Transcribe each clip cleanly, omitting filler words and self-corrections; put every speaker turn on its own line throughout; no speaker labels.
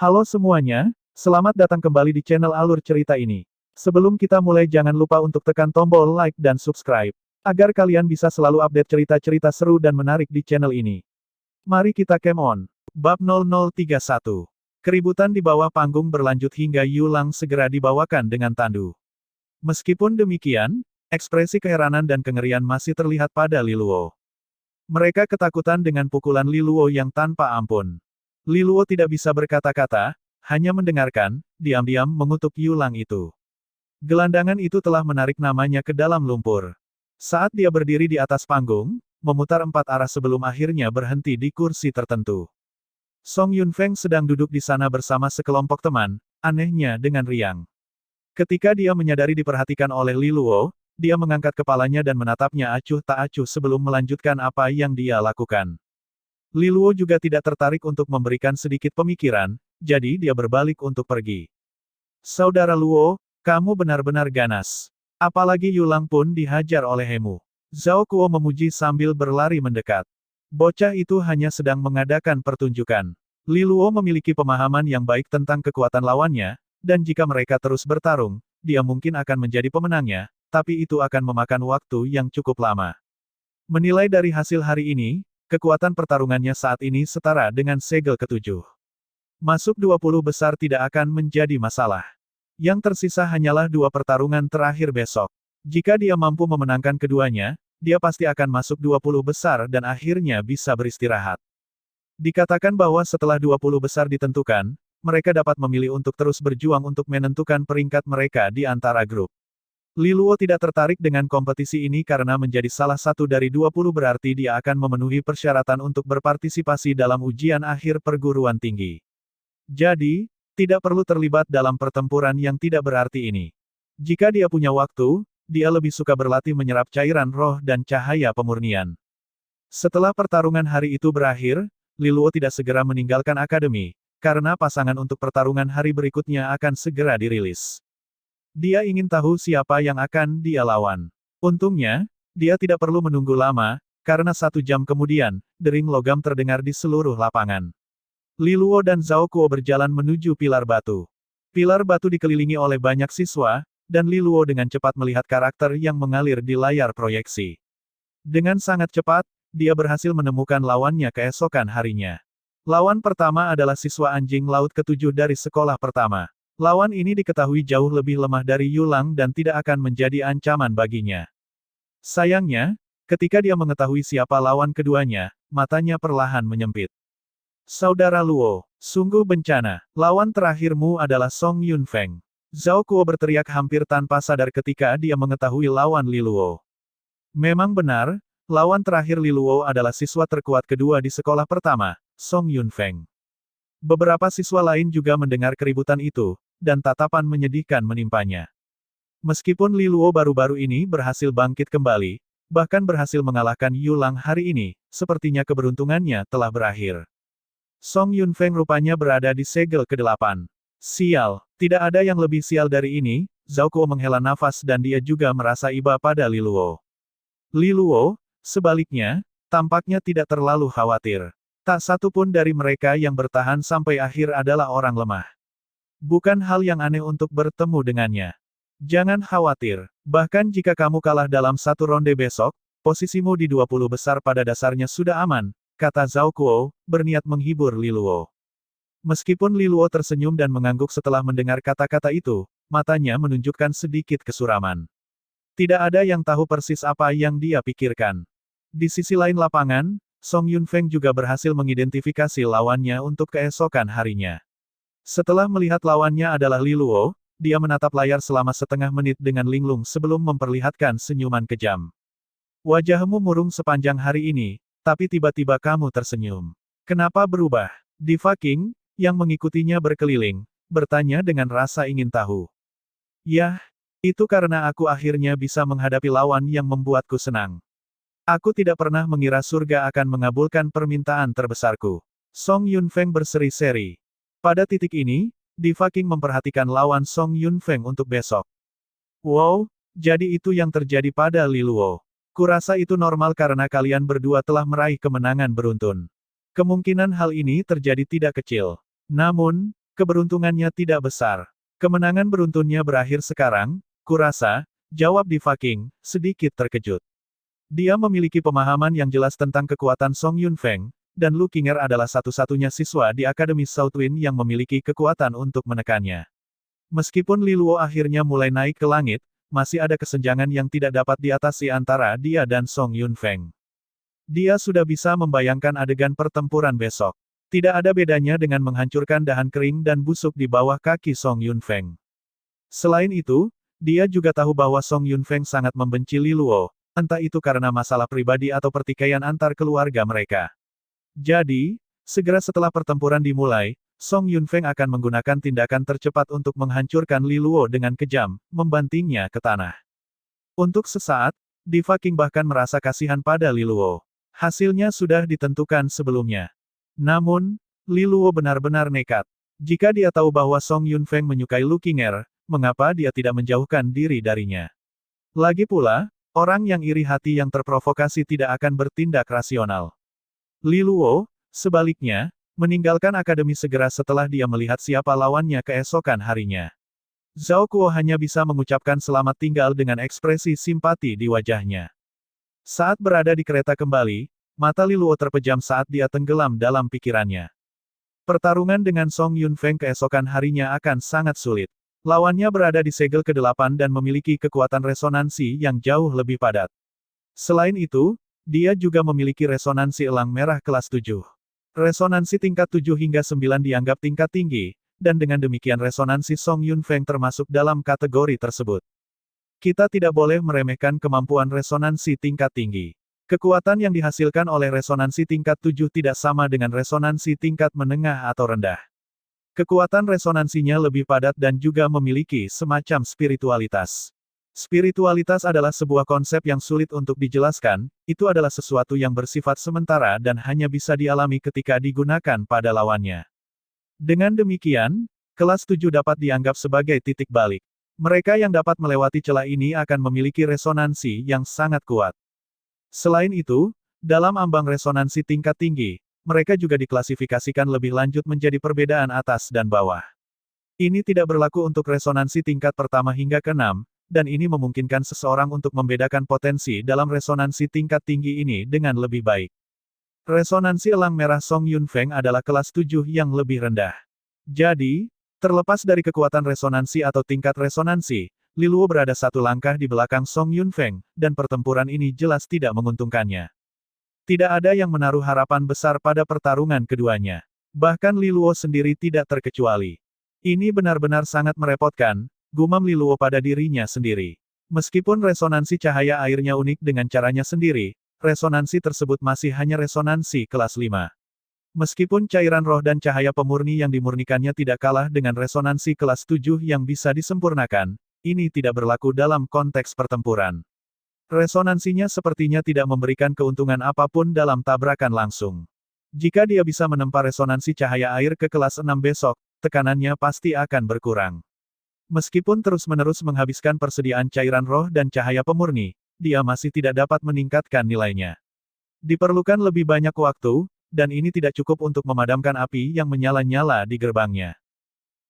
Halo semuanya, selamat datang kembali di channel Alur Cerita ini. Sebelum kita mulai jangan lupa untuk tekan tombol like dan subscribe, agar kalian bisa selalu update cerita-cerita seru dan menarik di channel ini. Mari kita game on. Bab 0031. Keributan di bawah panggung berlanjut hingga Yulang segera dibawakan dengan tandu. Meskipun demikian, ekspresi keheranan dan kengerian masih terlihat pada Liluo. Mereka ketakutan dengan pukulan Liluo yang tanpa ampun. Liluo tidak bisa berkata-kata, hanya mendengarkan, diam-diam mengutuk Yulang itu. Gelandangan itu telah menarik namanya ke dalam lumpur. Saat dia berdiri di atas panggung, memutar 4 arah sebelum akhirnya berhenti di kursi tertentu. Song Yunfeng sedang duduk di sana bersama sekelompok teman, anehnya dengan riang. Ketika dia menyadari diperhatikan oleh Liluo, dia mengangkat kepalanya dan menatapnya acuh tak acuh sebelum melanjutkan apa yang dia lakukan. Liluo juga tidak tertarik untuk memberikan sedikit pemikiran, jadi dia berbalik untuk pergi. Saudara Luo, kamu benar-benar ganas. Apalagi Yulang pun dihajar oleh Hemu. Zhao Kuo memuji sambil berlari mendekat. Bocah itu hanya sedang mengadakan pertunjukan. Liluo memiliki pemahaman yang baik tentang kekuatan lawannya, dan jika mereka terus bertarung, dia mungkin akan menjadi pemenangnya, tapi itu akan memakan waktu yang cukup lama. Menilai dari hasil hari ini, kekuatan pertarungannya saat ini setara dengan segel ke-7. Masuk 20 besar tidak akan menjadi masalah. Yang tersisa hanyalah 2 pertarungan terakhir besok. Jika dia mampu memenangkan keduanya, dia pasti akan masuk 20 besar dan akhirnya bisa beristirahat. Dikatakan bahwa setelah 20 besar ditentukan, mereka dapat memilih untuk terus berjuang untuk menentukan peringkat mereka di antara grup. Liluo tidak tertarik dengan kompetisi ini karena menjadi salah satu dari 20 berarti dia akan memenuhi persyaratan untuk berpartisipasi dalam ujian akhir perguruan tinggi. Jadi, tidak perlu terlibat dalam pertempuran yang tidak berarti ini. Jika dia punya waktu, dia lebih suka berlatih menyerap cairan roh dan cahaya pemurnian. Setelah pertarungan hari itu berakhir, Liluo tidak segera meninggalkan akademi, karena pasangan untuk pertarungan hari berikutnya akan segera dirilis. Dia ingin tahu siapa yang akan dia lawan. Untungnya, dia tidak perlu menunggu lama, karena 1 jam kemudian, dering logam terdengar di seluruh lapangan. Liluo dan Zhao Kuo berjalan menuju pilar batu. Pilar batu dikelilingi oleh banyak siswa, dan Liluo dengan cepat melihat karakter yang mengalir di layar proyeksi. Dengan sangat cepat, dia berhasil menemukan lawannya keesokan harinya. Lawan pertama adalah siswa anjing laut ke-7 dari sekolah pertama. Lawan ini diketahui jauh lebih lemah dari Yulang dan tidak akan menjadi ancaman baginya. Sayangnya, ketika dia mengetahui siapa lawan keduanya, matanya perlahan menyempit. Saudara Luo, sungguh bencana. Lawan terakhirmu adalah Song Yunfeng. Zhao Kuo berteriak hampir tanpa sadar ketika dia mengetahui lawan Liluo. Memang benar, lawan terakhir Liluo adalah siswa terkuat kedua di sekolah pertama, Song Yunfeng. Beberapa siswa lain juga mendengar keributan itu, dan tatapan menyedihkan menimpanya. Meskipun Liluo baru-baru ini berhasil bangkit kembali, bahkan berhasil mengalahkan Yulang hari ini, sepertinya keberuntungannya telah berakhir. Song Yunfeng rupanya berada di segel ke-8. Sial, tidak ada yang lebih sial dari ini, Zhao Kuo menghela nafas dan dia juga merasa iba pada Liluo. Liluo, sebaliknya, tampaknya tidak terlalu khawatir. Tak satu pun dari mereka yang bertahan sampai akhir adalah orang lemah. Bukan hal yang aneh untuk bertemu dengannya. Jangan khawatir, bahkan jika kamu kalah dalam 1 ronde besok, posisimu di 20 besar pada dasarnya sudah aman, kata Zhao Kuo, berniat menghibur Liluo. Meskipun Liluo tersenyum dan mengangguk setelah mendengar kata-kata itu, matanya menunjukkan sedikit kesuraman. Tidak ada yang tahu persis apa yang dia pikirkan. Di sisi lain lapangan, Song Yunfeng juga berhasil mengidentifikasi lawannya untuk keesokan harinya. Setelah melihat lawannya adalah Liluo, dia menatap layar selama setengah menit dengan linglung sebelum memperlihatkan senyuman kejam. Wajahmu murung sepanjang hari ini, tapi tiba-tiba kamu tersenyum. Kenapa berubah? Diva King, yang mengikutinya berkeliling, bertanya dengan rasa ingin tahu. Yah, itu karena aku akhirnya bisa menghadapi lawan yang membuatku senang. Aku tidak pernah mengira surga akan mengabulkan permintaan terbesarku. Song Yunfeng berseri-seri. Pada titik ini, Diva King memperhatikan lawan Song Yunfeng untuk besok. Wow, jadi itu yang terjadi pada Liluo. Kurasa itu normal karena kalian berdua telah meraih kemenangan beruntun. Kemungkinan hal ini terjadi tidak kecil. Namun, Keberuntungannya tidak besar. Kemenangan beruntunnya berakhir sekarang, kurasa, jawab Diva King, sedikit terkejut. Dia memiliki pemahaman yang jelas tentang kekuatan Song Yunfeng, dan Lu Qinger adalah satu-satunya siswa di Akademi Southwind yang memiliki kekuatan untuk menekannya. Meskipun Li Luo akhirnya mulai naik ke langit, masih ada kesenjangan yang tidak dapat diatasi antara dia dan Song Yunfeng. Dia sudah bisa membayangkan adegan pertempuran besok. Tidak ada bedanya dengan menghancurkan dahan kering dan busuk di bawah kaki Song Yunfeng. Selain itu, dia juga tahu bahwa Song Yunfeng sangat membenci Li Luo, entah itu karena masalah pribadi atau pertikaian antar keluarga mereka. Jadi, segera setelah pertempuran dimulai, Song Yunfeng akan menggunakan tindakan tercepat untuk menghancurkan Li Luo dengan kejam, membantingnya ke tanah. Untuk sesaat, Diva King bahkan merasa kasihan pada Li Luo. Hasilnya sudah ditentukan sebelumnya. Namun, Li Luo benar-benar nekat. Jika dia tahu bahwa Song Yunfeng menyukai Lu Qinger, mengapa dia tidak menjauhkan diri darinya? Lagi pula, orang yang iri hati yang terprovokasi tidak akan bertindak rasional. Li Luo, sebaliknya, meninggalkan akademi segera setelah dia melihat siapa lawannya keesokan harinya. Zhao Kuo hanya bisa mengucapkan selamat tinggal dengan ekspresi simpati di wajahnya. Saat berada di kereta kembali, mata Li Luo terpejam saat dia tenggelam dalam pikirannya. Pertarungan dengan Song Yunfeng keesokan harinya akan sangat sulit. Lawannya berada di segel ke-8 dan memiliki kekuatan resonansi yang jauh lebih padat. Selain itu, dia juga memiliki resonansi elang merah kelas 7. Resonansi tingkat 7 hingga 9 dianggap tingkat tinggi, dan dengan demikian resonansi Song Yunfeng termasuk dalam kategori tersebut. Kita tidak boleh meremehkan kemampuan resonansi tingkat tinggi. Kekuatan yang dihasilkan oleh resonansi tingkat 7 tidak sama dengan resonansi tingkat menengah atau rendah. Kekuatan resonansinya lebih padat dan juga memiliki semacam spiritualitas. Spiritualitas adalah sebuah konsep yang sulit untuk dijelaskan, itu adalah sesuatu yang bersifat sementara dan hanya bisa dialami ketika digunakan pada lawannya. Dengan demikian, kelas 7 dapat dianggap sebagai titik balik. Mereka yang dapat melewati celah ini akan memiliki resonansi yang sangat kuat. Selain itu, dalam ambang resonansi tingkat tinggi, mereka juga diklasifikasikan lebih lanjut menjadi perbedaan atas dan bawah. Ini tidak berlaku untuk resonansi tingkat pertama hingga ke-6, dan ini memungkinkan seseorang untuk membedakan potensi dalam resonansi tingkat tinggi ini dengan lebih baik. Resonansi elang merah Song Yunfeng adalah kelas 7 yang lebih rendah. Jadi, terlepas dari kekuatan resonansi atau tingkat resonansi, Li Luo berada satu langkah di belakang Song Yunfeng, dan pertempuran ini jelas tidak menguntungkannya. Tidak ada yang menaruh harapan besar pada pertarungan keduanya. Bahkan Li Luo sendiri tidak terkecuali. Ini benar-benar sangat merepotkan, gumam Li Luo pada dirinya sendiri. Meskipun resonansi cahaya airnya unik dengan caranya sendiri, resonansi tersebut masih hanya resonansi kelas 5. Meskipun cairan roh dan cahaya pemurni yang dimurnikannya tidak kalah dengan resonansi kelas 7 yang bisa disempurnakan, ini tidak berlaku dalam konteks pertempuran. Resonansinya sepertinya tidak memberikan keuntungan apapun dalam tabrakan langsung. Jika dia bisa menempa resonansi cahaya air ke kelas 6 besok, tekanannya pasti akan berkurang. Meskipun terus-menerus menghabiskan persediaan cairan roh dan cahaya pemurni, dia masih tidak dapat meningkatkan nilainya. Diperlukan lebih banyak waktu, dan ini tidak cukup untuk memadamkan api yang menyala-nyala di gerbangnya.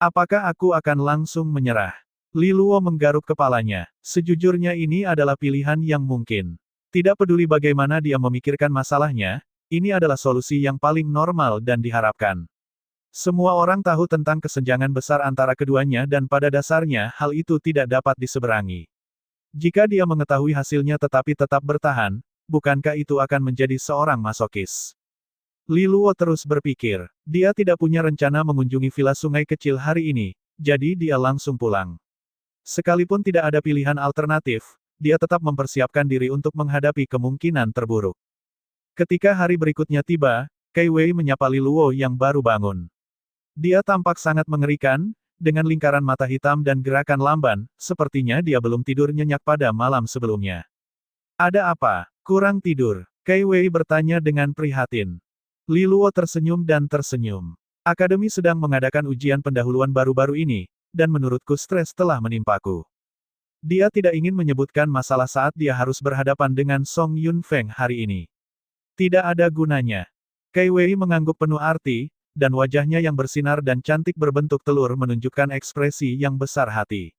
Apakah aku akan langsung menyerah? Li Luo menggaruk kepalanya. Sejujurnya ini adalah pilihan yang mungkin. Tidak peduli bagaimana dia memikirkan masalahnya, ini adalah solusi yang paling normal dan diharapkan. Semua orang tahu tentang kesenjangan besar antara keduanya dan pada dasarnya hal itu tidak dapat diseberangi. Jika dia mengetahui hasilnya tetapi tetap bertahan, bukankah itu akan menjadi seorang masokis? Li Luo terus berpikir. Dia tidak punya rencana mengunjungi villa sungai kecil hari ini, jadi dia langsung pulang. Sekalipun tidak ada pilihan alternatif, dia tetap mempersiapkan diri untuk menghadapi kemungkinan terburuk. Ketika hari berikutnya tiba, Kai Wei menyapa Li Luo yang baru bangun. Dia tampak sangat mengerikan, dengan lingkaran mata hitam dan gerakan lamban, sepertinya dia belum tidur nyenyak pada malam sebelumnya. Ada apa? Kurang tidur? Kai Wei bertanya dengan prihatin. Li Luo tersenyum dan tersenyum. Akademi sedang mengadakan ujian pendahuluan baru-baru ini, dan menurutku stres telah menimpaku. Dia tidak ingin menyebutkan masalah saat dia harus berhadapan dengan Song Yunfeng hari ini. Tidak ada gunanya. Kai Wei mengangguk penuh arti, dan wajahnya yang bersinar dan cantik berbentuk telur menunjukkan ekspresi yang besar hati.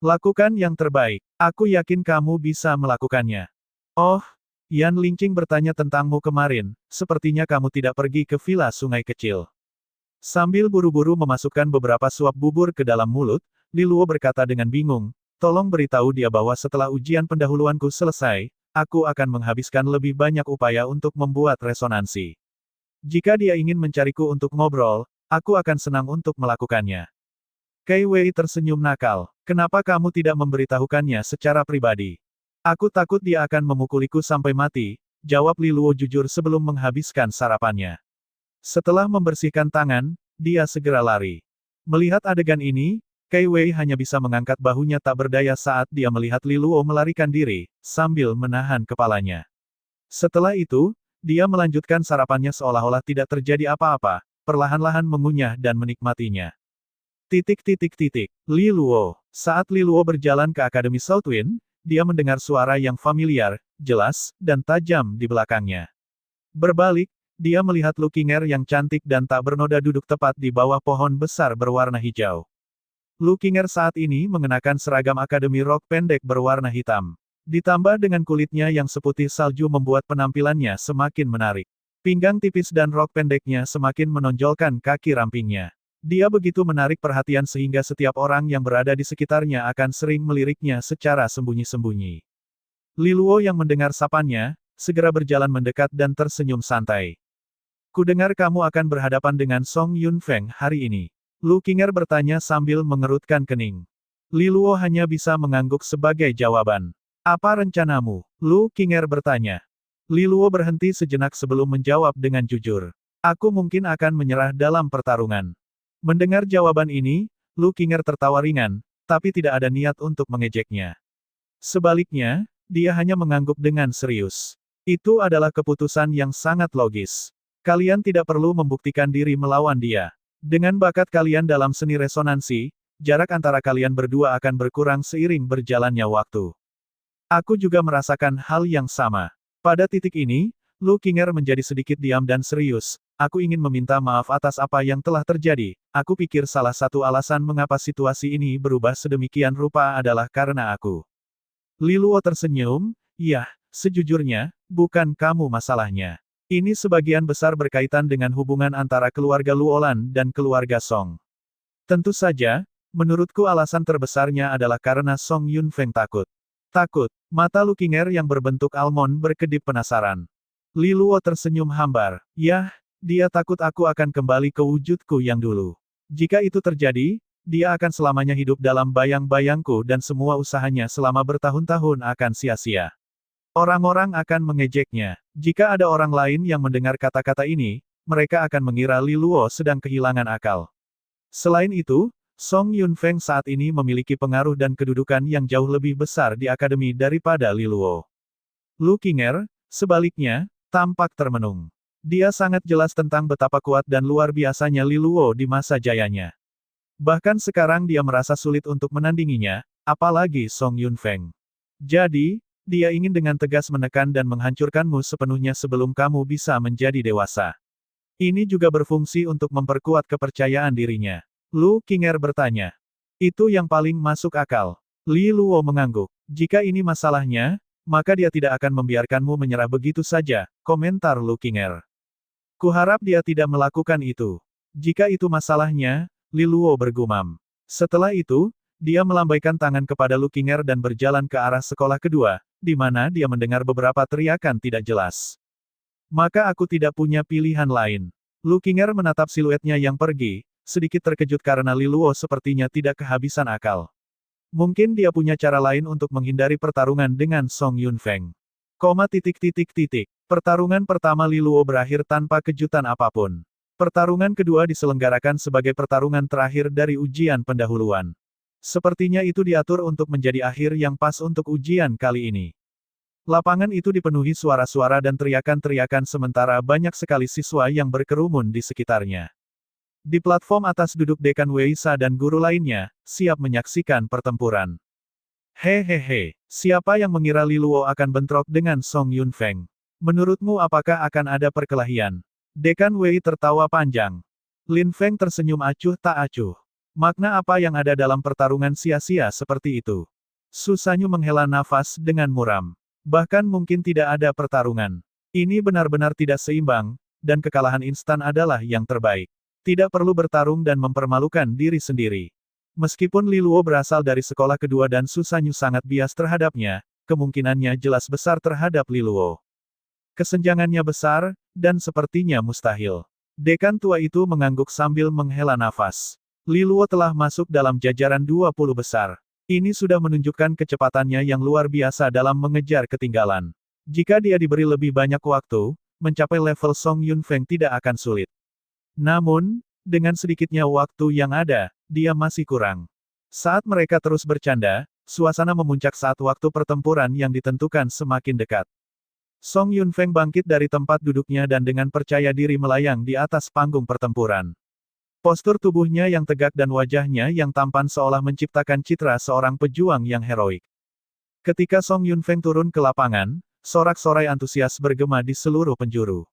Lakukan yang terbaik. Aku yakin kamu bisa melakukannya. Oh, Yan Lingqing bertanya tentangmu kemarin, sepertinya kamu tidak pergi ke villa sungai kecil. Sambil buru-buru memasukkan beberapa suap bubur ke dalam mulut, Li Luo berkata dengan bingung, tolong beritahu dia bahwa setelah ujian pendahuluanku selesai, aku akan menghabiskan lebih banyak upaya untuk membuat resonansi. Jika dia ingin mencariku untuk ngobrol, aku akan senang untuk melakukannya. Kei Wei tersenyum nakal. Kenapa kamu tidak memberitahukannya secara pribadi? Aku takut dia akan memukuliku sampai mati, jawab Li Luo jujur sebelum menghabiskan sarapannya. Setelah membersihkan tangan, dia segera lari. Melihat adegan ini, Kei Wei hanya bisa mengangkat bahunya tak berdaya saat dia melihat Li Luo melarikan diri, sambil menahan kepalanya. Setelah itu, dia melanjutkan sarapannya seolah-olah tidak terjadi apa-apa, perlahan-lahan mengunyah dan menikmatinya. Li Luo. Saat Li Luo berjalan ke Akademi Southwind, dia mendengar suara yang familiar, jelas, dan tajam di belakangnya. Berbalik, dia melihat Lu Qinger yang cantik dan tak bernoda duduk tepat di bawah pohon besar berwarna hijau. Lu Qinger saat ini mengenakan seragam akademi rok pendek berwarna hitam. Ditambah dengan kulitnya yang seputih salju membuat penampilannya semakin menarik. Pinggang tipis dan rok pendeknya semakin menonjolkan kaki rampingnya. Dia begitu menarik perhatian sehingga setiap orang yang berada di sekitarnya akan sering meliriknya secara sembunyi-sembunyi. Li Luo yang mendengar sapanya, segera berjalan mendekat dan tersenyum santai. Kudengar kamu akan berhadapan dengan Song Yunfeng hari ini. Lu Qinger bertanya sambil mengerutkan kening. Li Luo hanya bisa mengangguk sebagai jawaban. Apa rencanamu? Lu Qinger bertanya. Li Luo berhenti sejenak sebelum menjawab dengan jujur. Aku mungkin akan menyerah dalam pertarungan. Mendengar jawaban ini, Lu Qinger tertawa ringan, tapi tidak ada niat untuk mengejeknya. Sebaliknya, dia hanya mengangguk dengan serius. Itu adalah keputusan yang sangat logis. Kalian tidak perlu membuktikan diri melawan dia. Dengan bakat kalian dalam seni resonansi, jarak antara kalian berdua akan berkurang seiring berjalannya waktu. Aku juga merasakan hal yang sama. Pada titik ini, Lu Qinger menjadi sedikit diam dan serius. Aku ingin meminta maaf atas apa yang telah terjadi. Aku pikir salah satu alasan mengapa situasi ini berubah sedemikian rupa adalah karena aku. Li Luo tersenyum, "Yah, sejujurnya, bukan kamu masalahnya. Ini sebagian besar berkaitan dengan hubungan antara keluarga Luolan dan keluarga Song. Tentu saja, menurutku alasan terbesarnya adalah karena Song Yunfeng takut." Takut. Mata Lu Qinger yang berbentuk almond berkedip penasaran. Li Luo tersenyum hambar. "Yah, dia takut aku akan kembali ke wujudku yang dulu. Jika itu terjadi, dia akan selamanya hidup dalam bayang-bayangku dan semua usahanya selama bertahun-tahun akan sia-sia. Orang-orang akan mengejeknya. Jika ada orang lain yang mendengar kata-kata ini, mereka akan mengira Li Luo sedang kehilangan akal. Selain itu, Song Yunfeng saat ini memiliki pengaruh dan kedudukan yang jauh lebih besar di akademi daripada Li Luo. Lu Qinger, sebaliknya, tampak termenung. Dia sangat jelas tentang betapa kuat dan luar biasanya Li Luo di masa jayanya. Bahkan sekarang dia merasa sulit untuk menandinginya, apalagi Song Yunfeng. Jadi, dia ingin dengan tegas menekan dan menghancurkanmu sepenuhnya sebelum kamu bisa menjadi dewasa. Ini juga berfungsi untuk memperkuat kepercayaan dirinya. Lu Qinger bertanya. Itu yang paling masuk akal. Li Luo mengangguk. Jika ini masalahnya, maka dia tidak akan membiarkanmu menyerah begitu saja, komentar Lu Qinger. Kuharap dia tidak melakukan itu. Jika itu masalahnya, Li Luo bergumam. Setelah itu, dia melambaikan tangan kepada Lu Qinger dan berjalan ke arah sekolah kedua, di mana dia mendengar beberapa teriakan tidak jelas. Maka aku tidak punya pilihan lain. Lu Qinger menatap siluetnya yang pergi, sedikit terkejut karena Li Luo sepertinya tidak kehabisan akal. Mungkin dia punya cara lain untuk menghindari pertarungan dengan Song Yunfeng. Pertarungan pertama Li Luo berakhir tanpa kejutan apapun. Pertarungan kedua diselenggarakan sebagai pertarungan terakhir dari ujian pendahuluan. Sepertinya itu diatur untuk menjadi akhir yang pas untuk ujian kali ini. Lapangan itu dipenuhi suara-suara dan teriakan-teriakan sementara banyak sekali siswa yang berkerumun di sekitarnya. Di platform atas duduk Dekan Weisa dan guru lainnya, siap menyaksikan pertempuran. Hehehe, siapa yang mengira Li Luo akan bentrok dengan Song Yunfeng? Menurutmu apakah akan ada perkelahian? Dekan Wei tertawa panjang. Lin Feng tersenyum acuh tak acuh. Makna apa yang ada dalam pertarungan sia-sia seperti itu? Su Sanyu menghela nafas dengan muram. Bahkan mungkin tidak ada pertarungan. Ini benar-benar tidak seimbang, dan kekalahan instan adalah yang terbaik. Tidak perlu bertarung dan mempermalukan diri sendiri. Meskipun Li Luo berasal dari sekolah kedua dan Su Sanyu sangat bias terhadapnya, kemungkinannya jelas besar terhadap Li Luo. Kesenjangannya besar, dan sepertinya mustahil. Dekan tua itu mengangguk sambil menghela nafas. Li Luo telah masuk dalam jajaran 20 besar. Ini sudah menunjukkan kecepatannya yang luar biasa dalam mengejar ketinggalan. Jika dia diberi lebih banyak waktu, mencapai level Song Yunfeng tidak akan sulit. Namun, dengan sedikitnya waktu yang ada, dia masih kurang. Saat mereka terus bercanda, suasana memuncak saat waktu pertempuran yang ditentukan semakin dekat. Song Yunfeng bangkit dari tempat duduknya dan dengan percaya diri melayang di atas panggung pertempuran. Postur tubuhnya yang tegak dan wajahnya yang tampan seolah menciptakan citra seorang pejuang yang heroik. Ketika Song Yunfeng turun ke lapangan, sorak-sorai antusias bergema di seluruh penjuru.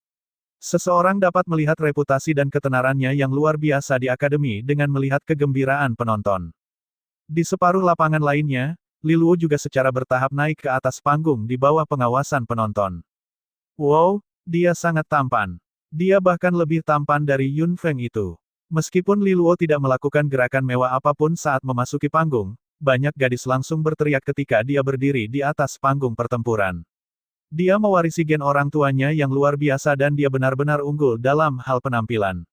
Seseorang dapat melihat reputasi dan ketenarannya yang luar biasa di akademi dengan melihat kegembiraan penonton. Di separuh lapangan lainnya, Li Luo juga secara bertahap naik ke atas panggung di bawah pengawasan penonton. Wow, dia sangat tampan. Dia bahkan lebih tampan dari Yun Feng itu. Meskipun Li Luo tidak melakukan gerakan mewah apapun saat memasuki panggung, banyak gadis langsung berteriak ketika dia berdiri di atas panggung pertempuran. Dia mewarisi gen orang tuanya yang luar biasa dan dia benar-benar unggul dalam hal penampilan.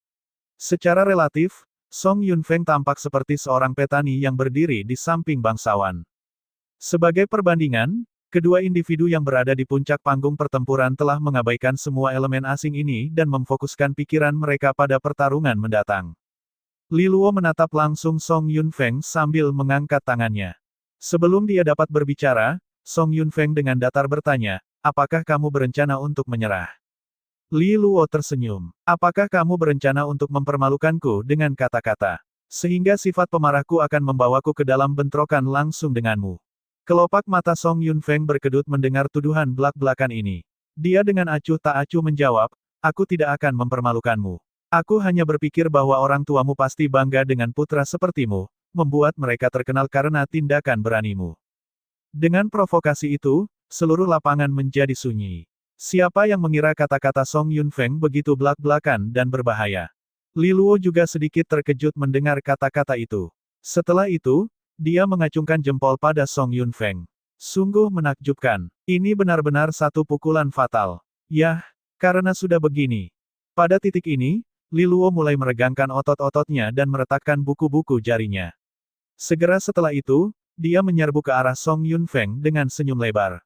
Secara relatif, Song Yunfeng tampak seperti seorang petani yang berdiri di samping bangsawan. Sebagai perbandingan, kedua individu yang berada di puncak panggung pertempuran telah mengabaikan semua elemen asing ini dan memfokuskan pikiran mereka pada pertarungan mendatang. Li Luo menatap langsung Song Yunfeng sambil mengangkat tangannya. Sebelum dia dapat berbicara, Song Yunfeng dengan datar bertanya, apakah kamu berencana untuk menyerah? Li Luo tersenyum. Apakah kamu berencana untuk mempermalukanku dengan kata-kata? Sehingga sifat pemarahku akan membawaku ke dalam bentrokan langsung denganmu. Kelopak mata Song Yunfeng berkedut mendengar tuduhan belak-belakan ini. Dia dengan acuh tak acuh menjawab, aku tidak akan mempermalukanmu. Aku hanya berpikir bahwa orang tuamu pasti bangga dengan putra sepertimu, membuat mereka terkenal karena tindakan beranimu. Dengan provokasi itu, seluruh lapangan menjadi sunyi. Siapa yang mengira kata-kata Song Yunfeng begitu belak-belakan dan berbahaya? Li Luo juga sedikit terkejut mendengar kata-kata itu. Setelah itu, dia mengacungkan jempol pada Song Yunfeng. Sungguh menakjubkan. Ini benar-benar satu pukulan fatal. Yah, karena sudah begini. Pada titik ini, Li Luo mulai meregangkan otot-ototnya dan meretakkan buku-buku jarinya. Segera setelah itu, dia menyerbu ke arah Song Yunfeng dengan senyum lebar.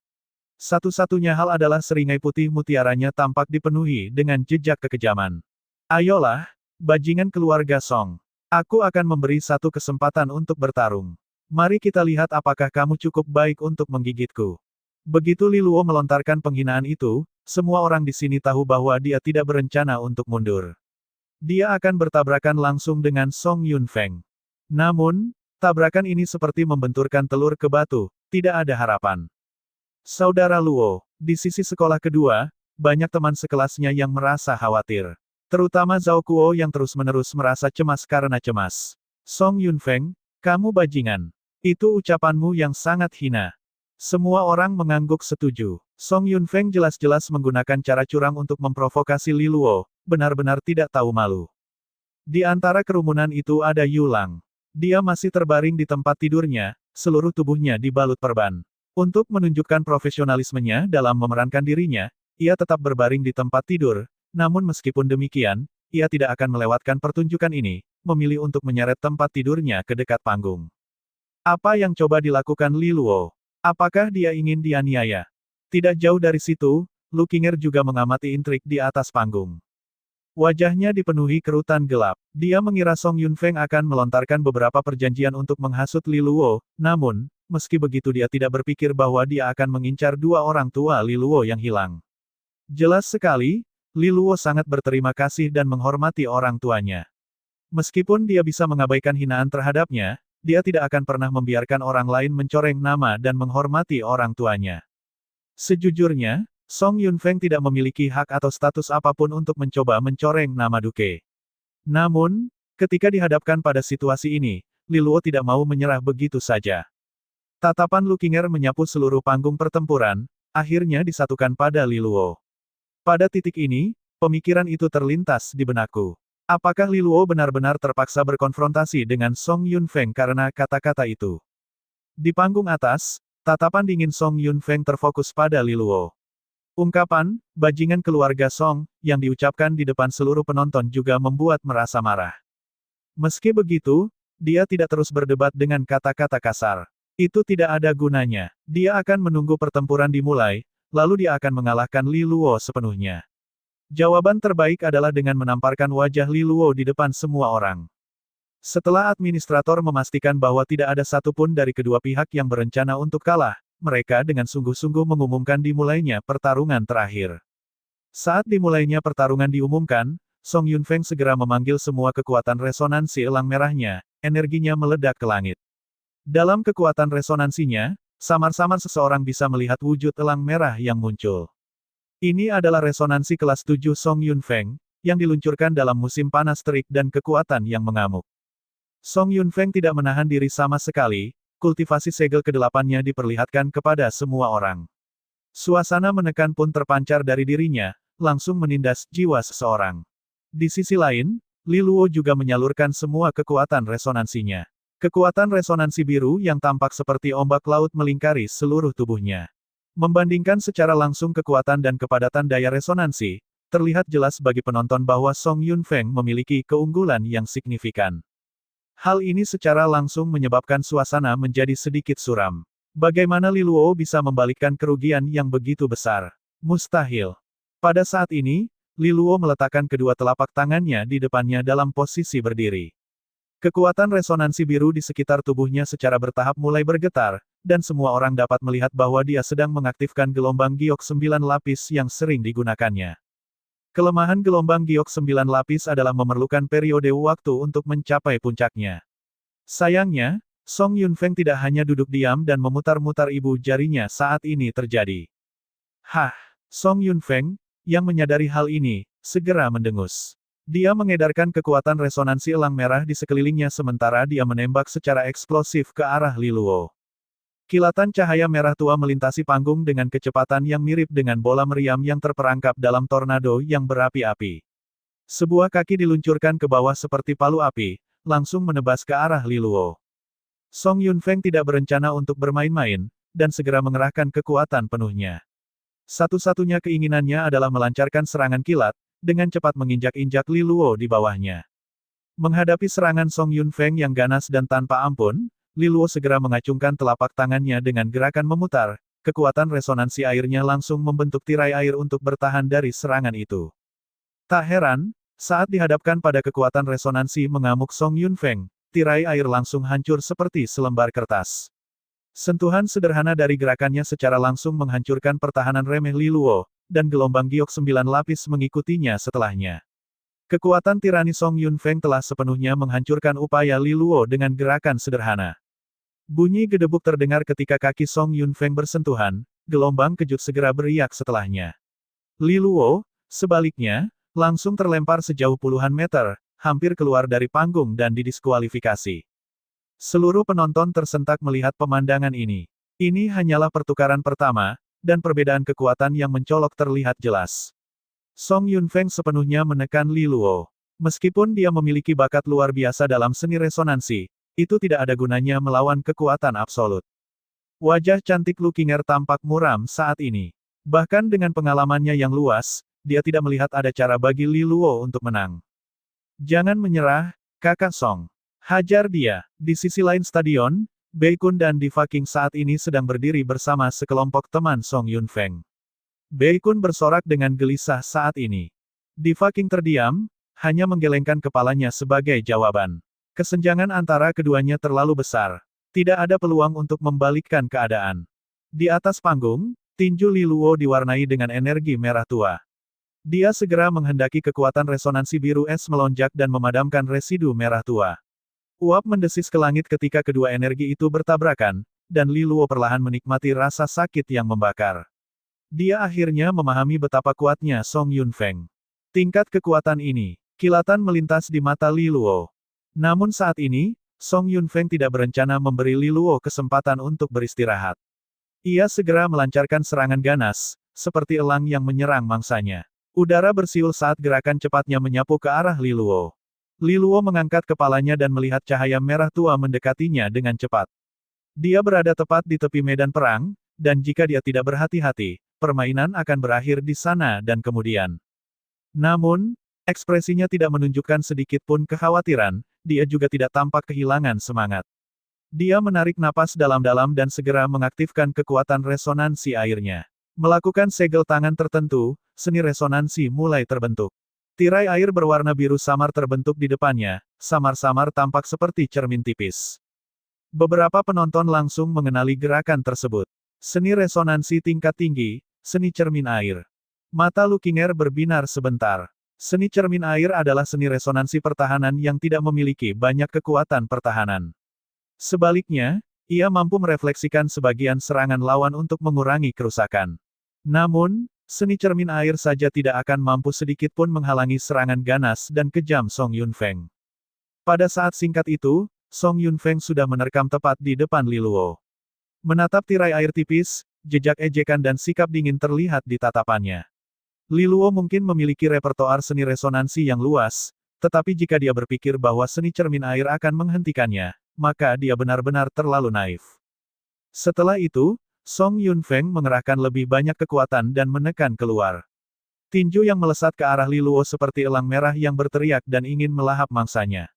Satu-satunya hal adalah seringai putih mutiaranya tampak dipenuhi dengan jejak kekejaman. Ayolah, bajingan keluarga Song. Aku akan memberi satu kesempatan untuk bertarung. Mari kita lihat apakah kamu cukup baik untuk menggigitku. Begitu Li Luo melontarkan penghinaan itu, semua orang di sini tahu bahwa dia tidak berencana untuk mundur. Dia akan bertabrakan langsung dengan Song Yunfeng. Namun, tabrakan ini seperti membenturkan telur ke batu, tidak ada harapan. Saudara Luo, di sisi sekolah kedua, banyak teman sekelasnya yang merasa khawatir. Terutama Zhao Kuo yang terus-menerus merasa cemas karena cemas. Song Yunfeng, kamu bajingan. Itu ucapanmu yang sangat hina. Semua orang mengangguk setuju. Song Yunfeng jelas-jelas menggunakan cara curang untuk memprovokasi Li Luo, benar-benar tidak tahu malu. Di antara kerumunan itu ada Yu Lang. Dia masih terbaring di tempat tidurnya, seluruh tubuhnya dibalut perban. Untuk menunjukkan profesionalismenya dalam memerankan dirinya, ia tetap berbaring di tempat tidur, namun meskipun demikian, ia tidak akan melewatkan pertunjukan ini, memilih untuk menyeret tempat tidurnya ke dekat panggung. Apa yang coba dilakukan Li Luo? Apakah dia ingin dianiaya? Tidak jauh dari situ, Lu Qinger juga mengamati intrik di atas panggung. Wajahnya dipenuhi kerutan gelap. Dia mengira Song Yunfeng akan melontarkan beberapa perjanjian untuk menghasut Li Luo, namun, meski begitu dia tidak berpikir bahwa dia akan mengincar dua orang tua Li Luo yang hilang. Jelas sekali, Li Luo sangat berterima kasih dan menghormati orang tuanya. Meskipun dia bisa mengabaikan hinaan terhadapnya, dia tidak akan pernah membiarkan orang lain mencoreng nama dan menghormati orang tuanya. Sejujurnya, Song Yunfeng tidak memiliki hak atau status apapun untuk mencoba mencoreng nama Duke. Namun, ketika dihadapkan pada situasi ini, Li Luo tidak mau menyerah begitu saja. Tatapan Lu Qinger menyapu seluruh panggung pertempuran, akhirnya disatukan pada Li Luo. Pada titik ini, pemikiran itu terlintas di benakku. Apakah Li Luo benar-benar terpaksa berkonfrontasi dengan Song Yunfeng karena kata-kata itu? Di panggung atas, tatapan dingin Song Yunfeng terfokus pada Li Luo. Ungkapan, bajingan keluarga Song, yang diucapkan di depan seluruh penonton juga membuat merasa marah. Meski begitu, dia tidak terus berdebat dengan kata-kata kasar. Itu tidak ada gunanya. Dia akan menunggu pertempuran dimulai, lalu dia akan mengalahkan Li Luo sepenuhnya. Jawaban terbaik adalah dengan menamparkan wajah Li Luo di depan semua orang. Setelah administrator memastikan bahwa tidak ada satupun dari kedua pihak yang berencana untuk kalah, mereka dengan sungguh-sungguh mengumumkan dimulainya pertarungan terakhir. Saat dimulainya pertarungan diumumkan, Song Yunfeng segera memanggil semua kekuatan resonansi elang merahnya, energinya meledak ke langit. Dalam kekuatan resonansinya, samar-samar seseorang bisa melihat wujud elang merah yang muncul. Ini adalah resonansi kelas 7 Song Yunfeng, yang diluncurkan dalam musim panas terik dan kekuatan yang mengamuk. Song Yunfeng tidak menahan diri sama sekali, kultivasi segel ke-8-nya diperlihatkan kepada semua orang. Suasana menekan pun terpancar dari dirinya, langsung menindas jiwa seseorang. Di sisi lain, Li Luo juga menyalurkan semua kekuatan resonansinya. Kekuatan resonansi biru yang tampak seperti ombak laut melingkari seluruh tubuhnya. Membandingkan secara langsung kekuatan dan kepadatan daya resonansi, terlihat jelas bagi penonton bahwa Song Yunfeng memiliki keunggulan yang signifikan. Hal ini secara langsung menyebabkan suasana menjadi sedikit suram. Bagaimana Li Luo bisa membalikkan kerugian yang begitu besar? Mustahil. Pada saat ini, Li Luo meletakkan kedua telapak tangannya di depannya dalam posisi berdiri. Kekuatan resonansi biru di sekitar tubuhnya secara bertahap mulai bergetar, dan semua orang dapat melihat bahwa dia sedang mengaktifkan gelombang giok 9 lapis yang sering digunakannya. Kelemahan gelombang giok 9 lapis adalah memerlukan periode waktu untuk mencapai puncaknya. Sayangnya, Song Yunfeng tidak hanya duduk diam dan memutar-mutar ibu jarinya saat ini terjadi. Hah! Song Yunfeng, yang menyadari hal ini, segera mendengus. Dia mengedarkan kekuatan resonansi elang merah di sekelilingnya sementara dia menembak secara eksplosif ke arah Li Luo. Kilatan cahaya merah tua melintasi panggung dengan kecepatan yang mirip dengan bola meriam yang terperangkap dalam tornado yang berapi-api. Sebuah kaki diluncurkan ke bawah seperti palu api, langsung menebas ke arah Li Luo. Song Yunfeng tidak berencana untuk bermain-main, dan segera mengerahkan kekuatan penuhnya. Satu-satunya keinginannya adalah melancarkan serangan kilat, dengan cepat menginjak-injak Li Luo di bawahnya. Menghadapi serangan Song Yunfeng yang ganas dan tanpa ampun, Li Luo segera mengacungkan telapak tangannya dengan gerakan memutar, kekuatan resonansi airnya langsung membentuk tirai air untuk bertahan dari serangan itu. Tak heran, saat dihadapkan pada kekuatan resonansi mengamuk Song Yunfeng, tirai air langsung hancur seperti selembar kertas. Sentuhan sederhana dari gerakannya secara langsung menghancurkan pertahanan remeh Li Luo, dan gelombang giok 9 lapis mengikutinya setelahnya. Kekuatan tirani Song Yunfeng telah sepenuhnya menghancurkan upaya Li Luo dengan gerakan sederhana. Bunyi gedebuk terdengar ketika kaki Song Yunfeng bersentuhan, gelombang kejut segera beriak setelahnya. Li Luo, sebaliknya, langsung terlempar sejauh puluhan meter, hampir keluar dari panggung dan didiskualifikasi. Seluruh penonton tersentak melihat pemandangan ini. Ini hanyalah pertukaran pertama, dan perbedaan kekuatan yang mencolok terlihat jelas. Song Yunfeng sepenuhnya menekan Li Luo. Meskipun dia memiliki bakat luar biasa dalam seni resonansi, itu tidak ada gunanya melawan kekuatan absolut. Wajah cantik Lu Qinger tampak muram saat ini. Bahkan dengan pengalamannya yang luas, dia tidak melihat ada cara bagi Li Luo untuk menang. Jangan menyerah, kakak Song. Hajar dia. Di sisi lain stadion, Bei Kun dan Diva King saat ini sedang berdiri bersama sekelompok teman Song Yunfeng. Bei Kun bersorak dengan gelisah saat ini. Diva King terdiam, hanya menggelengkan kepalanya sebagai jawaban. Kesenjangan antara keduanya terlalu besar. Tidak ada peluang untuk membalikkan keadaan. Di atas panggung, tinju Li Luo diwarnai dengan energi merah tua. Dia segera menghendaki kekuatan resonansi biru es melonjak dan memadamkan residu merah tua. Uap mendesis ke langit ketika kedua energi itu bertabrakan, dan Li Luo perlahan menikmati rasa sakit yang membakar. Dia akhirnya memahami betapa kuatnya Song Yunfeng. Tingkat kekuatan ini, Kilatan melintas di mata Li Luo. Namun saat ini, Song Yunfeng tidak berencana memberi Li Luo kesempatan untuk beristirahat. Ia segera melancarkan serangan ganas, seperti elang yang menyerang mangsanya. Udara bersiul saat gerakan cepatnya menyapu ke arah Li Luo. Li Luo mengangkat kepalanya dan melihat cahaya merah tua mendekatinya dengan cepat. Dia berada tepat di tepi medan perang, dan jika dia tidak berhati-hati, permainan akan berakhir di sana dan kemudian. Namun, ekspresinya tidak menunjukkan sedikit pun kekhawatiran, dia juga tidak tampak kehilangan semangat. Dia menarik napas dalam-dalam dan segera mengaktifkan kekuatan resonansi airnya. Melakukan segel tangan tertentu, seni resonansi mulai terbentuk. Tirai air berwarna biru samar terbentuk di depannya, samar-samar tampak seperti cermin tipis. Beberapa penonton langsung mengenali gerakan tersebut. Seni resonansi tingkat tinggi, seni cermin air. Mata Lu Qinger berbinar sebentar. Seni cermin air adalah seni resonansi pertahanan yang tidak memiliki banyak kekuatan pertahanan. Sebaliknya, ia mampu merefleksikan sebagian serangan lawan untuk mengurangi kerusakan. Namun, seni cermin air saja tidak akan mampu sedikit pun menghalangi serangan ganas dan kejam Song Yunfeng. Pada saat singkat itu, Song Yunfeng sudah menerkam tepat di depan Li Luo. Menatap tirai air tipis, jejak ejekan dan sikap dingin terlihat di tatapannya. Li Luo mungkin memiliki repertoar seni resonansi yang luas, tetapi jika dia berpikir bahwa seni cermin air akan menghentikannya, maka dia benar-benar terlalu naif. Setelah itu, Song Yunfeng mengerahkan lebih banyak kekuatan dan menekan keluar. Tinju yang melesat ke arah Li Luo seperti elang merah yang berteriak dan ingin melahap mangsanya.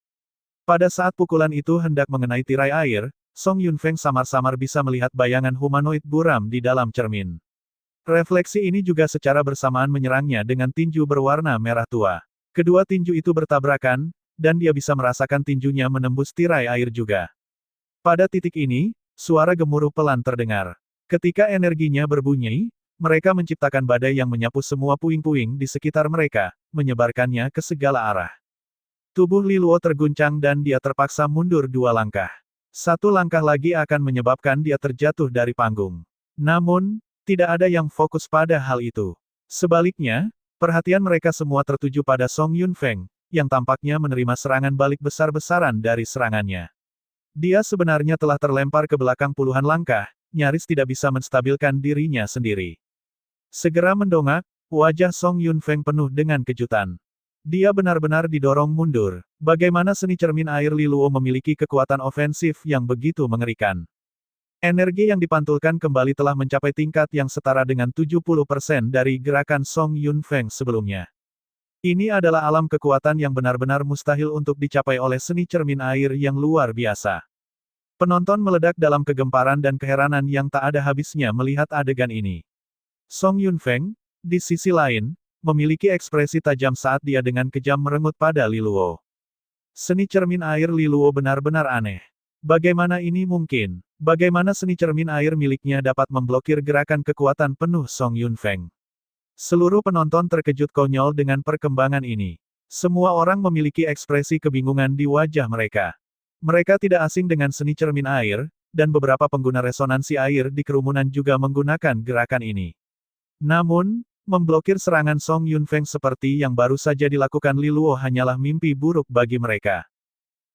Pada saat pukulan itu hendak mengenai tirai air, Song Yunfeng samar-samar bisa melihat bayangan humanoid buram di dalam cermin. Refleksi ini juga secara bersamaan menyerangnya dengan tinju berwarna merah tua. Kedua tinju itu bertabrakan, dan dia bisa merasakan tinjunya menembus tirai air juga. Pada titik ini, suara gemuruh pelan terdengar. Ketika energinya berbunyi, mereka menciptakan badai yang menyapu semua puing-puing di sekitar mereka, menyebarkannya ke segala arah. Tubuh Li Luo terguncang dan dia terpaksa mundur 2 langkah. 1 langkah lagi akan menyebabkan dia terjatuh dari panggung. Namun, tidak ada yang fokus pada hal itu. Sebaliknya, perhatian mereka semua tertuju pada Song Yunfeng, yang tampaknya menerima serangan balik besar-besaran dari serangannya. Dia sebenarnya telah terlempar ke belakang puluhan langkah, nyaris tidak bisa menstabilkan dirinya sendiri. Segera mendongak, wajah Song Yunfeng penuh dengan kejutan. Dia benar-benar didorong mundur. Bagaimana seni cermin air Li Luo memiliki kekuatan ofensif yang begitu mengerikan. Energi yang dipantulkan kembali telah mencapai tingkat yang setara dengan 70% dari gerakan Song Yunfeng sebelumnya. Ini adalah alam kekuatan yang benar-benar mustahil untuk dicapai oleh seni cermin air yang luar biasa. Penonton meledak dalam kegemparan dan keheranan yang tak ada habisnya melihat adegan ini. Song Yunfeng, di sisi lain, memiliki ekspresi tajam saat dia dengan kejam merengut pada Li Luo. Seni cermin air Li Luo benar-benar aneh. Bagaimana ini mungkin? Bagaimana seni cermin air miliknya dapat memblokir gerakan kekuatan penuh Song Yunfeng? Seluruh penonton terkejut konyol dengan perkembangan ini. Semua orang memiliki ekspresi kebingungan di wajah mereka. Mereka tidak asing dengan seni cermin air, dan beberapa pengguna resonansi air di kerumunan juga menggunakan gerakan ini. Namun, memblokir serangan Song Yunfeng seperti yang baru saja dilakukan Li Luo hanyalah mimpi buruk bagi mereka.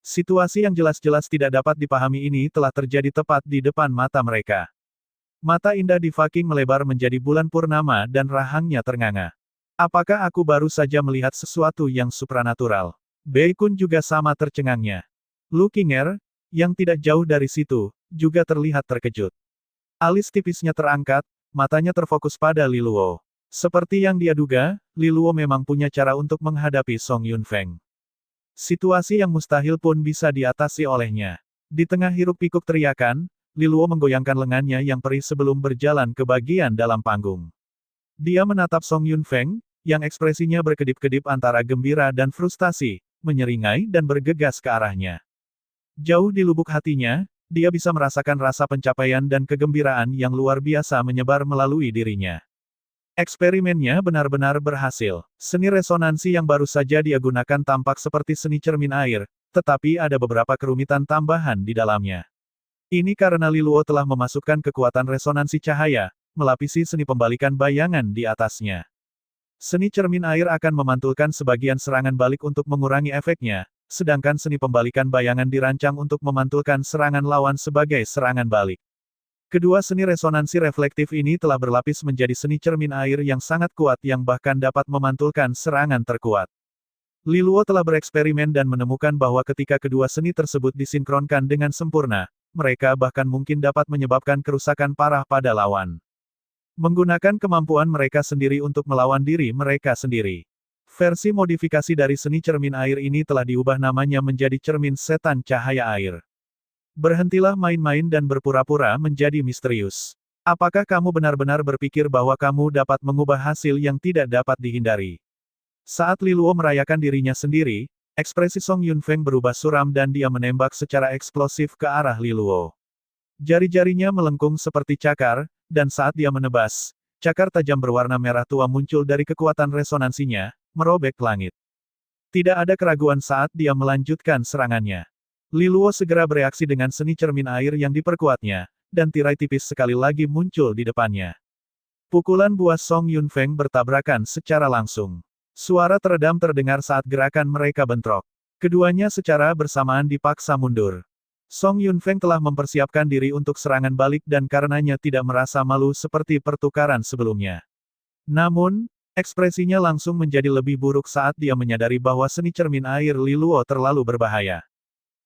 Situasi yang jelas-jelas tidak dapat dipahami ini telah terjadi tepat di depan mata mereka. Mata indah di Faking melebar menjadi bulan purnama dan rahangnya ternganga. Apakah aku baru saja melihat sesuatu yang supranatural? Bei Kun juga sama tercengangnya. Lu Qinger, yang tidak jauh dari situ, juga terlihat terkejut. Alis tipisnya terangkat, matanya terfokus pada Li Luo. Seperti yang dia duga, Li Luo memang punya cara untuk menghadapi Song Yunfeng. Situasi yang mustahil pun bisa diatasi olehnya. Di tengah hiruk-pikuk teriakan, Li Luo menggoyangkan lengannya yang perih sebelum berjalan ke bagian dalam panggung. Dia menatap Song Yunfeng, yang ekspresinya berkedip-kedip antara gembira dan frustasi, menyeringai dan bergegas ke arahnya. Jauh di lubuk hatinya, dia bisa merasakan rasa pencapaian dan kegembiraan yang luar biasa menyebar melalui dirinya. Eksperimennya benar-benar berhasil. Seni resonansi yang baru saja dia gunakan tampak seperti seni cermin air, tetapi ada beberapa kerumitan tambahan di dalamnya. Ini karena Li Luo telah memasukkan kekuatan resonansi cahaya, melapisi seni pembalikan bayangan di atasnya. Seni cermin air akan memantulkan sebagian serangan balik untuk mengurangi efeknya, sedangkan seni pembalikan bayangan dirancang untuk memantulkan serangan lawan sebagai serangan balik. Kedua seni resonansi reflektif ini telah berlapis menjadi seni cermin air yang sangat kuat yang bahkan dapat memantulkan serangan terkuat. Liluo telah bereksperimen dan menemukan bahwa ketika kedua seni tersebut disinkronkan dengan sempurna, mereka bahkan mungkin dapat menyebabkan kerusakan parah pada lawan. Menggunakan kemampuan mereka sendiri untuk melawan diri mereka sendiri. Versi modifikasi dari seni cermin air ini telah diubah namanya menjadi cermin setan cahaya air. Berhentilah main-main dan berpura-pura menjadi misterius. Apakah kamu benar-benar berpikir bahwa kamu dapat mengubah hasil yang tidak dapat dihindari? Saat Liluo merayakan dirinya sendiri, ekspresi Song Yunfeng berubah suram dan dia menembak secara eksplosif ke arah Liluo. Jari-jarinya melengkung seperti cakar, dan saat dia menebas, cakar tajam berwarna merah tua muncul dari kekuatan resonansinya, merobek langit. Tidak ada keraguan saat dia melanjutkan serangannya. Liluo segera bereaksi dengan seni cermin air yang diperkuatnya, dan tirai tipis sekali lagi muncul di depannya. Pukulan buas Song Yunfeng bertabrakan secara langsung. Suara teredam terdengar saat gerakan mereka bentrok. Keduanya secara bersamaan dipaksa mundur. Song Yunfeng telah mempersiapkan diri untuk serangan balik dan karenanya tidak merasa malu seperti pertukaran sebelumnya. Namun, ekspresinya langsung menjadi lebih buruk saat dia menyadari bahwa seni cermin air Liluo terlalu berbahaya.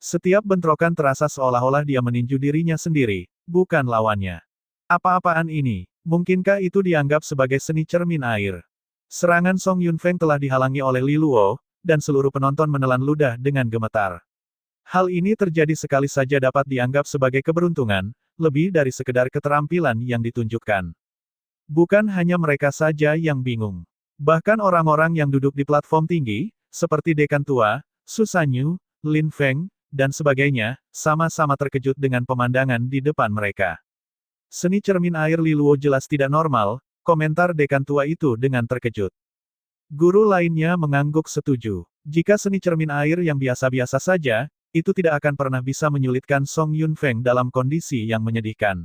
Setiap bentrokan terasa seolah-olah dia meninju dirinya sendiri, bukan lawannya. Apa-apaan ini? Mungkinkah itu dianggap sebagai seni cermin air? Serangan Song Yunfeng telah dihalangi oleh Liluo, dan seluruh penonton menelan ludah dengan gemetar. Hal ini terjadi sekali saja dapat dianggap sebagai keberuntungan, lebih dari sekedar keterampilan yang ditunjukkan. Bukan hanya mereka saja yang bingung. Bahkan orang-orang yang duduk di platform tinggi, seperti Dekan Tua, Su Sanyu, Lin Feng, dan sebagainya, sama-sama terkejut dengan pemandangan di depan mereka. Seni cermin air Liluo jelas tidak normal, komentar Dekan Tua itu dengan terkejut. Guru lainnya mengangguk setuju. Jika seni cermin air yang biasa-biasa saja, itu tidak akan pernah bisa menyulitkan Song Yunfeng dalam kondisi yang menyedihkan.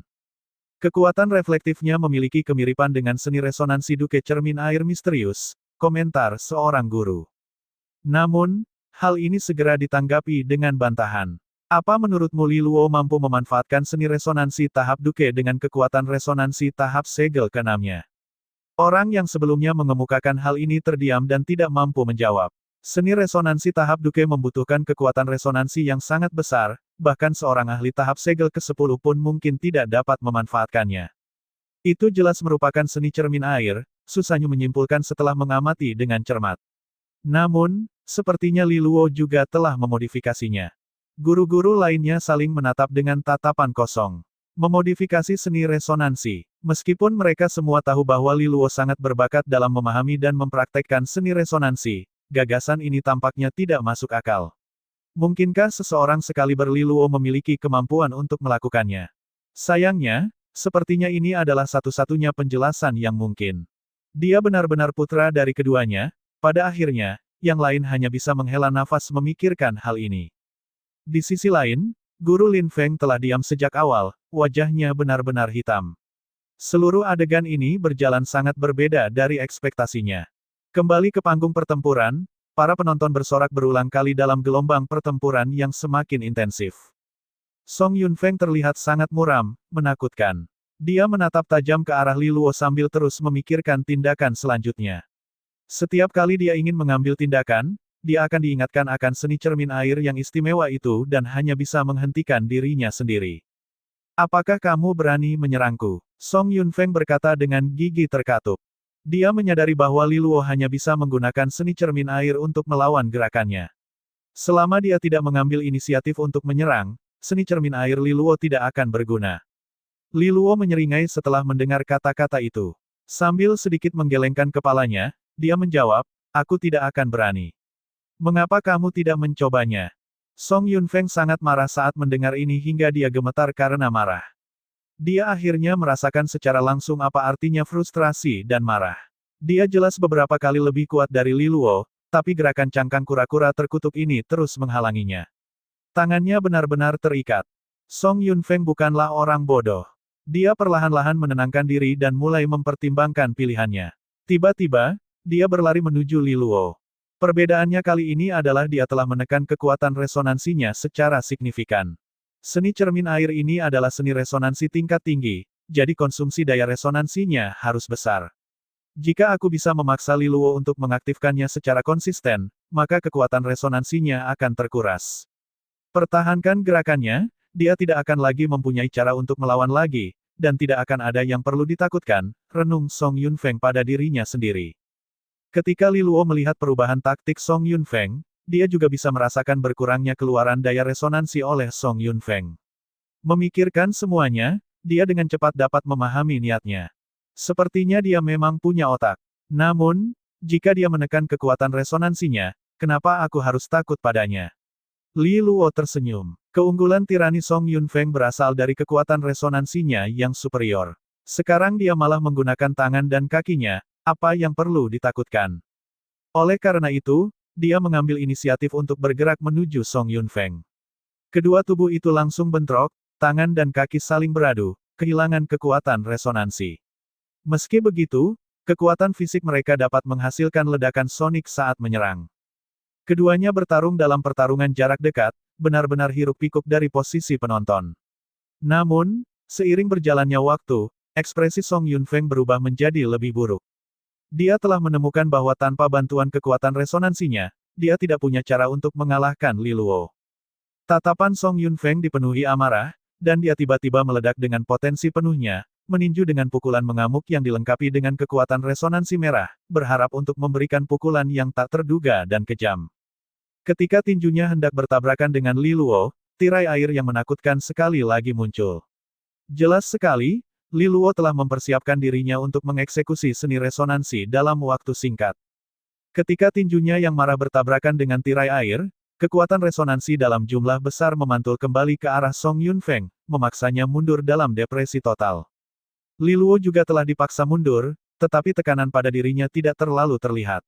Kekuatan reflektifnya memiliki kemiripan dengan seni resonansi duke cermin air misterius, komentar seorang guru. Namun, hal ini segera ditanggapi dengan bantahan. Apa menurutmu Liluo mampu memanfaatkan seni resonansi tahap duke dengan kekuatan resonansi tahap segel ke-6-nya? Orang yang sebelumnya mengemukakan hal ini terdiam dan tidak mampu menjawab. Seni resonansi tahap duke membutuhkan kekuatan resonansi yang sangat besar, bahkan seorang ahli tahap segel ke-10 pun mungkin tidak dapat memanfaatkannya. Itu jelas merupakan seni cermin air, Su Sanyu menyimpulkan setelah mengamati dengan cermat. Namun, sepertinya Liluo juga telah memodifikasinya. Guru-guru lainnya saling menatap dengan tatapan kosong. Memodifikasi seni resonansi. Meskipun mereka semua tahu bahwa Liluo sangat berbakat dalam memahami dan mempraktekkan seni resonansi, gagasan ini tampaknya tidak masuk akal. Mungkinkah seseorang sekali berliluo memiliki kemampuan untuk melakukannya? Sayangnya, sepertinya ini adalah satu-satunya penjelasan yang mungkin. Dia benar-benar putra dari keduanya, pada akhirnya, yang lain hanya bisa menghela nafas memikirkan hal ini. Di sisi lain, Guru Lin Feng telah diam sejak awal, wajahnya benar-benar hitam. Seluruh adegan ini berjalan sangat berbeda dari ekspektasinya. Kembali ke panggung pertempuran, para penonton bersorak berulang kali dalam gelombang pertempuran yang semakin intensif. Song Yunfeng terlihat sangat muram, menakutkan. Dia menatap tajam ke arah Liluo sambil terus memikirkan tindakan selanjutnya. Setiap kali dia ingin mengambil tindakan, dia akan diingatkan akan seni cermin air yang istimewa itu dan hanya bisa menghentikan dirinya sendiri. Apakah kamu berani menyerangku? Song Yunfeng berkata dengan gigi terkatup. Dia menyadari bahwa Liluo hanya bisa menggunakan seni cermin air untuk melawan gerakannya. Selama dia tidak mengambil inisiatif untuk menyerang, seni cermin air Liluo tidak akan berguna. Liluo menyeringai setelah mendengar kata-kata itu. Sambil sedikit menggelengkan kepalanya, dia menjawab, "Aku tidak akan berani." "Mengapa kamu tidak mencobanya?" Song Yunfeng sangat marah saat mendengar ini hingga dia gemetar karena marah. Dia akhirnya merasakan secara langsung apa artinya frustrasi dan marah. Dia jelas beberapa kali lebih kuat dari Liluo, tapi gerakan cangkang kura-kura terkutuk ini terus menghalanginya. Tangannya benar-benar terikat. Song Yunfeng bukanlah orang bodoh. Dia perlahan-lahan menenangkan diri dan mulai mempertimbangkan pilihannya. Tiba-tiba, dia berlari menuju Li Luo. Perbedaannya kali ini adalah dia telah menekan kekuatan resonansinya secara signifikan. Seni cermin air ini adalah seni resonansi tingkat tinggi, jadi konsumsi daya resonansinya harus besar. Jika aku bisa memaksa Li Luo untuk mengaktifkannya secara konsisten, maka kekuatan resonansinya akan terkuras. Pertahankan gerakannya, dia tidak akan lagi mempunyai cara untuk melawan lagi, dan tidak akan ada yang perlu ditakutkan, renung Song Yunfeng pada dirinya sendiri. Ketika Li Luo melihat perubahan taktik Song Yunfeng, dia juga bisa merasakan berkurangnya keluaran daya resonansi oleh Song Yunfeng. Memikirkan semuanya, dia dengan cepat dapat memahami niatnya. Sepertinya dia memang punya otak. Namun, jika dia menekan kekuatan resonansinya, kenapa aku harus takut padanya? Li Luo tersenyum. Keunggulan tirani Song Yunfeng berasal dari kekuatan resonansinya yang superior. Sekarang dia malah menggunakan tangan dan kakinya, apa yang perlu ditakutkan? Oleh karena itu, dia mengambil inisiatif untuk bergerak menuju Song Yunfeng. Kedua tubuh itu langsung bentrok, tangan dan kaki saling beradu, kehilangan kekuatan resonansi. Meski begitu, kekuatan fisik mereka dapat menghasilkan ledakan sonik saat menyerang. Keduanya bertarung dalam pertarungan jarak dekat, benar-benar hiruk-pikuk dari posisi penonton. Namun, seiring berjalannya waktu, ekspresi Song Yunfeng berubah menjadi lebih buruk. Dia telah menemukan bahwa tanpa bantuan kekuatan resonansinya, dia tidak punya cara untuk mengalahkan Li Luo. Tatapan Song Yunfeng dipenuhi amarah, dan dia tiba-tiba meledak dengan potensi penuhnya, meninju dengan pukulan mengamuk yang dilengkapi dengan kekuatan resonansi merah, berharap untuk memberikan pukulan yang tak terduga dan kejam. Ketika tinjunya hendak bertabrakan dengan Li Luo, tirai air yang menakutkan sekali lagi muncul. Jelas sekali, Li Luo telah mempersiapkan dirinya untuk mengeksekusi seni resonansi dalam waktu singkat. Ketika tinjunya yang marah bertabrakan dengan tirai air, kekuatan resonansi dalam jumlah besar memantul kembali ke arah Song Yunfeng, memaksanya mundur dalam depresi total. Li Luo juga telah dipaksa mundur, tetapi tekanan pada dirinya tidak terlalu terlihat.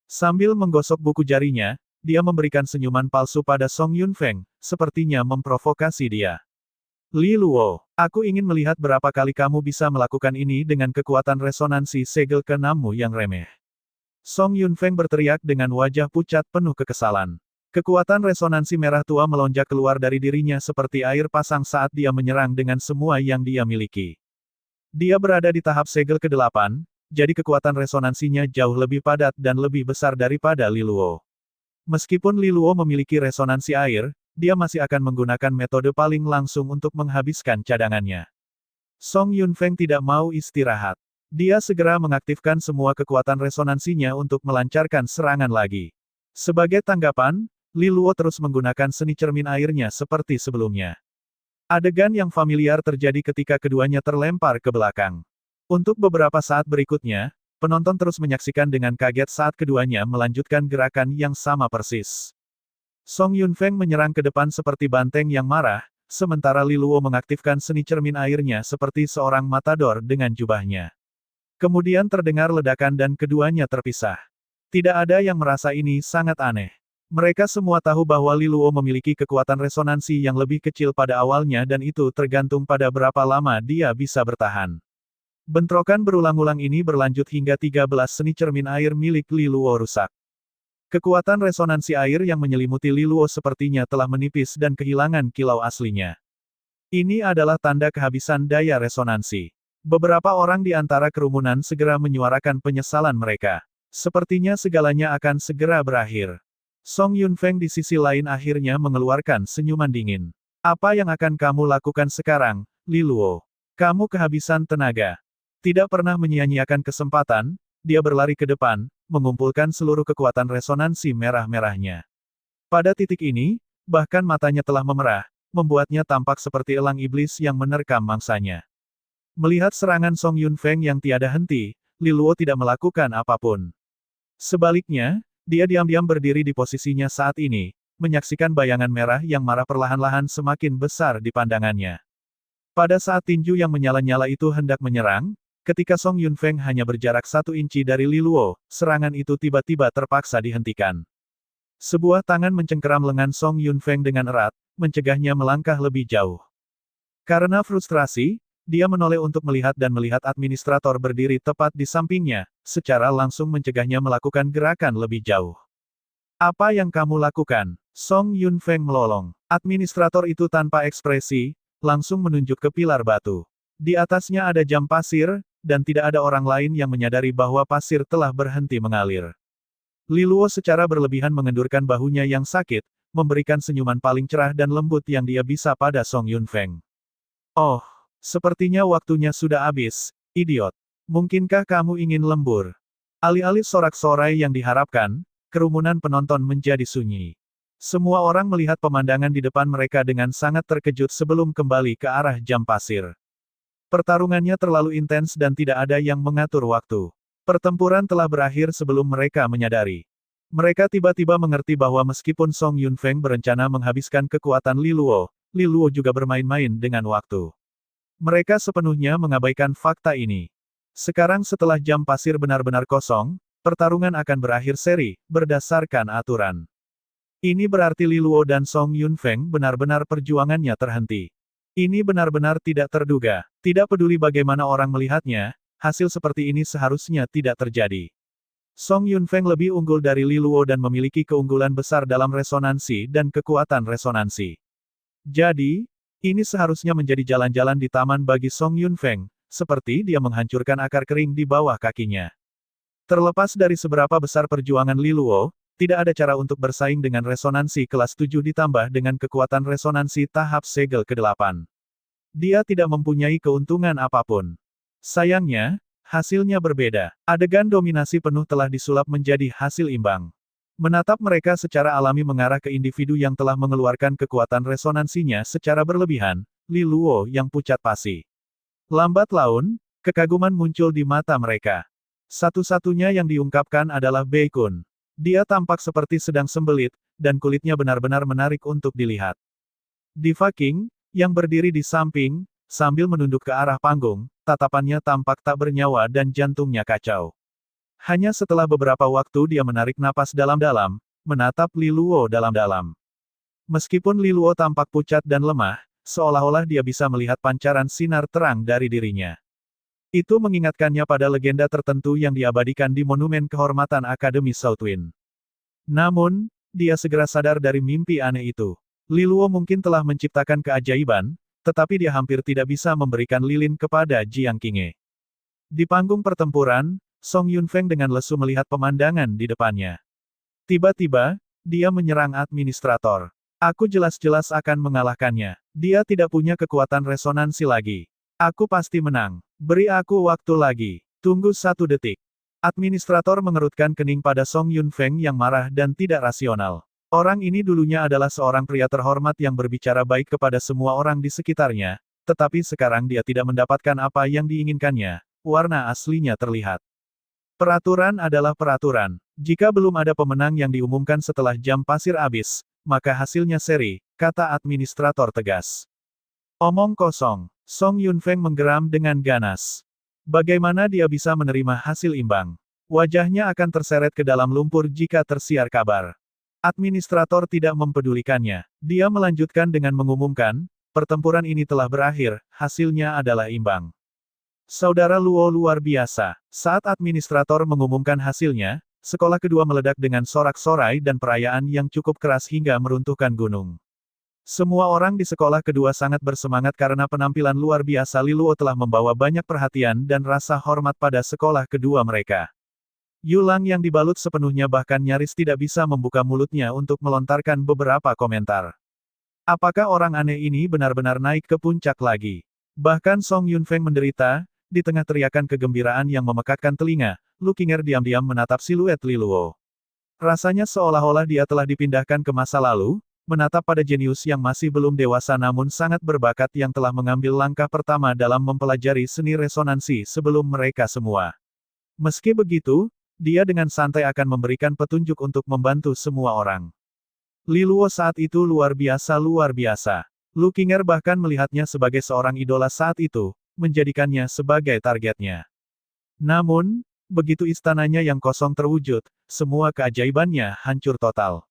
Sambil menggosok buku jarinya, dia memberikan senyuman palsu pada Song Yunfeng, sepertinya memprovokasi dia. Li Luo, aku ingin melihat berapa kali kamu bisa melakukan ini dengan kekuatan resonansi segel ke-6mu yang remeh. Song Yunfeng berteriak dengan wajah pucat penuh kekesalan. Kekuatan resonansi merah tua melonjak keluar dari dirinya seperti air pasang saat dia menyerang dengan semua yang dia miliki. Dia berada di tahap segel ke-8, jadi kekuatan resonansinya jauh lebih padat dan lebih besar daripada Li Luo. Meskipun Li Luo memiliki resonansi air, dia masih akan menggunakan metode paling langsung untuk menghabiskan cadangannya. Song Yunfeng tidak mau istirahat. Dia segera mengaktifkan semua kekuatan resonansinya untuk melancarkan serangan lagi. Sebagai tanggapan, Li Luo terus menggunakan seni cermin airnya seperti sebelumnya. Adegan yang familiar terjadi ketika keduanya terlempar ke belakang. Untuk beberapa saat berikutnya, penonton terus menyaksikan dengan kaget saat keduanya melanjutkan gerakan yang sama persis. Song Yunfeng menyerang ke depan seperti banteng yang marah, sementara Li Luo mengaktifkan seni cermin airnya seperti seorang matador dengan jubahnya. Kemudian terdengar ledakan dan keduanya terpisah. Tidak ada yang merasa ini sangat aneh. Mereka semua tahu bahwa Li Luo memiliki kekuatan resonansi yang lebih kecil pada awalnya dan itu tergantung pada berapa lama dia bisa bertahan. Bentrokan berulang-ulang ini berlanjut hingga 13 seni cermin air milik Li Luo rusak. Kekuatan resonansi air yang menyelimuti Li Luo sepertinya telah menipis dan kehilangan kilau aslinya. Ini adalah tanda kehabisan daya resonansi. Beberapa orang di antara kerumunan segera menyuarakan penyesalan mereka. Sepertinya segalanya akan segera berakhir. Song Yunfeng di sisi lain akhirnya mengeluarkan senyuman dingin. Apa yang akan kamu lakukan sekarang, Li Luo? Kamu kehabisan tenaga. Tidak pernah menyia-nyiakan kesempatan, dia berlari ke depan, mengumpulkan seluruh kekuatan resonansi merah-merahnya. Pada titik ini, bahkan matanya telah memerah, membuatnya tampak seperti elang iblis yang menerkam mangsanya. Melihat serangan Song Yunfeng yang tiada henti, Li Luo tidak melakukan apapun. Sebaliknya, dia diam-diam berdiri di posisinya saat ini, menyaksikan bayangan merah yang marah perlahan-lahan semakin besar di pandangannya. Pada saat tinju yang menyala-nyala itu hendak menyerang, ketika Song Yunfeng hanya berjarak 1 inci dari Li Luo, serangan itu tiba-tiba terpaksa dihentikan. Sebuah tangan mencengkeram lengan Song Yunfeng dengan erat, mencegahnya melangkah lebih jauh. Karena frustrasi, Dia menoleh untuk melihat dan melihat administrator berdiri tepat di sampingnya, secara langsung mencegahnya melakukan gerakan lebih jauh. Apa yang kamu lakukan? Song Yunfeng melolong. Administrator itu tanpa ekspresi, langsung menunjuk ke pilar batu. Di atasnya ada jam pasir, dan tidak ada orang lain yang menyadari bahwa pasir telah berhenti mengalir. Li Luo secara berlebihan mengendurkan bahunya yang sakit, memberikan senyuman paling cerah dan lembut yang dia bisa pada Song Yunfeng. Oh, sepertinya waktunya sudah habis, idiot. Mungkinkah kamu ingin lembur? Alih-alih sorak-sorai yang diharapkan, kerumunan penonton menjadi sunyi. Semua orang melihat pemandangan di depan mereka dengan sangat terkejut sebelum kembali ke arah jam pasir. Pertarungannya terlalu intens dan tidak ada yang mengatur waktu. Pertempuran telah berakhir sebelum mereka menyadari. Mereka tiba-tiba mengerti bahwa meskipun Song Yunfeng berencana menghabiskan kekuatan Li Luo juga bermain-main dengan waktu. Mereka sepenuhnya mengabaikan fakta ini. Sekarang setelah jam pasir benar-benar kosong, pertarungan akan berakhir seri, berdasarkan aturan. Ini berarti Li Luo dan Song Yunfeng benar-benar perjuangannya terhenti. Ini benar-benar tidak terduga. Tidak peduli bagaimana orang melihatnya, hasil seperti ini seharusnya tidak terjadi. Song Yunfeng lebih unggul dari Li Luo dan memiliki keunggulan besar dalam resonansi dan kekuatan resonansi. Jadi, ini seharusnya menjadi jalan-jalan di taman bagi Song Yunfeng, seperti dia menghancurkan akar kering di bawah kakinya. Terlepas dari seberapa besar perjuangan Li Luo, tidak ada cara untuk bersaing dengan resonansi kelas 7 ditambah dengan kekuatan resonansi tahap segel ke-8. Dia tidak mempunyai keuntungan apapun. Sayangnya, hasilnya berbeda. Adegan dominasi penuh telah disulap menjadi hasil imbang. Menatap mereka secara alami mengarah ke individu yang telah mengeluarkan kekuatan resonansinya secara berlebihan, Li Luo yang pucat pasi. Lambat laun, kekaguman muncul di mata mereka. Satu-satunya yang diungkapkan adalah Bei Kun. Dia tampak seperti sedang sembelit, dan kulitnya benar-benar menarik untuk dilihat. Diva King, yang berdiri di samping, sambil menunduk ke arah panggung, tatapannya tampak tak bernyawa dan jantungnya kacau. Hanya setelah beberapa waktu dia menarik napas dalam-dalam, menatap Li Luo dalam-dalam. Meskipun Li Luo tampak pucat dan lemah, seolah-olah dia bisa melihat pancaran sinar terang dari dirinya. Itu mengingatkannya pada legenda tertentu yang diabadikan di Monumen Kehormatan Akademi Southwind. Namun, dia segera sadar dari mimpi aneh itu. Li Luo mungkin telah menciptakan keajaiban, tetapi dia hampir tidak bisa memberikan lilin kepada Jiang Qinghe. Di panggung pertempuran, Song Yunfeng dengan lesu melihat pemandangan di depannya. Tiba-tiba, dia menyerang administrator. Aku jelas-jelas akan mengalahkannya. Dia tidak punya kekuatan resonansi lagi. Aku pasti menang. Beri aku waktu lagi. Tunggu 1 detik. Administrator mengerutkan kening pada Song Yunfeng yang marah dan tidak rasional. Orang ini dulunya adalah seorang pria terhormat yang berbicara baik kepada semua orang di sekitarnya, tetapi sekarang dia tidak mendapatkan apa yang diinginkannya. Warna aslinya terlihat. Peraturan adalah peraturan. Jika belum ada pemenang yang diumumkan setelah jam pasir habis, maka hasilnya seri, kata administrator tegas. Omong kosong. Song Yunfeng menggeram dengan ganas. Bagaimana dia bisa menerima hasil imbang? Wajahnya akan terseret ke dalam lumpur jika tersiar kabar. Administrator tidak mempedulikannya. Dia melanjutkan dengan mengumumkan, pertempuran ini telah berakhir, hasilnya adalah imbang. Saudara Luo luar biasa. Saat administrator mengumumkan hasilnya, sekolah kedua meledak dengan sorak-sorai dan perayaan yang cukup keras hingga meruntuhkan gunung. Semua orang di sekolah kedua sangat bersemangat karena penampilan luar biasa Li Luo telah membawa banyak perhatian dan rasa hormat pada sekolah kedua mereka. Yulang yang dibalut sepenuhnya bahkan nyaris tidak bisa membuka mulutnya untuk melontarkan beberapa komentar. Apakah orang aneh ini benar-benar naik ke puncak lagi? Bahkan Song Yunfeng menderita, di tengah teriakan kegembiraan yang memekakkan telinga, Lu Qinger diam-diam menatap siluet Li Luo. Rasanya seolah-olah dia telah dipindahkan ke masa lalu, menatap pada jenius yang masih belum dewasa namun sangat berbakat yang telah mengambil langkah pertama dalam mempelajari seni resonansi sebelum mereka semua. Meski begitu, dia dengan santai akan memberikan petunjuk untuk membantu semua orang. Li Luo saat itu luar biasa luar biasa. Lu Qinger bahkan melihatnya sebagai seorang idola saat itu, menjadikannya sebagai targetnya. Namun, begitu istananya yang kosong terwujud, semua keajaibannya hancur total.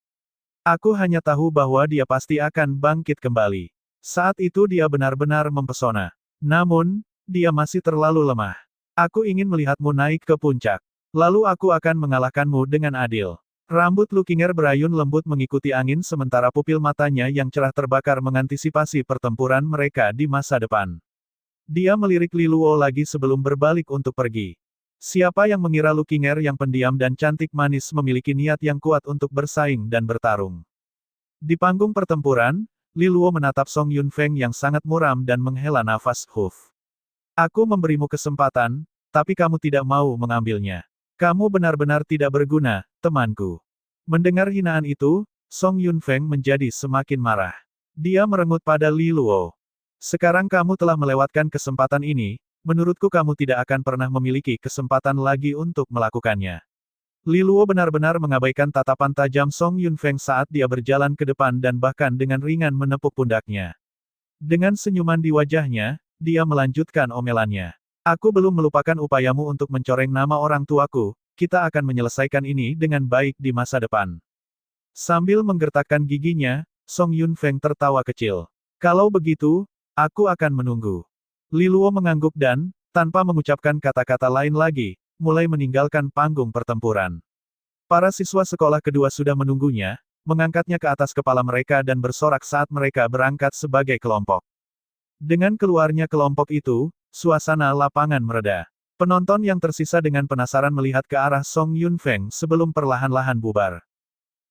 Aku hanya tahu bahwa dia pasti akan bangkit kembali. Saat itu dia benar-benar mempesona. Namun, dia masih terlalu lemah. Aku ingin melihatmu naik ke puncak. Lalu aku akan mengalahkanmu dengan adil. Rambut Lukinger berayun lembut mengikuti angin sementara pupil matanya yang cerah terbakar mengantisipasi pertempuran mereka di masa depan. Dia melirik Li Luo lagi sebelum berbalik untuk pergi. Siapa yang mengira Lukinger yang pendiam dan cantik manis memiliki niat yang kuat untuk bersaing dan bertarung. Di panggung pertempuran, Li Luo menatap Song Yunfeng yang sangat muram dan menghela nafas, "Huf. Aku memberimu kesempatan, tapi kamu tidak mau mengambilnya. Kamu benar-benar tidak berguna, temanku." Mendengar hinaan itu, Song Yunfeng menjadi semakin marah. Dia merengut pada Li Luo. "Sekarang kamu telah melewatkan kesempatan ini, menurutku kamu tidak akan pernah memiliki kesempatan lagi untuk melakukannya." Li Luo benar-benar mengabaikan tatapan tajam Song Yunfeng saat dia berjalan ke depan dan bahkan dengan ringan menepuk pundaknya. Dengan senyuman di wajahnya, dia melanjutkan omelannya. "Aku belum melupakan upayamu untuk mencoreng nama orang tuaku, kita akan menyelesaikan ini dengan baik di masa depan." Sambil menggertakkan giginya, Song Yunfeng tertawa kecil. "Kalau begitu, aku akan menunggu." Li Luo mengangguk dan, tanpa mengucapkan kata-kata lain lagi, mulai meninggalkan panggung pertempuran. Para siswa sekolah kedua sudah menunggunya, mengangkatnya ke atas kepala mereka dan bersorak saat mereka berangkat sebagai kelompok. Dengan keluarnya kelompok itu, suasana lapangan mereda. Penonton yang tersisa dengan penasaran melihat ke arah Song Yunfeng sebelum perlahan-lahan bubar.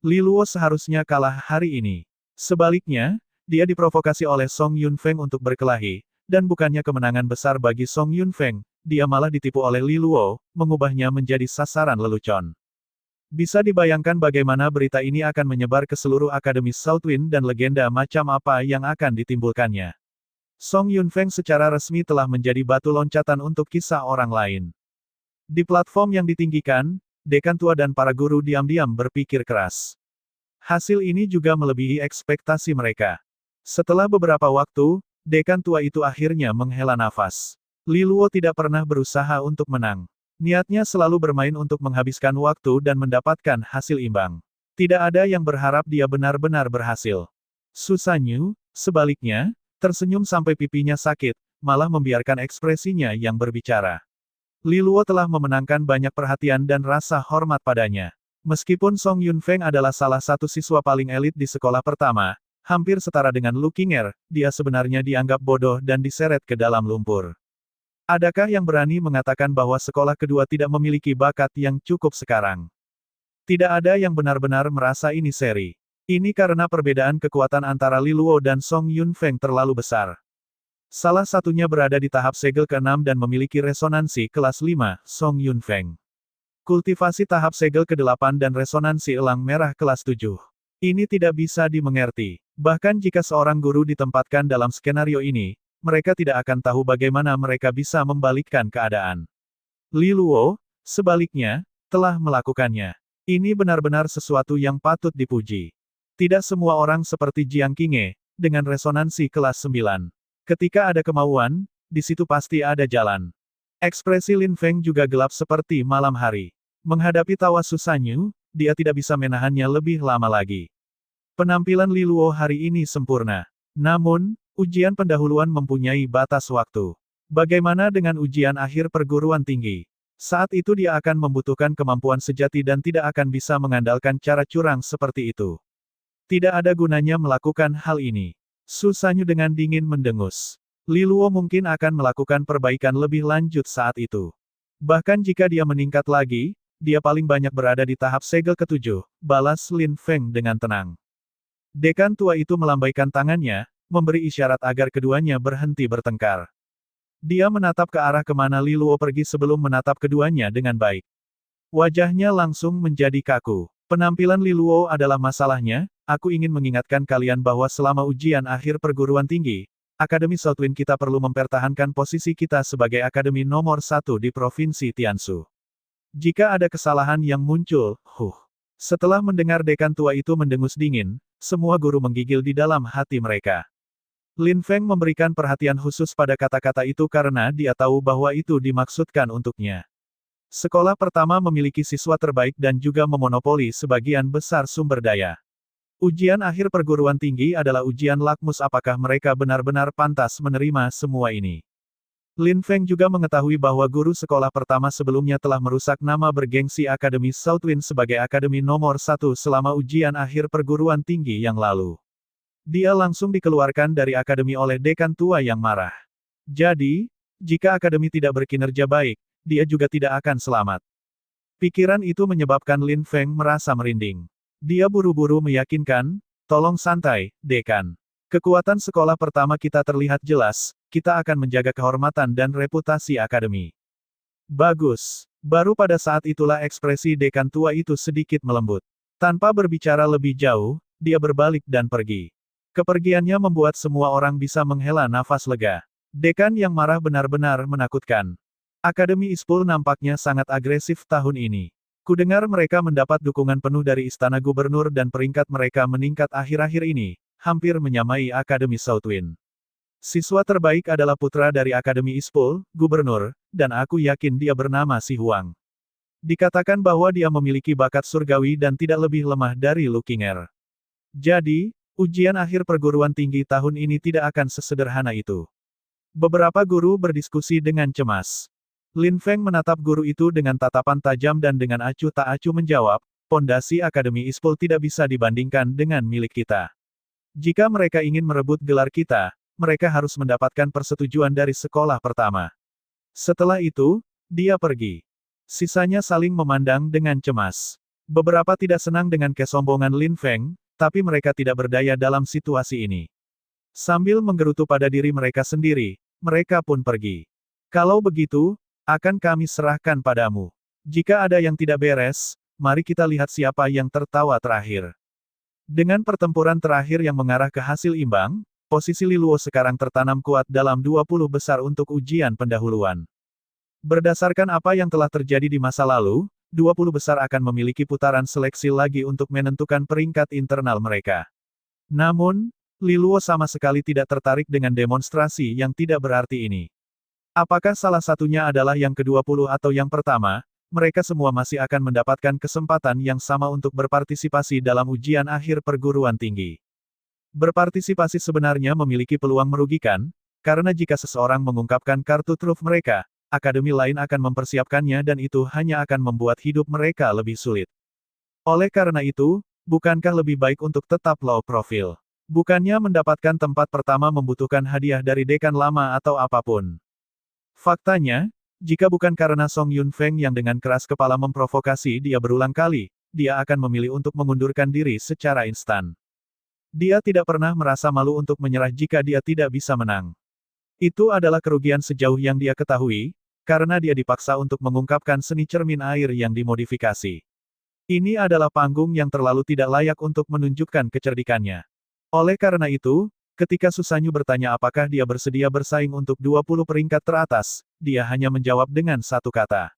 Li Luo seharusnya kalah hari ini. Sebaliknya, dia diprovokasi oleh Song Yunfeng untuk berkelahi, dan bukannya kemenangan besar bagi Song Yunfeng, dia malah ditipu oleh Li Luo, mengubahnya menjadi sasaran lelucon. Bisa dibayangkan bagaimana berita ini akan menyebar ke seluruh Akademi Southwind dan legenda macam apa yang akan ditimbulkannya. Song Yunfeng secara resmi telah menjadi batu loncatan untuk kisah orang lain. Di platform yang ditinggikan, dekan tua dan para guru diam-diam berpikir keras. Hasil ini juga melebihi ekspektasi mereka. Setelah beberapa waktu, dekan tua itu akhirnya menghela nafas. Li Luo tidak pernah berusaha untuk menang. Niatnya selalu bermain untuk menghabiskan waktu dan mendapatkan hasil imbang. Tidak ada yang berharap dia benar-benar berhasil. Su Sanyu, sebaliknya, tersenyum sampai pipinya sakit, malah membiarkan ekspresinya yang berbicara. Li Luo telah memenangkan banyak perhatian dan rasa hormat padanya. Meskipun Song Yunfeng adalah salah satu siswa paling elit di sekolah pertama, hampir setara dengan Lukinger, dia sebenarnya dianggap bodoh dan diseret ke dalam lumpur. Adakah yang berani mengatakan bahwa sekolah kedua tidak memiliki bakat yang cukup sekarang? Tidak ada yang benar-benar merasa ini seri. Ini karena perbedaan kekuatan antara Li Luo dan Song Yunfeng terlalu besar. Salah satunya berada di tahap segel ke-6 dan memiliki resonansi kelas 5, Song Yunfeng. Kultivasi tahap segel ke-8 dan resonansi elang merah kelas 7. Ini tidak bisa dimengerti. Bahkan jika seorang guru ditempatkan dalam skenario ini, mereka tidak akan tahu bagaimana mereka bisa membalikkan keadaan. Li Luo, sebaliknya, telah melakukannya. Ini benar-benar sesuatu yang patut dipuji. Tidak semua orang seperti Jiang Qinghe, dengan resonansi kelas 9. Ketika ada kemauan, di situ pasti ada jalan. Ekspresi Lin Feng juga gelap seperti malam hari. Menghadapi tawa Su Sanyu, dia tidak bisa menahannya lebih lama lagi. Penampilan Li Luo hari ini sempurna. Namun, ujian pendahuluan mempunyai batas waktu. Bagaimana dengan ujian akhir perguruan tinggi? Saat itu dia akan membutuhkan kemampuan sejati dan tidak akan bisa mengandalkan cara curang seperti itu. Tidak ada gunanya melakukan hal ini. Su Sanyu dengan dingin mendengus. Li Luo mungkin akan melakukan perbaikan lebih lanjut saat itu. Bahkan jika dia meningkat lagi, dia paling banyak berada di tahap segel ke-7, balas Lin Feng dengan tenang. Dekan tua itu melambaikan tangannya, memberi isyarat agar keduanya berhenti bertengkar. Dia menatap ke arah kemana Li Luo pergi sebelum menatap keduanya dengan baik. Wajahnya langsung menjadi kaku. Penampilan Li Luo adalah masalahnya. Aku ingin mengingatkan kalian bahwa selama ujian akhir perguruan tinggi, Akademi Southwind kita perlu mempertahankan posisi kita sebagai akademi nomor 1 di Provinsi Tiansu. Jika ada kesalahan yang muncul, Setelah mendengar dekan tua itu mendengus dingin, semua guru menggigil di dalam hati mereka. Lin Feng memberikan perhatian khusus pada kata-kata itu karena dia tahu bahwa itu dimaksudkan untuknya. Sekolah pertama memiliki siswa terbaik dan juga memonopoli sebagian besar sumber daya. Ujian akhir perguruan tinggi adalah ujian lakmus apakah mereka benar-benar pantas menerima semua ini. Lin Feng juga mengetahui bahwa guru sekolah pertama sebelumnya telah merusak nama bergengsi Akademi Southwind sebagai akademi nomor 1 selama ujian akhir perguruan tinggi yang lalu. Dia langsung dikeluarkan dari akademi oleh dekan tua yang marah. Jadi, jika akademi tidak berkinerja baik, dia juga tidak akan selamat. Pikiran itu menyebabkan Lin Feng merasa merinding. Dia buru-buru meyakinkan, tolong santai, dekan. Kekuatan sekolah pertama kita terlihat jelas, kita akan menjaga kehormatan dan reputasi akademi. Bagus. Baru pada saat itulah ekspresi dekan tua itu sedikit melembut. Tanpa berbicara lebih jauh, dia berbalik dan pergi. Kepergiannya membuat semua orang bisa menghela nafas lega. Dekan yang marah benar-benar menakutkan. Akademi Ispul nampaknya sangat agresif tahun ini. Kudengar mereka mendapat dukungan penuh dari Istana Gubernur dan peringkat mereka meningkat akhir-akhir ini, hampir menyamai Akademi Southwind. Siswa terbaik adalah putra dari Akademi Ispul, Gubernur, dan aku yakin dia bernama Si Huang. Dikatakan bahwa dia memiliki bakat surgawi dan tidak lebih lemah dari Lu Qinger. Jadi, ujian akhir perguruan tinggi tahun ini tidak akan sesederhana itu. Beberapa guru berdiskusi dengan cemas. Lin Feng menatap guru itu dengan tatapan tajam dan dengan acuh tak acuh menjawab, pondasi Akademi Ispul tidak bisa dibandingkan dengan milik kita. Jika mereka ingin merebut gelar kita, mereka harus mendapatkan persetujuan dari sekolah pertama. Setelah itu, dia pergi. Sisanya saling memandang dengan cemas. Beberapa tidak senang dengan kesombongan Lin Feng, tapi mereka tidak berdaya dalam situasi ini. Sambil menggerutu pada diri mereka sendiri, mereka pun pergi. Kalau begitu, akan kami serahkan padamu. Jika ada yang tidak beres, mari kita lihat siapa yang tertawa terakhir. Dengan pertempuran terakhir yang mengarah ke hasil imbang, posisi Li Luo sekarang tertanam kuat dalam 20 besar untuk ujian pendahuluan. Berdasarkan apa yang telah terjadi di masa lalu, 20 besar akan memiliki putaran seleksi lagi untuk menentukan peringkat internal mereka. Namun, Li Luo sama sekali tidak tertarik dengan demonstrasi yang tidak berarti ini. Apakah salah satunya adalah yang ke-20 atau yang pertama, mereka semua masih akan mendapatkan kesempatan yang sama untuk berpartisipasi dalam ujian akhir perguruan tinggi. Berpartisipasi sebenarnya memiliki peluang merugikan, karena jika seseorang mengungkapkan kartu truf mereka, akademi lain akan mempersiapkannya dan itu hanya akan membuat hidup mereka lebih sulit. Oleh karena itu, bukankah lebih baik untuk tetap low profile? Bukannya mendapatkan tempat pertama membutuhkan hadiah dari dekan lama atau apapun. Faktanya, jika bukan karena Song Yun Feng yang dengan keras kepala memprovokasi dia berulang kali, dia akan memilih untuk mengundurkan diri secara instan. Dia tidak pernah merasa malu untuk menyerah jika dia tidak bisa menang. Itu adalah kerugian sejauh yang dia ketahui, karena dia dipaksa untuk mengungkapkan seni cermin air yang dimodifikasi. Ini adalah panggung yang terlalu tidak layak untuk menunjukkan kecerdikannya. Oleh karena itu, ketika Susanyu bertanya apakah dia bersedia bersaing untuk 20 peringkat teratas, dia hanya menjawab dengan satu kata.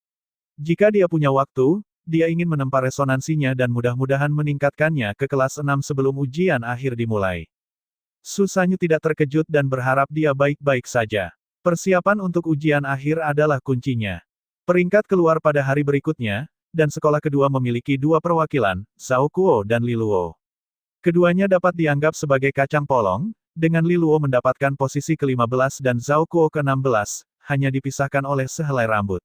Jika dia punya waktu, dia ingin menempa resonansinya dan mudah-mudahan meningkatkannya ke kelas 6 sebelum ujian akhir dimulai. Susanyu tidak terkejut dan berharap dia baik-baik saja. Persiapan untuk ujian akhir adalah kuncinya. Peringkat keluar pada hari berikutnya, dan sekolah kedua memiliki 2 perwakilan, Zhao Kuo dan Li Luo. Keduanya dapat dianggap sebagai kacang polong, dengan Li Luo mendapatkan posisi ke-15 dan Zhao Kuo ke-16, hanya dipisahkan oleh sehelai rambut.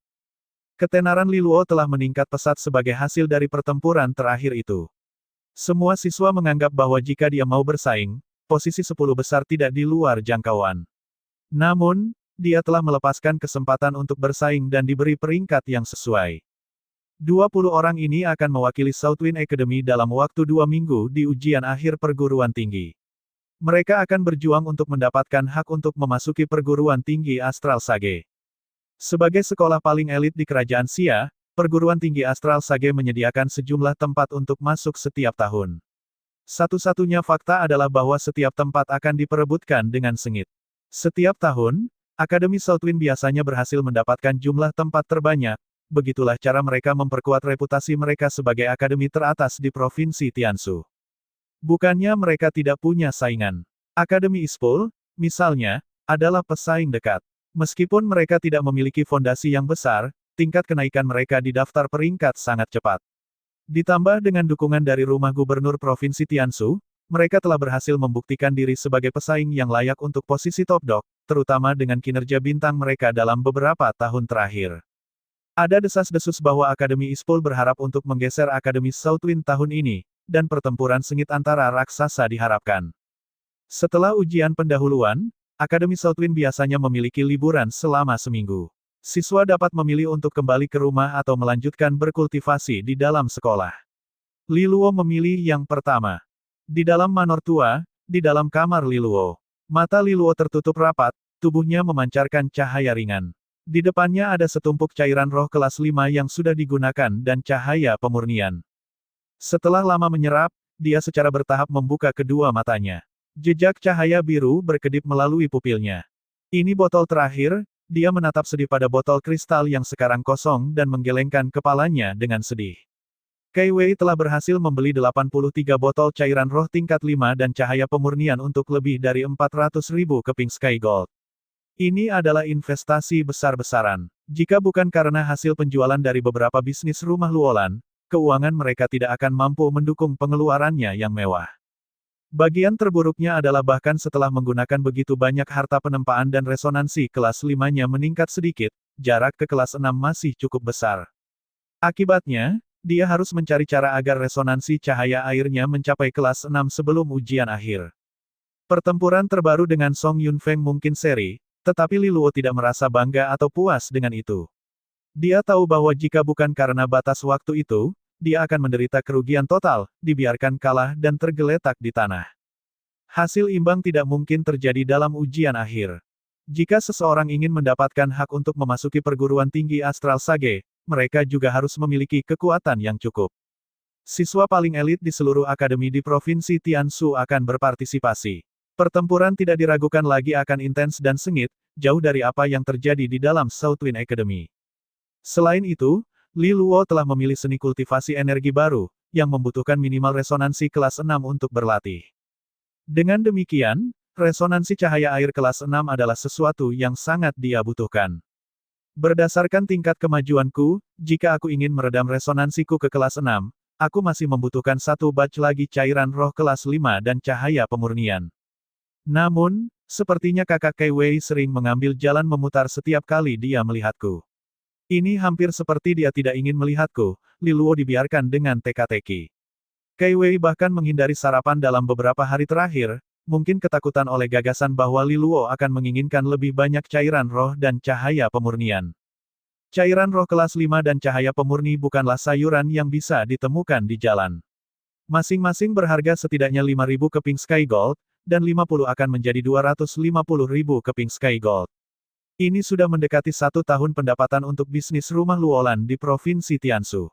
Ketenaran Li Luo telah meningkat pesat sebagai hasil dari pertempuran terakhir itu. Semua siswa menganggap bahwa jika dia mau bersaing, posisi 10 besar tidak di luar jangkauan. Namun, dia telah melepaskan kesempatan untuk bersaing dan diberi peringkat yang sesuai. 20 orang ini akan mewakili Southwind Academy dalam waktu 2 minggu di ujian akhir perguruan tinggi. Mereka akan berjuang untuk mendapatkan hak untuk memasuki perguruan tinggi Astral Sage. Sebagai sekolah paling elit di kerajaan Xia, perguruan tinggi Astral Sage menyediakan sejumlah tempat untuk masuk setiap tahun. Satu-satunya fakta adalah bahwa setiap tempat akan diperebutkan dengan sengit. Setiap tahun, Akademi Southwind biasanya berhasil mendapatkan jumlah tempat terbanyak, begitulah cara mereka memperkuat reputasi mereka sebagai akademi teratas di Provinsi Tianshu. Bukannya mereka tidak punya saingan. Akademi Ispul, misalnya, adalah pesaing dekat. Meskipun mereka tidak memiliki fondasi yang besar, tingkat kenaikan mereka di daftar peringkat sangat cepat. Ditambah dengan dukungan dari Rumah Gubernur Provinsi Tianshu, mereka telah berhasil membuktikan diri sebagai pesaing yang layak untuk posisi top dog, terutama dengan kinerja bintang mereka dalam beberapa tahun terakhir. Ada desas-desus bahwa Akademi Ispul berharap untuk menggeser Akademi Southwind tahun ini, dan pertempuran sengit antara raksasa diharapkan. Setelah ujian pendahuluan, Akademi Southwind biasanya memiliki liburan selama seminggu. Siswa dapat memilih untuk kembali ke rumah atau melanjutkan berkultivasi di dalam sekolah. Liluo memilih yang pertama. Di dalam manor tua, di dalam kamar Liluo. Mata Liluo tertutup rapat, tubuhnya memancarkan cahaya ringan. Di depannya ada setumpuk cairan roh kelas 5 yang sudah digunakan dan cahaya pemurnian. Setelah lama menyerap, dia secara bertahap membuka kedua matanya. Jejak cahaya biru berkedip melalui pupilnya. Ini botol terakhir, dia menatap sedih pada botol kristal yang sekarang kosong dan menggelengkan kepalanya dengan sedih. Kai Wei telah berhasil membeli 83 botol cairan roh tingkat 5 dan cahaya pemurnian untuk lebih dari 400.000 keping Sky Gold. Ini adalah investasi besar-besaran. Jika bukan karena hasil penjualan dari beberapa bisnis rumah Luolan, keuangan mereka tidak akan mampu mendukung pengeluarannya yang mewah. Bagian terburuknya adalah bahkan setelah menggunakan begitu banyak harta penempaan dan resonansi kelas 5-nya meningkat sedikit, jarak ke kelas 6 masih cukup besar. Akibatnya, dia harus mencari cara agar resonansi cahaya airnya mencapai kelas 6 sebelum ujian akhir. Pertempuran terbaru dengan Song Yunfeng mungkin seri, tetapi Liluo tidak merasa bangga atau puas dengan itu. Dia tahu bahwa jika bukan karena batas waktu itu, dia akan menderita kerugian total, dibiarkan kalah dan tergeletak di tanah. Hasil imbang tidak mungkin terjadi dalam ujian akhir. Jika seseorang ingin mendapatkan hak untuk memasuki perguruan tinggi Astral Sage, mereka juga harus memiliki kekuatan yang cukup. Siswa paling elit di seluruh akademi di Provinsi Tianshu akan berpartisipasi. Pertempuran tidak diragukan lagi akan intens dan sengit, jauh dari apa yang terjadi di dalam Southwind Academy. Selain itu, Li Luo telah memilih seni kultivasi energi baru, yang membutuhkan minimal resonansi kelas 6 untuk berlatih. Dengan demikian, resonansi cahaya air kelas 6 adalah sesuatu yang sangat dia butuhkan. Berdasarkan tingkat kemajuanku, jika aku ingin meredam resonansiku ke kelas 6, aku masih membutuhkan satu batch lagi cairan roh kelas 5 dan cahaya pemurnian. Namun, sepertinya kakak Kai Wei sering mengambil jalan memutar setiap kali dia melihatku. Ini hampir seperti dia tidak ingin melihatku, Li Luo dibiarkan dengan teka-teki. Kai Wei bahkan menghindari sarapan dalam beberapa hari terakhir, mungkin ketakutan oleh gagasan bahwa Li Luo akan menginginkan lebih banyak cairan roh dan cahaya pemurnian. Cairan roh kelas 5 dan cahaya pemurni bukanlah sayuran yang bisa ditemukan di jalan. Masing-masing berharga setidaknya 5.000 keping Sky Gold, dan 50 akan menjadi 250.000 keping Sky Gold. Ini sudah mendekati 1 tahun pendapatan untuk bisnis rumah Luolan di Provinsi Tianshu.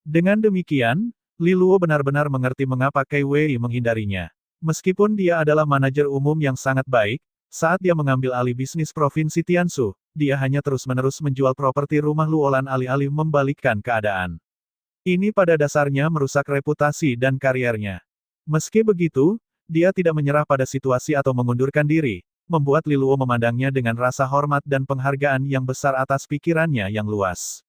Dengan demikian, Li Luo benar-benar mengerti mengapa Kai Wei menghindarinya. Meskipun dia adalah manajer umum yang sangat baik, saat dia mengambil alih bisnis Provinsi Tianshu, dia hanya terus-menerus menjual properti rumah Luolan alih-alih membalikkan keadaan. Ini pada dasarnya merusak reputasi dan kariernya. Meski begitu, dia tidak menyerah pada situasi atau mengundurkan diri, membuat Li Luo memandangnya dengan rasa hormat dan penghargaan yang besar atas pikirannya yang luas.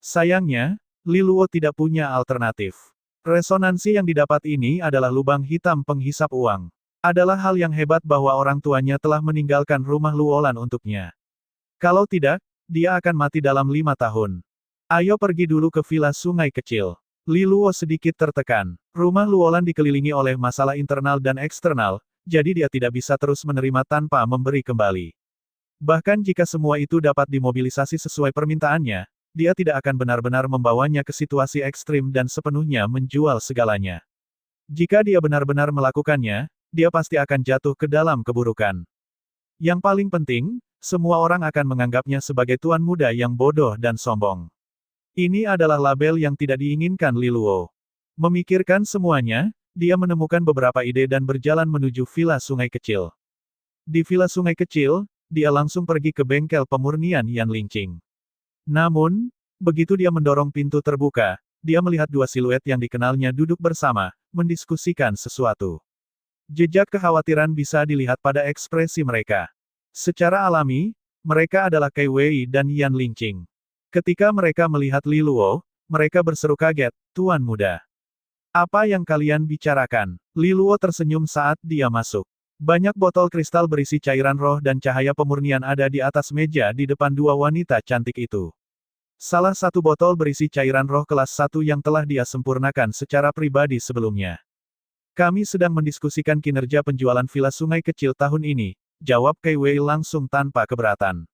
Sayangnya, Li Luo tidak punya alternatif. Resonansi yang didapat ini adalah lubang hitam penghisap uang. Adalah hal yang hebat bahwa orang tuanya telah meninggalkan rumah Luolan untuknya. Kalau tidak, dia akan mati dalam 5 tahun. Ayo pergi dulu ke villa sungai kecil. Li Luo sedikit tertekan. Rumah Luolan dikelilingi oleh masalah internal dan eksternal, jadi dia tidak bisa terus menerima tanpa memberi kembali. Bahkan jika semua itu dapat dimobilisasi sesuai permintaannya, dia tidak akan benar-benar membawanya ke situasi ekstrim dan sepenuhnya menjual segalanya. Jika dia benar-benar melakukannya, dia pasti akan jatuh ke dalam keburukan. Yang paling penting, semua orang akan menganggapnya sebagai tuan muda yang bodoh dan sombong. Ini adalah label yang tidak diinginkan Li Luo. Memikirkan semuanya, dia menemukan beberapa ide dan berjalan menuju villa sungai kecil. Di villa sungai kecil, dia langsung pergi ke bengkel pemurnian Yan Lingqing. Namun, begitu dia mendorong pintu terbuka, dia melihat dua siluet yang dikenalnya duduk bersama, mendiskusikan sesuatu. Jejak kekhawatiran bisa dilihat pada ekspresi mereka. Secara alami, mereka adalah Kai Wei dan Yan Lingqing. Ketika mereka melihat Li Luo, mereka berseru kaget, "Tuan muda. Apa yang kalian bicarakan?" Li Luo tersenyum saat dia masuk. Banyak botol kristal berisi cairan roh dan cahaya pemurnian ada di atas meja di depan dua wanita cantik itu. Salah satu botol berisi cairan roh kelas 1 yang telah dia sempurnakan secara pribadi sebelumnya. Kami sedang mendiskusikan kinerja penjualan villa sungai kecil tahun ini, jawab Kei Wei langsung tanpa keberatan.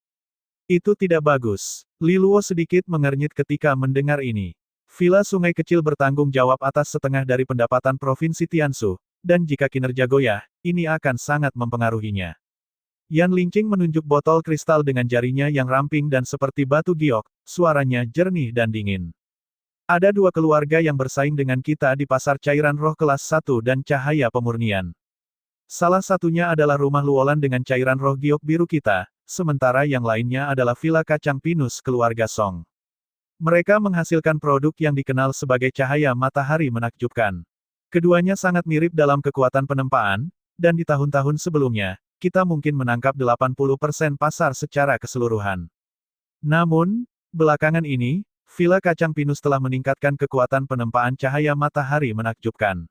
Itu tidak bagus. Li Luo sedikit mengernyit ketika mendengar ini. Villa sungai kecil bertanggung jawab atas setengah dari pendapatan Provinsi Tiansu, dan jika kinerja goyah, ini akan sangat mempengaruhinya. Yan Lingqing menunjuk botol kristal dengan jarinya yang ramping dan seperti batu giok, suaranya jernih dan dingin. Ada dua keluarga yang bersaing dengan kita di pasar cairan roh kelas 1 dan cahaya pemurnian. Salah satunya adalah rumah Luolan dengan cairan roh giok biru kita, sementara yang lainnya adalah Villa Kacang Pinus keluarga Song. Mereka menghasilkan produk yang dikenal sebagai cahaya matahari menakjubkan. Keduanya sangat mirip dalam kekuatan penempaan, dan di tahun-tahun sebelumnya, kita mungkin menangkap 80% pasar secara keseluruhan. Namun, belakangan ini, Villa Kacang Pinus telah meningkatkan kekuatan penempaan cahaya matahari menakjubkan.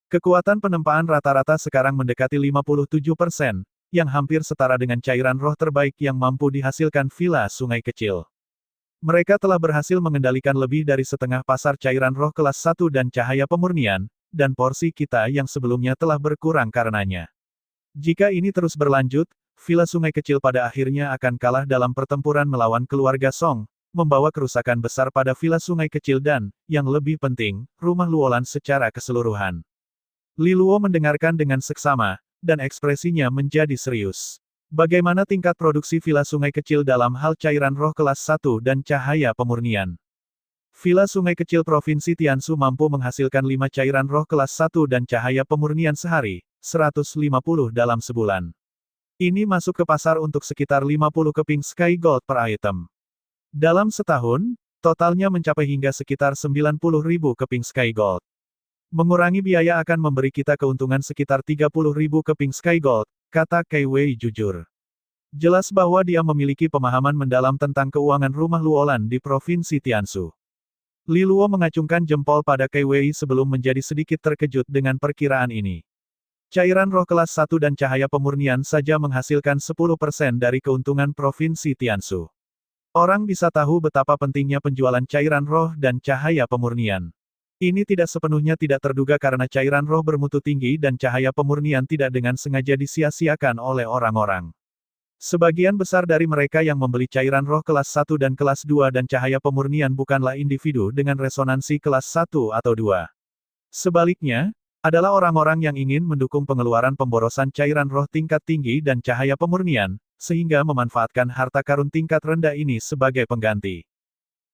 Kekuatan penempaan rata-rata sekarang mendekati 57%, yang hampir setara dengan cairan roh terbaik yang mampu dihasilkan Villa Sungai Kecil. Mereka telah berhasil mengendalikan lebih dari setengah pasar cairan roh kelas 1 dan cahaya pemurnian, dan porsi kita yang sebelumnya telah berkurang karenanya. Jika ini terus berlanjut, Villa Sungai Kecil pada akhirnya akan kalah dalam pertempuran melawan keluarga Song, membawa kerusakan besar pada Villa Sungai Kecil dan, yang lebih penting, rumah Luolan secara keseluruhan. Li Luo mendengarkan dengan seksama, dan ekspresinya menjadi serius. Bagaimana tingkat produksi Villa Sungai Kecil dalam hal cairan roh kelas 1 dan cahaya pemurnian? Villa Sungai Kecil Provinsi Tiansu mampu menghasilkan 5 cairan roh kelas 1 dan cahaya pemurnian sehari, 150 dalam sebulan. Ini masuk ke pasar untuk sekitar 50 keping Sky Gold per item. Dalam setahun, totalnya mencapai hingga sekitar 90.000 keping Sky Gold. Mengurangi biaya akan memberi kita keuntungan sekitar 30.000 keping Sky Gold, kata Kei Wei jujur. Jelas bahwa dia memiliki pemahaman mendalam tentang keuangan rumah Luolan di Provinsi Tiansu. Li Luo mengacungkan jempol pada Kei Wei sebelum menjadi sedikit terkejut dengan perkiraan ini. Cairan roh kelas 1 dan cahaya pemurnian saja menghasilkan 10% dari keuntungan Provinsi Tiansu. Orang bisa tahu betapa pentingnya penjualan cairan roh dan cahaya pemurnian. Ini tidak sepenuhnya tidak terduga karena cairan roh bermutu tinggi dan cahaya pemurnian tidak dengan sengaja disia-siakan oleh orang-orang. Sebagian besar dari mereka yang membeli cairan roh kelas 1 dan kelas 2 dan cahaya pemurnian bukanlah individu dengan resonansi kelas 1 atau 2. Sebaliknya, adalah orang-orang yang ingin mendukung pengeluaran pemborosan cairan roh tingkat tinggi dan cahaya pemurnian, sehingga memanfaatkan harta karun tingkat rendah ini sebagai pengganti.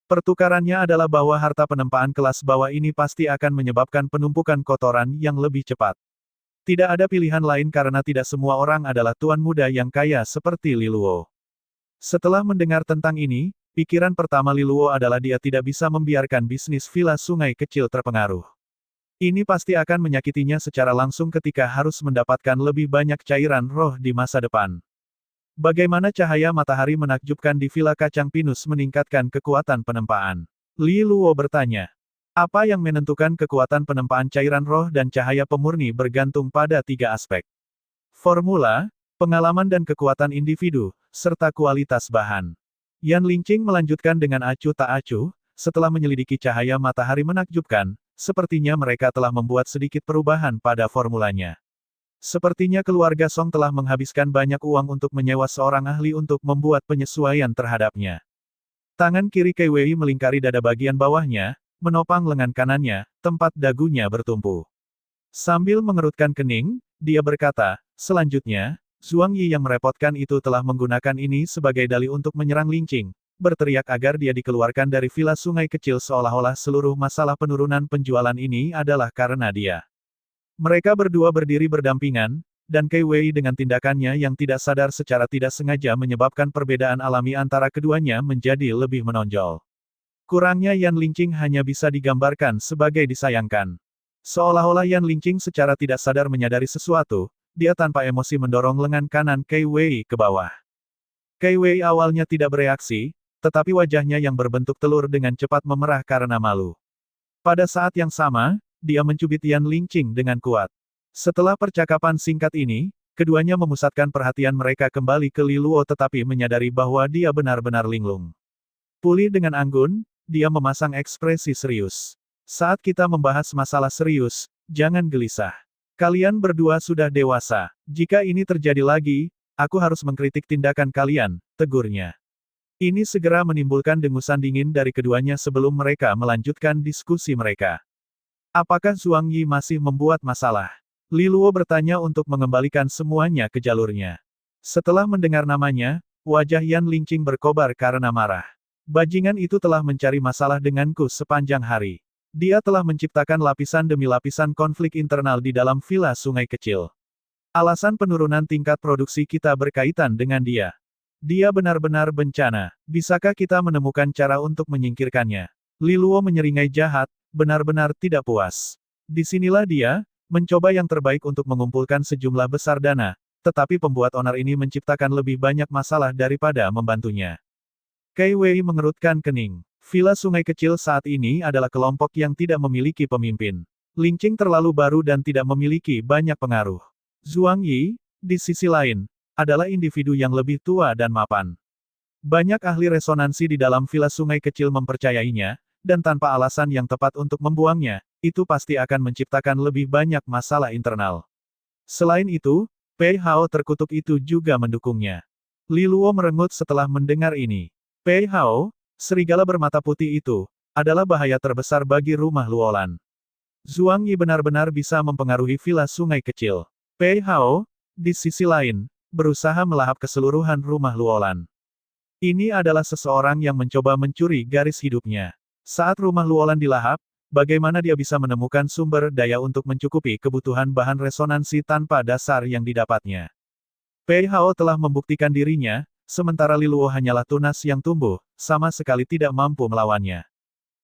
Pertukarannya adalah bahwa harta penempaan kelas bawah ini pasti akan menyebabkan penumpukan kotoran yang lebih cepat. Tidak ada pilihan lain karena tidak semua orang adalah tuan muda yang kaya seperti Li Luo. Setelah mendengar tentang ini, pikiran pertama Li Luo adalah dia tidak bisa membiarkan bisnis Villa Sungai Kecil terpengaruh. Ini pasti akan menyakitinya secara langsung ketika harus mendapatkan lebih banyak cairan roh di masa depan. Bagaimana cahaya matahari menakjubkan di Villa Kacang Pinus meningkatkan kekuatan penempaan? Li Luo bertanya. Apa yang menentukan kekuatan penempaan cairan roh dan cahaya pemurni bergantung pada 3 aspek. Formula, pengalaman dan kekuatan individu, serta kualitas bahan. Yan Lingqing melanjutkan dengan acuh tak acuh, setelah menyelidiki cahaya matahari menakjubkan, sepertinya mereka telah membuat sedikit perubahan pada formulanya. Sepertinya keluarga Song telah menghabiskan banyak uang untuk menyewa seorang ahli untuk membuat penyesuaian terhadapnya. Tangan kiri Kei Wei melingkari dada bagian bawahnya, menopang lengan kanannya, tempat dagunya bertumpu. Sambil mengerutkan kening, dia berkata, selanjutnya, Zhuang Yi yang merepotkan itu telah menggunakan ini sebagai dalih untuk menyerang Lingqing, berteriak agar dia dikeluarkan dari Villa Sungai Kecil seolah-olah seluruh masalah penurunan penjualan ini adalah karena dia. Mereka berdua berdiri berdampingan, dan Kei Wei dengan tindakannya yang tidak sadar secara tidak sengaja menyebabkan perbedaan alami antara keduanya menjadi lebih menonjol. Kurangnya Yan Lingqing hanya bisa digambarkan sebagai disayangkan. Seolah-olah Yan Lingqing secara tidak sadar menyadari sesuatu, dia tanpa emosi mendorong lengan kanan Kei Wei ke bawah. Kei Wei awalnya tidak bereaksi, tetapi wajahnya yang berbentuk telur dengan cepat memerah karena malu. Pada saat yang sama, dia mencubit Yan Lingqing dengan kuat. Setelah percakapan singkat ini, Keduanya memusatkan perhatian mereka kembali ke Li Luo tetapi menyadari bahwa dia benar-benar linglung. Pulih dengan anggun, dia memasang ekspresi serius. Saat kita membahas masalah serius, jangan gelisah. Kalian berdua sudah dewasa. Jika ini terjadi lagi, aku harus mengkritik tindakan kalian, tegurnya. Ini segera menimbulkan dengusan dingin dari keduanya sebelum mereka melanjutkan diskusi mereka. Apakah Zhuang Yi masih membuat masalah? Li Luo bertanya untuk mengembalikan semuanya ke jalurnya. Setelah mendengar namanya, wajah Yan Lingqing berkobar karena marah. Bajingan itu telah mencari masalah denganku sepanjang hari. Dia telah menciptakan lapisan demi lapisan konflik internal di dalam villa sungai kecil. Alasan penurunan tingkat produksi kita berkaitan dengan dia. Dia benar-benar bencana. Bisakah kita menemukan cara untuk menyingkirkannya? Li Luo menyeringai jahat, benar-benar tidak puas. Disinilah dia, mencoba yang terbaik untuk mengumpulkan sejumlah besar dana, tetapi pembuat onar ini menciptakan lebih banyak masalah daripada membantunya. Kai Wei mengerutkan kening. Villa sungai kecil saat ini adalah kelompok yang tidak memiliki pemimpin. Lingqing terlalu baru dan tidak memiliki banyak pengaruh. Zhuang Yi, di sisi lain, adalah individu yang lebih tua dan mapan. Banyak ahli resonansi di dalam villa sungai kecil mempercayainya, dan tanpa alasan yang tepat untuk membuangnya, itu pasti akan menciptakan lebih banyak masalah internal. Selain itu, Pei Hao terkutuk itu juga mendukungnya. Li Luo merengut setelah mendengar ini. Pei Hao, serigala bermata putih itu, adalah bahaya terbesar bagi rumah Luolan. Zhuang Yi benar-benar bisa mempengaruhi villa sungai kecil. Pei Hao, di sisi lain, berusaha melahap keseluruhan rumah Luolan. Ini adalah seseorang yang mencoba mencuri garis hidupnya. Saat rumah Luolan dilahap, bagaimana dia bisa menemukan sumber daya untuk mencukupi kebutuhan bahan resonansi tanpa dasar yang didapatnya? Pei Hao telah membuktikan dirinya, sementara Li Luo hanyalah tunas yang tumbuh, sama sekali tidak mampu melawannya.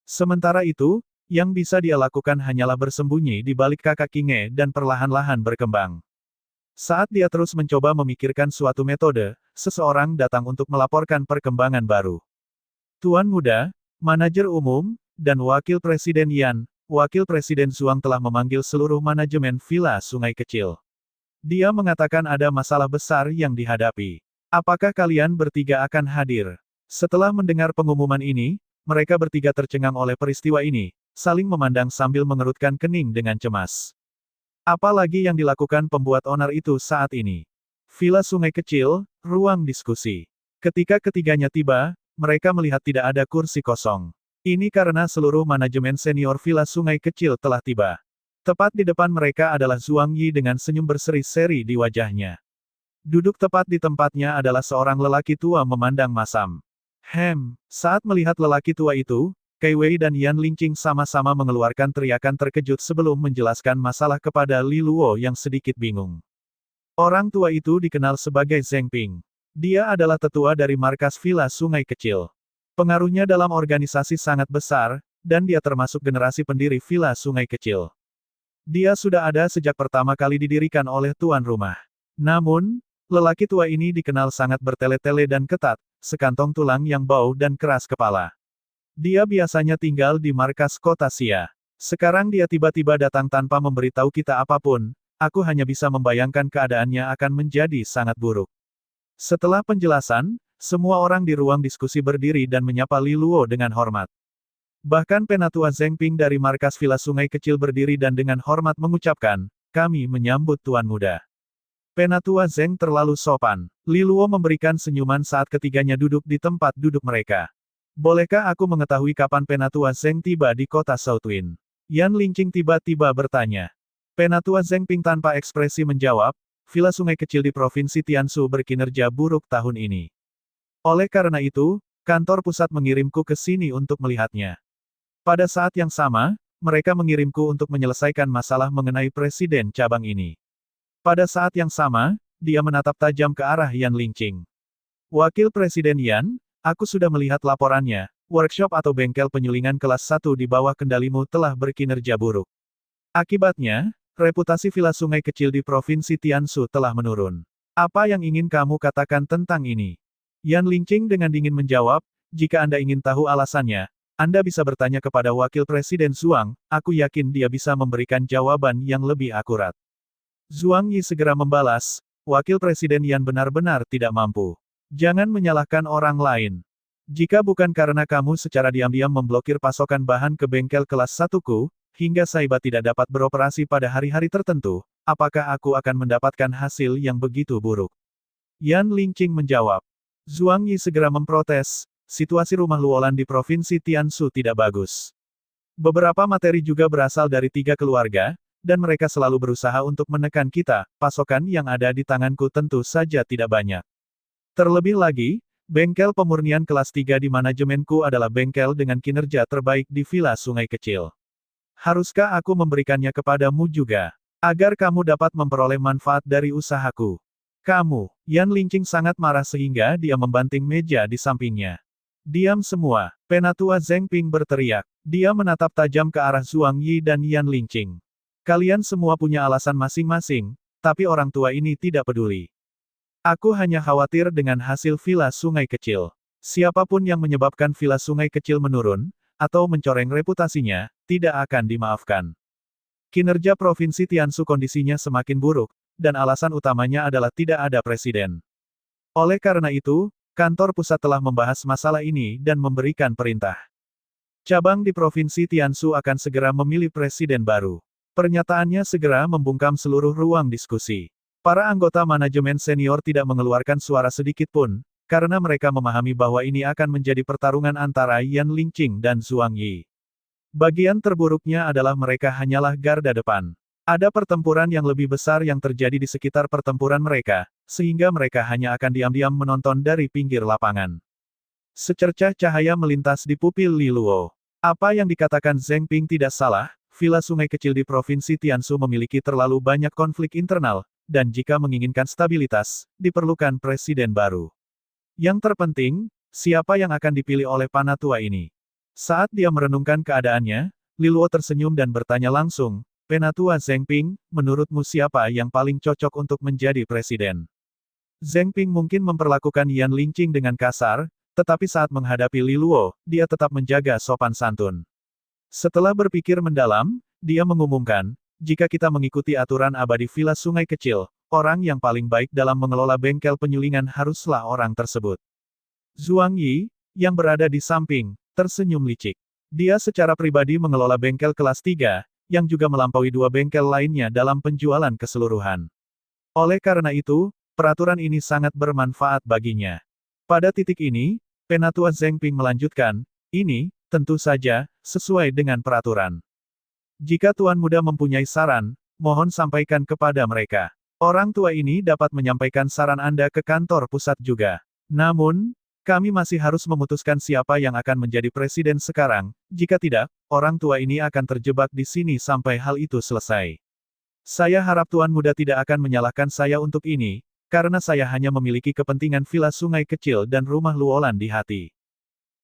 Sementara itu, yang bisa dia lakukan hanyalah bersembunyi di balik kakak Kinge dan perlahan-lahan berkembang. Saat dia terus mencoba memikirkan suatu metode, seseorang datang untuk melaporkan perkembangan baru. Tuan Muda, Manajer Umum, dan Wakil Presiden Yan, Wakil Presiden Zhuang telah memanggil seluruh manajemen villa sungai kecil. Dia mengatakan ada masalah besar yang dihadapi. Apakah kalian bertiga akan hadir? Setelah mendengar pengumuman ini, mereka bertiga tercengang oleh peristiwa ini, saling memandang sambil mengerutkan kening dengan cemas. Apalagi yang dilakukan pembuat onar itu saat ini? Villa sungai kecil, ruang diskusi. Ketika ketiganya tiba, mereka melihat tidak ada kursi kosong. Ini karena seluruh manajemen senior villa sungai kecil telah tiba. Tepat di depan mereka adalah Zhuang Yi dengan senyum berseri-seri di wajahnya. Duduk tepat di tempatnya adalah seorang lelaki tua memandang masam. Saat melihat lelaki tua itu, Kai Wei dan Yan Lingqing sama-sama mengeluarkan teriakan terkejut sebelum menjelaskan masalah kepada Li Luo yang sedikit bingung. Orang tua itu dikenal sebagai Zheng Ping. Dia adalah tetua dari markas villa sungai kecil. Pengaruhnya dalam organisasi sangat besar, dan dia termasuk generasi pendiri villa sungai kecil. Dia sudah ada sejak pertama kali didirikan oleh tuan rumah. Namun, lelaki tua ini dikenal sangat bertele-tele dan ketat, sekantong tulang yang bau dan keras kepala. Dia biasanya tinggal di markas kota Xia. Sekarang dia tiba-tiba datang tanpa memberitahu kita apapun, aku hanya bisa membayangkan keadaannya akan menjadi sangat buruk. Setelah penjelasan, semua orang di ruang diskusi berdiri dan menyapa Li Luo dengan hormat. Bahkan Penatua Zheng Ping dari markas villa sungai kecil berdiri dan dengan hormat mengucapkan, kami menyambut Tuan Muda. Penatua Zheng terlalu sopan. Li Luo memberikan senyuman saat ketiganya duduk di tempat duduk mereka. Bolehkah aku mengetahui kapan Penatua Zheng tiba di kota Southwind? Yan Lingqing tiba-tiba bertanya. Penatua Zheng Ping tanpa ekspresi menjawab, villa sungai kecil di Provinsi Tiansu berkinerja buruk tahun ini. Oleh karena itu, kantor pusat mengirimku ke sini untuk melihatnya. Pada saat yang sama, mereka mengirimku untuk menyelesaikan masalah mengenai presiden cabang ini. Pada saat yang sama, dia menatap tajam ke arah Yan Lingqing. Wakil Presiden Yan, aku sudah melihat laporannya, workshop atau bengkel penyulingan kelas 1 di bawah kendalimu telah berkinerja buruk. Akibatnya, reputasi villa sungai kecil di Provinsi Tiansu telah menurun. Apa yang ingin kamu katakan tentang ini? Yan Lingqing dengan dingin menjawab, jika Anda ingin tahu alasannya, Anda bisa bertanya kepada Wakil Presiden Zhuang, aku yakin dia bisa memberikan jawaban yang lebih akurat. Zhuang Yi segera membalas, Wakil Presiden Yan benar-benar tidak mampu. Jangan menyalahkan orang lain. Jika bukan karena kamu secara diam-diam memblokir pasokan bahan ke bengkel kelas 1-ku, hingga Saiba tidak dapat beroperasi pada hari-hari tertentu, apakah aku akan mendapatkan hasil yang begitu buruk? Yan Lingqing menjawab. Zhuang Yi segera memprotes, situasi rumah Luolan di Provinsi Tianshu tidak bagus. Beberapa materi juga berasal dari 3 keluarga, dan mereka selalu berusaha untuk menekan kita, pasokan yang ada di tanganku tentu saja tidak banyak. Terlebih lagi, bengkel pemurnian kelas 3 di manajemenku adalah bengkel dengan kinerja terbaik di Villa Sungai Kecil. Haruskah aku memberikannya kepadamu juga? Agar kamu dapat memperoleh manfaat dari usahaku. Kamu, Yan Lingqing sangat marah sehingga dia membanting meja di sampingnya. Diam semua, Penatua Zheng Ping berteriak. Dia menatap tajam ke arah Zhuang Yi dan Yan Lingqing. Kalian semua punya alasan masing-masing, tapi orang tua ini tidak peduli. Aku hanya khawatir dengan hasil Villa Sungai Kecil. Siapapun yang menyebabkan Villa Sungai Kecil menurun, atau mencoreng reputasinya, tidak akan dimaafkan. Kinerja Provinsi Tianshu kondisinya semakin buruk, dan alasan utamanya adalah tidak ada presiden. Oleh karena itu, kantor pusat telah membahas masalah ini dan memberikan perintah. Cabang di Provinsi Tianshu akan segera memilih presiden baru. Pernyataannya segera membungkam seluruh ruang diskusi. Para anggota manajemen senior tidak mengeluarkan suara sedikit pun, karena mereka memahami bahwa ini akan menjadi pertarungan antara Yan Lingqing dan Zhuang Yi. Bagian terburuknya adalah mereka hanyalah garda depan. Ada pertempuran yang lebih besar yang terjadi di sekitar pertempuran mereka, sehingga mereka hanya akan diam-diam menonton dari pinggir lapangan. Secercah cahaya melintas di pupil Li Luo. Apa yang dikatakan Zheng Ping tidak salah. Villa Sungai Kecil di Provinsi Tianshu memiliki terlalu banyak konflik internal, dan jika menginginkan stabilitas, diperlukan presiden baru. Yang terpenting, siapa yang akan dipilih oleh Penatua ini? Saat dia merenungkan keadaannya, Li Luo tersenyum dan bertanya langsung, Penatua Zheng Ping, menurutmu siapa yang paling cocok untuk menjadi presiden? Zheng Ping mungkin memperlakukan Yan Lingqing dengan kasar, tetapi saat menghadapi Li Luo, dia tetap menjaga sopan santun. Setelah berpikir mendalam, dia mengumumkan, jika kita mengikuti aturan abadi Villa Sungai Kecil, orang yang paling baik dalam mengelola bengkel penyulingan haruslah orang tersebut. Zhuang Yi, yang berada di samping, tersenyum licik. Dia secara pribadi mengelola bengkel kelas 3, yang juga melampaui 2 bengkel lainnya dalam penjualan keseluruhan. Oleh karena itu, peraturan ini sangat bermanfaat baginya. Pada titik ini, Penatua Zheng Ping melanjutkan, ini, tentu saja, sesuai dengan peraturan. Jika Tuan Muda mempunyai saran, mohon sampaikan kepada mereka. Orang tua ini dapat menyampaikan saran Anda ke kantor pusat juga. Namun, kami masih harus memutuskan siapa yang akan menjadi presiden sekarang, jika tidak, orang tua ini akan terjebak di sini sampai hal itu selesai. Saya harap Tuan Muda tidak akan menyalahkan saya untuk ini, karena saya hanya memiliki kepentingan Villa Sungai Kecil dan rumah Luolan di hati.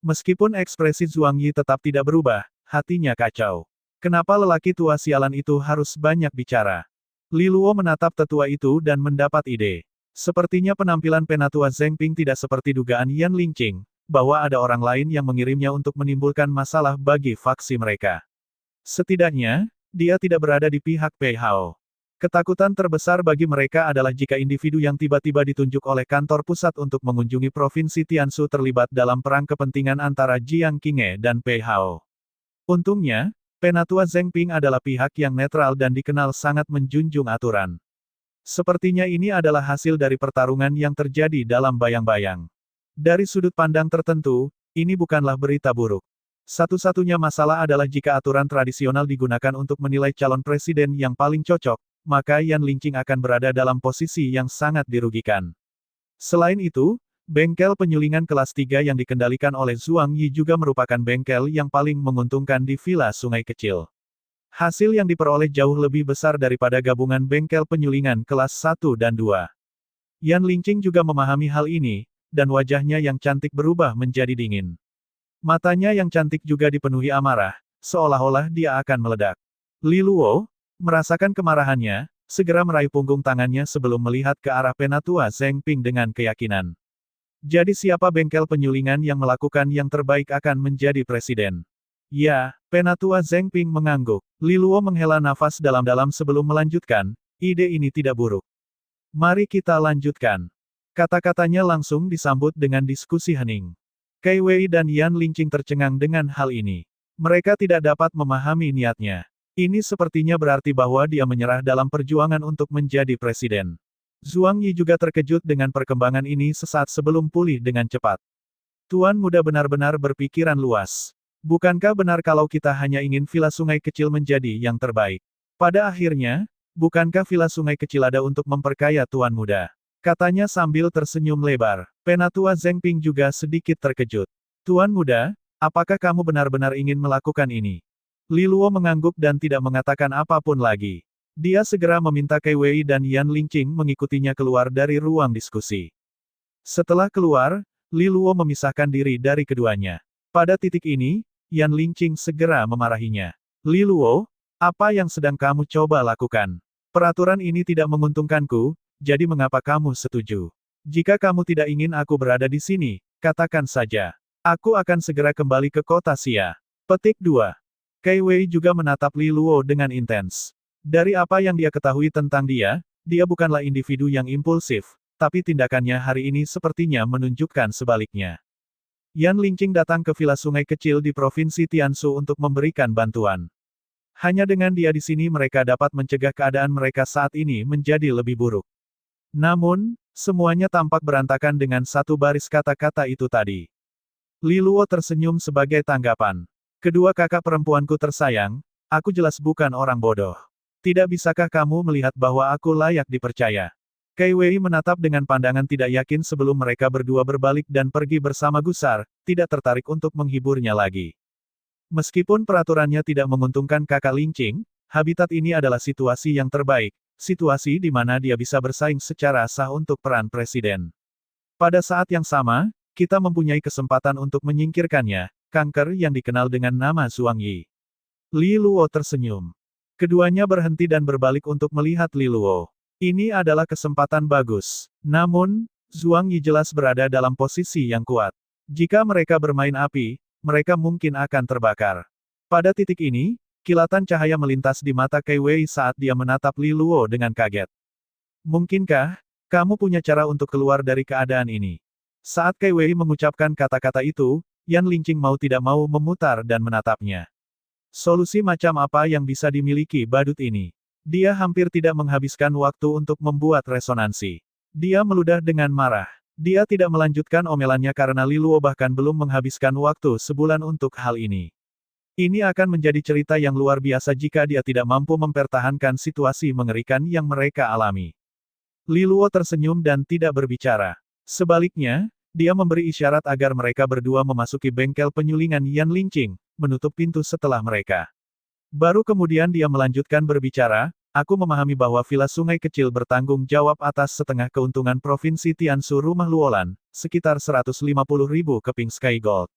Meskipun ekspresi Zhuang Yi tetap tidak berubah, hatinya kacau. Kenapa lelaki tua sialan itu harus banyak bicara? Li Luo menatap tetua itu dan mendapat ide. Sepertinya penampilan Penatua Zheng Ping tidak seperti dugaan Yan Lingqing, bahwa ada orang lain yang mengirimnya untuk menimbulkan masalah bagi faksi mereka. Setidaknya, dia tidak berada di pihak Pei Hao. Ketakutan terbesar bagi mereka adalah jika individu yang tiba-tiba ditunjuk oleh kantor pusat untuk mengunjungi Provinsi Tianshu terlibat dalam perang kepentingan antara Jiang Qinghe dan Pei Hao. Untungnya, Penatua Zheng Ping adalah pihak yang netral dan dikenal sangat menjunjung aturan. Sepertinya ini adalah hasil dari pertarungan yang terjadi dalam bayang-bayang. Dari sudut pandang tertentu, ini bukanlah berita buruk. Satu-satunya masalah adalah jika aturan tradisional digunakan untuk menilai calon presiden yang paling cocok, maka Yan Lingqing akan berada dalam posisi yang sangat dirugikan. Selain itu, bengkel penyulingan kelas 3 yang dikendalikan oleh Zhuang Yi juga merupakan bengkel yang paling menguntungkan di Villa Sungai Kecil. Hasil yang diperoleh jauh lebih besar daripada gabungan bengkel penyulingan kelas 1 dan 2. Yan Lingqing juga memahami hal ini, dan wajahnya yang cantik berubah menjadi dingin. Matanya yang cantik juga dipenuhi amarah, seolah-olah dia akan meledak. Li Luo, merasakan kemarahannya, segera meraih punggung tangannya sebelum melihat ke arah Penatua Zheng Ping dengan keyakinan. Jadi siapa bengkel penyulingan yang melakukan yang terbaik akan menjadi presiden? Ya, Penatua Zheng Ping mengangguk. Li Luo menghela nafas dalam-dalam sebelum melanjutkan, ide ini tidak buruk. Mari kita lanjutkan. Kata-katanya langsung disambut dengan diskusi hening. Kei Wei dan Yan Lingqing tercengang dengan hal ini. Mereka tidak dapat memahami niatnya. Ini sepertinya berarti bahwa dia menyerah dalam perjuangan untuk menjadi presiden. Zhuang Yi juga terkejut dengan perkembangan ini sesaat sebelum pulih dengan cepat. Tuan muda benar-benar berpikiran luas. Bukankah benar kalau kita hanya ingin villa sungai kecil menjadi yang terbaik? Pada akhirnya, bukankah villa sungai kecil ada untuk memperkaya tuan muda? Katanya sambil tersenyum lebar. Penatua Zheng Ping juga sedikit terkejut. Tuan muda, apakah kamu benar-benar ingin melakukan ini? Li Luo mengangguk dan tidak mengatakan apapun lagi. Dia segera meminta Kei Wei dan Yan Lingqing mengikutinya keluar dari ruang diskusi. Setelah keluar, Li Luo memisahkan diri dari keduanya. Pada titik ini, Yan Lingqing segera memarahinya. Li Luo, apa yang sedang kamu coba lakukan? Peraturan ini tidak menguntungkanku, jadi mengapa kamu setuju? Jika kamu tidak ingin aku berada di sini, katakan saja. Aku akan segera kembali ke kota Xia. Petik 2. Kei Wei juga menatap Li Luo dengan intens. Dari apa yang dia ketahui tentang dia bukanlah individu yang impulsif, tapi tindakannya hari ini sepertinya menunjukkan sebaliknya. Yan Lingqing datang ke villa sungai kecil di Provinsi Tianshu untuk memberikan bantuan. Hanya dengan dia di sini mereka dapat mencegah keadaan mereka saat ini menjadi lebih buruk. Namun, semuanya tampak berantakan dengan satu baris kata-kata itu tadi. Li Luo tersenyum sebagai tanggapan. Kedua kakak perempuanku tersayang, aku jelas bukan orang bodoh. Tidak bisakah kamu melihat bahwa aku layak dipercaya? Kei Wei menatap dengan pandangan tidak yakin sebelum mereka berdua berbalik dan pergi bersama gusar, tidak tertarik untuk menghiburnya lagi. Meskipun peraturannya tidak menguntungkan kakak Lingqing, habitat ini adalah situasi yang terbaik, situasi di mana dia bisa bersaing secara sah untuk peran presiden. Pada saat yang sama, kita mempunyai kesempatan untuk menyingkirkannya, kanker yang dikenal dengan nama Zhuang Yi. Li Luo tersenyum. Keduanya berhenti dan berbalik untuk melihat Li Luo. Ini adalah kesempatan bagus. Namun, Zhuang Yi jelas berada dalam posisi yang kuat. Jika mereka bermain api, mereka mungkin akan terbakar. Pada titik ini, kilatan cahaya melintas di mata Kei Wei saat dia menatap Li Luo dengan kaget. Mungkinkah, kamu punya cara untuk keluar dari keadaan ini? Saat Kei Wei mengucapkan kata-kata itu, Yan Lingqing mau tidak mau memutar dan menatapnya. Solusi macam apa yang bisa dimiliki badut ini? Dia hampir tidak menghabiskan waktu untuk membuat resonansi. Dia meludah dengan marah. Dia tidak melanjutkan omelannya karena Li Luo bahkan belum menghabiskan waktu sebulan untuk hal ini. Ini akan menjadi cerita yang luar biasa jika dia tidak mampu mempertahankan situasi mengerikan yang mereka alami. Li Luo tersenyum dan tidak berbicara. Sebaliknya, dia memberi isyarat agar mereka berdua memasuki bengkel penyulingan Yan Lingqing, menutup pintu setelah mereka. Baru kemudian dia melanjutkan berbicara, aku memahami bahwa villa sungai kecil bertanggung jawab atas setengah keuntungan Provinsi Tianshu Rumah Luolan, sekitar 150.000 keping Sky Gold.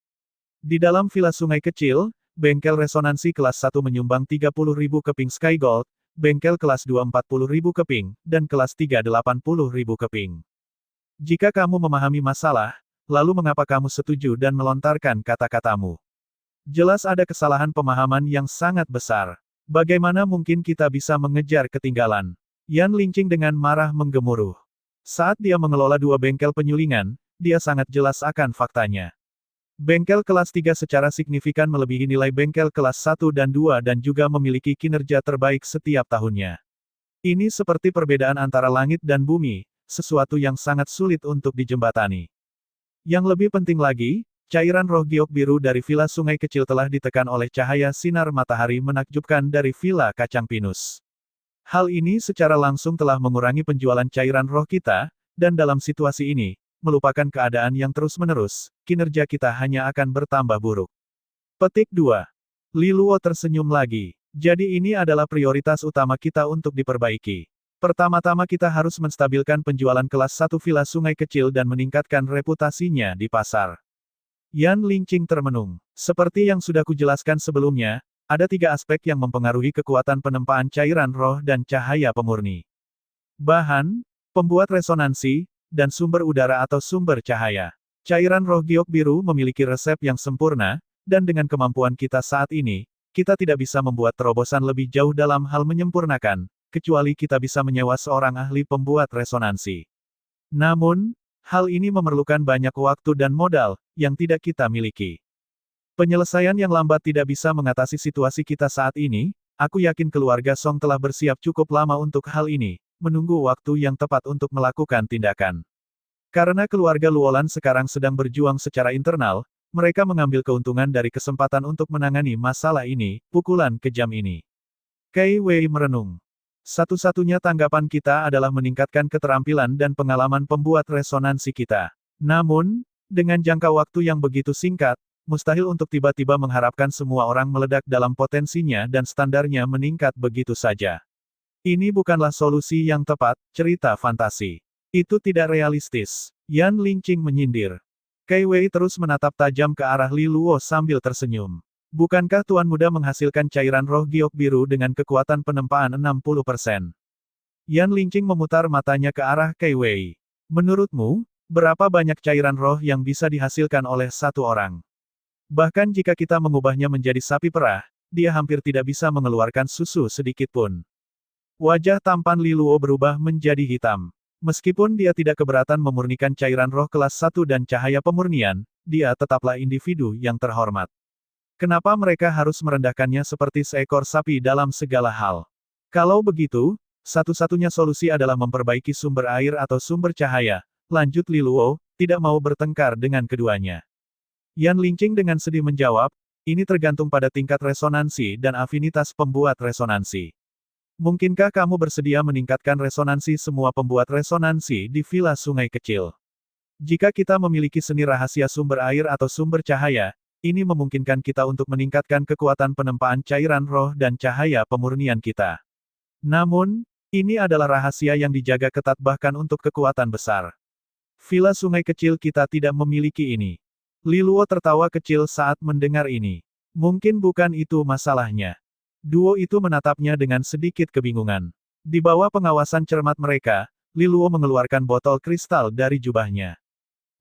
Di dalam villa sungai kecil, bengkel resonansi kelas 1 menyumbang 30.000 keping Sky Gold, bengkel kelas 2 40.000 keping, dan kelas 3 80.000 keping. Jika kamu memahami masalah, lalu mengapa kamu setuju dan melontarkan kata-katamu? Jelas ada kesalahan pemahaman yang sangat besar. Bagaimana mungkin kita bisa mengejar ketinggalan? Yan Lingqing dengan marah menggemuruh. Saat dia mengelola dua bengkel penyulingan, dia sangat jelas akan faktanya. Bengkel kelas 3 secara signifikan melebihi nilai bengkel kelas 1 dan 2 dan juga memiliki kinerja terbaik setiap tahunnya. Ini seperti perbedaan antara langit dan bumi, sesuatu yang sangat sulit untuk dijembatani. Yang lebih penting lagi, cairan roh giok biru dari villa sungai kecil telah ditekan oleh cahaya sinar matahari menakjubkan dari villa kacang pinus. Hal ini secara langsung telah mengurangi penjualan cairan roh kita, dan dalam situasi ini, melupakan keadaan yang terus-menerus, kinerja kita hanya akan bertambah buruk. Petik 2. Li Luo tersenyum lagi. Jadi ini adalah prioritas utama kita untuk diperbaiki. Pertama-tama kita harus menstabilkan penjualan kelas 1 villa sungai kecil dan meningkatkan reputasinya di pasar. Yan Lingqing termenung. Seperti yang sudah kujelaskan sebelumnya, ada 3 aspek yang mempengaruhi kekuatan penempaan cairan roh dan cahaya pemurni. Bahan, pembuat resonansi, dan sumber udara atau sumber cahaya. Cairan roh giok biru memiliki resep yang sempurna, dan dengan kemampuan kita saat ini, kita tidak bisa membuat terobosan lebih jauh dalam hal menyempurnakan, kecuali kita bisa menyewa seorang ahli pembuat resonansi. Namun, hal ini memerlukan banyak waktu dan modal, yang tidak kita miliki. Penyelesaian yang lambat tidak bisa mengatasi situasi kita saat ini. Aku yakin keluarga Song telah bersiap cukup lama untuk hal ini, menunggu waktu yang tepat untuk melakukan tindakan. Karena keluarga Luolan sekarang sedang berjuang secara internal, mereka mengambil keuntungan dari kesempatan untuk menangani masalah ini, pukulan kejam ini. Kei Wei merenung. Satu-satunya tanggapan kita adalah meningkatkan keterampilan dan pengalaman pembuat resonansi kita. Namun, dengan jangka waktu yang begitu singkat, mustahil untuk tiba-tiba mengharapkan semua orang meledak dalam potensinya dan standarnya meningkat begitu saja. Ini bukanlah solusi yang tepat, cerita fantasi. Itu tidak realistis. Yan Lingqing menyindir. Kei Wei terus menatap tajam ke arah Li Luo sambil tersenyum. Bukankah Tuan Muda menghasilkan cairan roh giok biru dengan kekuatan penempaan 60%? Yan Lingqing memutar matanya ke arah Kei Wei. Menurutmu, berapa banyak cairan roh yang bisa dihasilkan oleh satu orang? Bahkan jika kita mengubahnya menjadi sapi perah, dia hampir tidak bisa mengeluarkan susu sedikit pun. Wajah tampan Li Luo berubah menjadi hitam. Meskipun dia tidak keberatan memurnikan cairan roh kelas 1 dan cahaya pemurnian, dia tetaplah individu yang terhormat. Kenapa mereka harus merendahkannya seperti seekor sapi dalam segala hal? Kalau begitu, satu-satunya solusi adalah memperbaiki sumber air atau sumber cahaya, lanjut Li Luo, tidak mau bertengkar dengan keduanya. Yan Lingqing dengan sedih menjawab, ini tergantung pada tingkat resonansi dan afinitas pembuat resonansi. Mungkinkah kamu bersedia meningkatkan resonansi semua pembuat resonansi di Villa Sungai Kecil? Jika kita memiliki seni rahasia sumber air atau sumber cahaya, ini memungkinkan kita untuk meningkatkan kekuatan penempaan cairan roh dan cahaya pemurnian kita. Namun, ini adalah rahasia yang dijaga ketat bahkan untuk kekuatan besar. Villa Sungai Kecil kita tidak memiliki ini. Li Luo tertawa kecil saat mendengar ini. Mungkin bukan itu masalahnya. Duo itu menatapnya dengan sedikit kebingungan. Di bawah pengawasan cermat mereka, Li Luo mengeluarkan botol kristal dari jubahnya.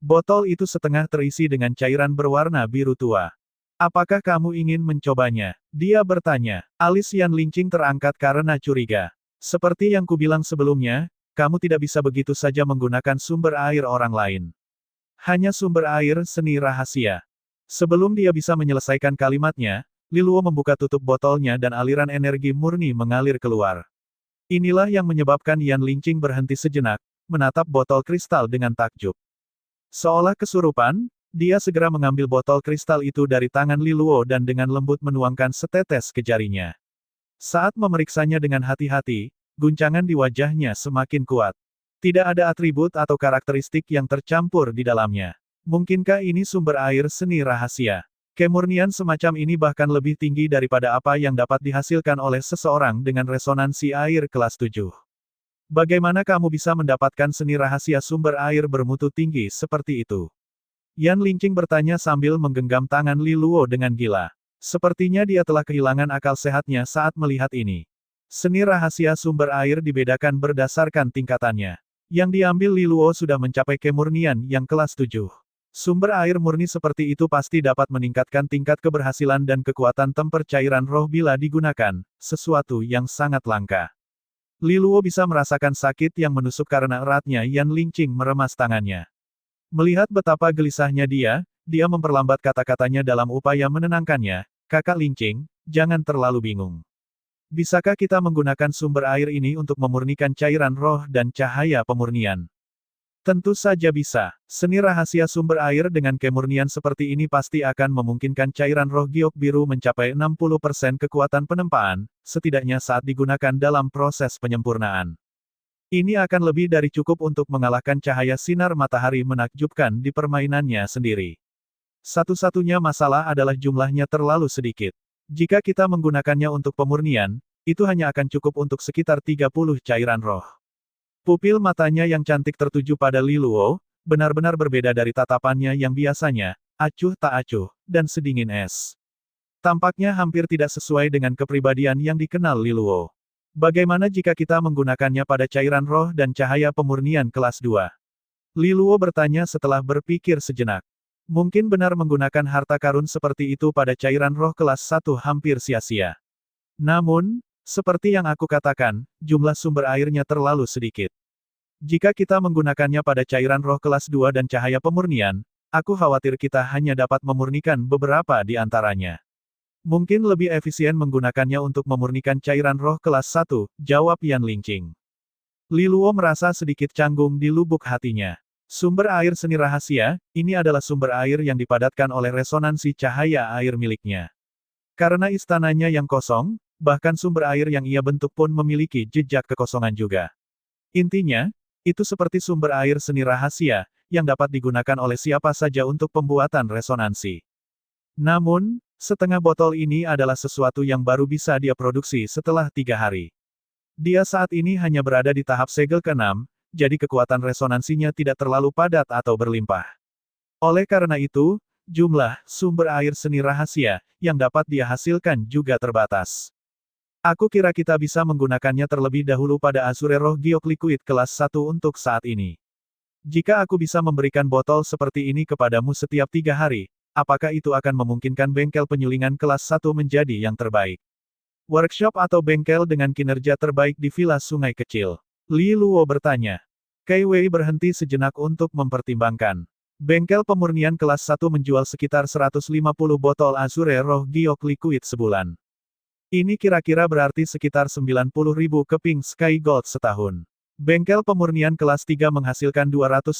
Botol itu setengah terisi dengan cairan berwarna biru tua. Apakah kamu ingin mencobanya? Dia bertanya. Alis Yan Lingqing terangkat karena curiga. Seperti yang kubilang sebelumnya, kamu tidak bisa begitu saja menggunakan sumber air orang lain. Hanya sumber air seni rahasia. Sebelum dia bisa menyelesaikan kalimatnya, Li Luo membuka tutup botolnya dan aliran energi murni mengalir keluar. Inilah yang menyebabkan Yan Lingqing berhenti sejenak, menatap botol kristal dengan takjub. Seolah kesurupan, dia segera mengambil botol kristal itu dari tangan Li Luo dan dengan lembut menuangkan setetes ke jarinya. Saat memeriksanya dengan hati-hati, guncangan di wajahnya semakin kuat. Tidak ada atribut atau karakteristik yang tercampur di dalamnya. Mungkinkah ini sumber air seni rahasia? Kemurnian semacam ini bahkan lebih tinggi daripada apa yang dapat dihasilkan oleh seseorang dengan resonansi air kelas 7. Bagaimana kamu bisa mendapatkan seni rahasia sumber air bermutu tinggi seperti itu? Yan Lingqing bertanya sambil menggenggam tangan Li Luo dengan gila. Sepertinya dia telah kehilangan akal sehatnya saat melihat ini. Seni rahasia sumber air dibedakan berdasarkan tingkatannya. Yang diambil Li Luo sudah mencapai kemurnian yang kelas 7. Sumber air murni seperti itu pasti dapat meningkatkan tingkat keberhasilan dan kekuatan temper cairan roh bila digunakan, sesuatu yang sangat langka. Li Luo bisa merasakan sakit yang menusuk karena eratnya Yan Lingqing meremas tangannya. Melihat betapa gelisahnya dia memperlambat kata-katanya dalam upaya menenangkannya, Kakak Lingqing, jangan terlalu bingung. Bisakah kita menggunakan sumber air ini untuk memurnikan cairan roh dan cahaya pemurnian? Tentu saja bisa. Seni rahasia sumber air dengan kemurnian seperti ini pasti akan memungkinkan cairan roh giok biru mencapai 60% kekuatan penempaan, setidaknya saat digunakan dalam proses penyempurnaan. Ini akan lebih dari cukup untuk mengalahkan cahaya sinar matahari menakjubkan di permainannya sendiri. Satu-satunya masalah adalah jumlahnya terlalu sedikit. Jika kita menggunakannya untuk pemurnian, itu hanya akan cukup untuk sekitar 30 cairan roh. Pupil matanya yang cantik tertuju pada Li Luo, benar-benar berbeda dari tatapannya yang biasanya, acuh tak acuh, dan sedingin es. Tampaknya hampir tidak sesuai dengan kepribadian yang dikenal Li Luo. Bagaimana jika kita menggunakannya pada cairan roh dan cahaya pemurnian kelas 2? Li Luo bertanya setelah berpikir sejenak. Mungkin benar menggunakan harta karun seperti itu pada cairan roh kelas 1 hampir sia-sia. Namun, Seperti yang aku katakan, jumlah sumber airnya terlalu sedikit. Jika kita menggunakannya pada cairan roh kelas 2 dan cahaya pemurnian, aku khawatir kita hanya dapat memurnikan beberapa di antaranya. Mungkin lebih efisien menggunakannya untuk memurnikan cairan roh kelas 1, jawab Yan Lingqing. Li Luo merasa sedikit canggung di lubuk hatinya. Sumber air seni rahasia, ini adalah sumber air yang dipadatkan oleh resonansi cahaya air miliknya. Karena istananya yang kosong, bahkan sumber air yang ia bentuk pun memiliki jejak kekosongan juga. Intinya, itu seperti sumber air seni rahasia, yang dapat digunakan oleh siapa saja untuk pembuatan resonansi. Namun, setengah botol ini adalah sesuatu yang baru bisa dia produksi setelah 3 hari. Dia saat ini hanya berada di tahap segel ke-6, jadi kekuatan resonansinya tidak terlalu padat atau berlimpah. Oleh karena itu, jumlah sumber air seni rahasia yang dapat dia hasilkan juga terbatas. Aku kira kita bisa menggunakannya terlebih dahulu pada Azure Roh Giok Liquid kelas 1 untuk saat ini. Jika aku bisa memberikan botol seperti ini kepadamu setiap 3 hari, apakah itu akan memungkinkan bengkel penyulingan kelas 1 menjadi yang terbaik? Workshop atau bengkel dengan kinerja terbaik di Villa Sungai Kecil? Li Luo bertanya. Kai Wei berhenti sejenak untuk mempertimbangkan. Bengkel pemurnian kelas 1 menjual sekitar 150 botol Azure Roh Giok Liquid sebulan. Ini kira-kira berarti sekitar 90.000 keping Sky Gold setahun. Bengkel pemurnian kelas 3 menghasilkan 210.000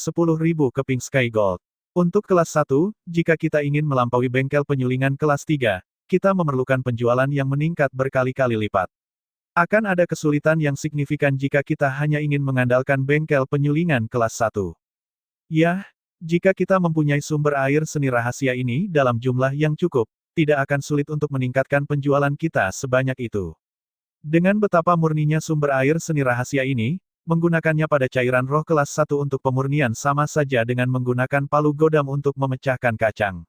keping Sky Gold. Untuk kelas 1, jika kita ingin melampaui bengkel penyulingan kelas 3, kita memerlukan penjualan yang meningkat berkali-kali lipat. Akan ada kesulitan yang signifikan jika kita hanya ingin mengandalkan bengkel penyulingan kelas 1. Ya, jika kita mempunyai sumber air seni rahasia ini dalam jumlah yang cukup, tidak akan sulit untuk meningkatkan penjualan kita sebanyak itu. Dengan betapa murninya sumber air seni rahasia ini, menggunakannya pada cairan roh kelas 1 untuk pemurnian sama saja dengan menggunakan palu godam untuk memecahkan kacang.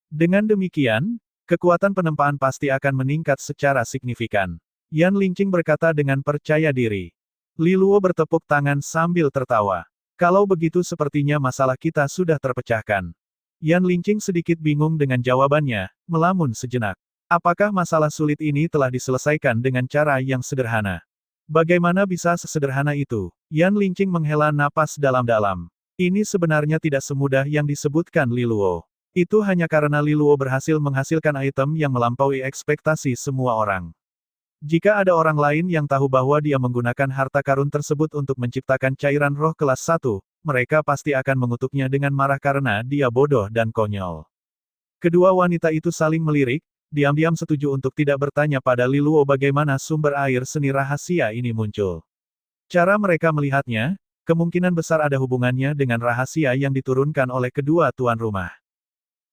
Dengan demikian, kekuatan penempaan pasti akan meningkat secara signifikan. Yan Lingqing berkata dengan percaya diri. Li Luo bertepuk tangan sambil tertawa. Kalau begitu sepertinya masalah kita sudah terpecahkan. Yan Lingqing sedikit bingung dengan jawabannya, melamun sejenak. Apakah masalah sulit ini telah diselesaikan dengan cara yang sederhana? Bagaimana bisa sesederhana itu? Yan Lingqing menghela napas dalam-dalam. Ini sebenarnya tidak semudah yang disebutkan Li Luo. Itu hanya karena Li Luo berhasil menghasilkan item yang melampaui ekspektasi semua orang. Jika ada orang lain yang tahu bahwa dia menggunakan harta karun tersebut untuk menciptakan cairan roh kelas 1, mereka pasti akan mengutuknya dengan marah karena dia bodoh dan konyol. Kedua wanita itu saling melirik, diam-diam setuju untuk tidak bertanya pada Li Luo bagaimana sumber air seni rahasia ini muncul. Cara mereka melihatnya, kemungkinan besar ada hubungannya dengan rahasia yang diturunkan oleh kedua tuan rumah.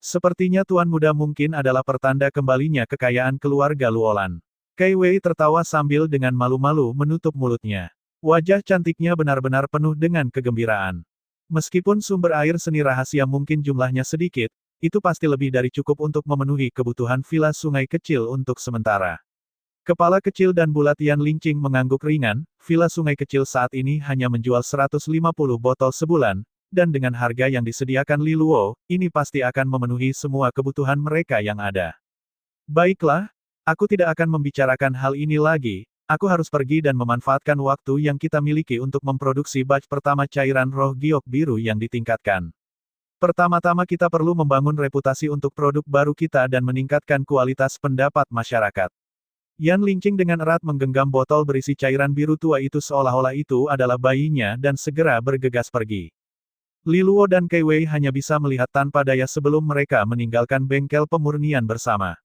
Sepertinya tuan muda mungkin adalah pertanda kembalinya kekayaan keluarga Luolan. Kai Wei tertawa sambil dengan malu-malu menutup mulutnya. Wajah cantiknya benar-benar penuh dengan kegembiraan. Meskipun sumber air seni rahasia mungkin jumlahnya sedikit, itu pasti lebih dari cukup untuk memenuhi kebutuhan Villa Sungai Kecil untuk sementara. Kepala kecil dan bulat Yan Lingqing mengangguk ringan, Villa Sungai Kecil saat ini hanya menjual 150 botol sebulan, dan dengan harga yang disediakan Li Luo, ini pasti akan memenuhi semua kebutuhan mereka yang ada. Baiklah, aku tidak akan membicarakan hal ini lagi, aku harus pergi dan memanfaatkan waktu yang kita miliki untuk memproduksi batch pertama cairan roh giok biru yang ditingkatkan. Pertama-tama kita perlu membangun reputasi untuk produk baru kita dan meningkatkan kualitas pendapat masyarakat. Yan Lingqing dengan erat menggenggam botol berisi cairan biru tua itu seolah-olah itu adalah bayinya dan segera bergegas pergi. Li Luo dan Kai Wei hanya bisa melihat tanpa daya sebelum mereka meninggalkan bengkel pemurnian bersama.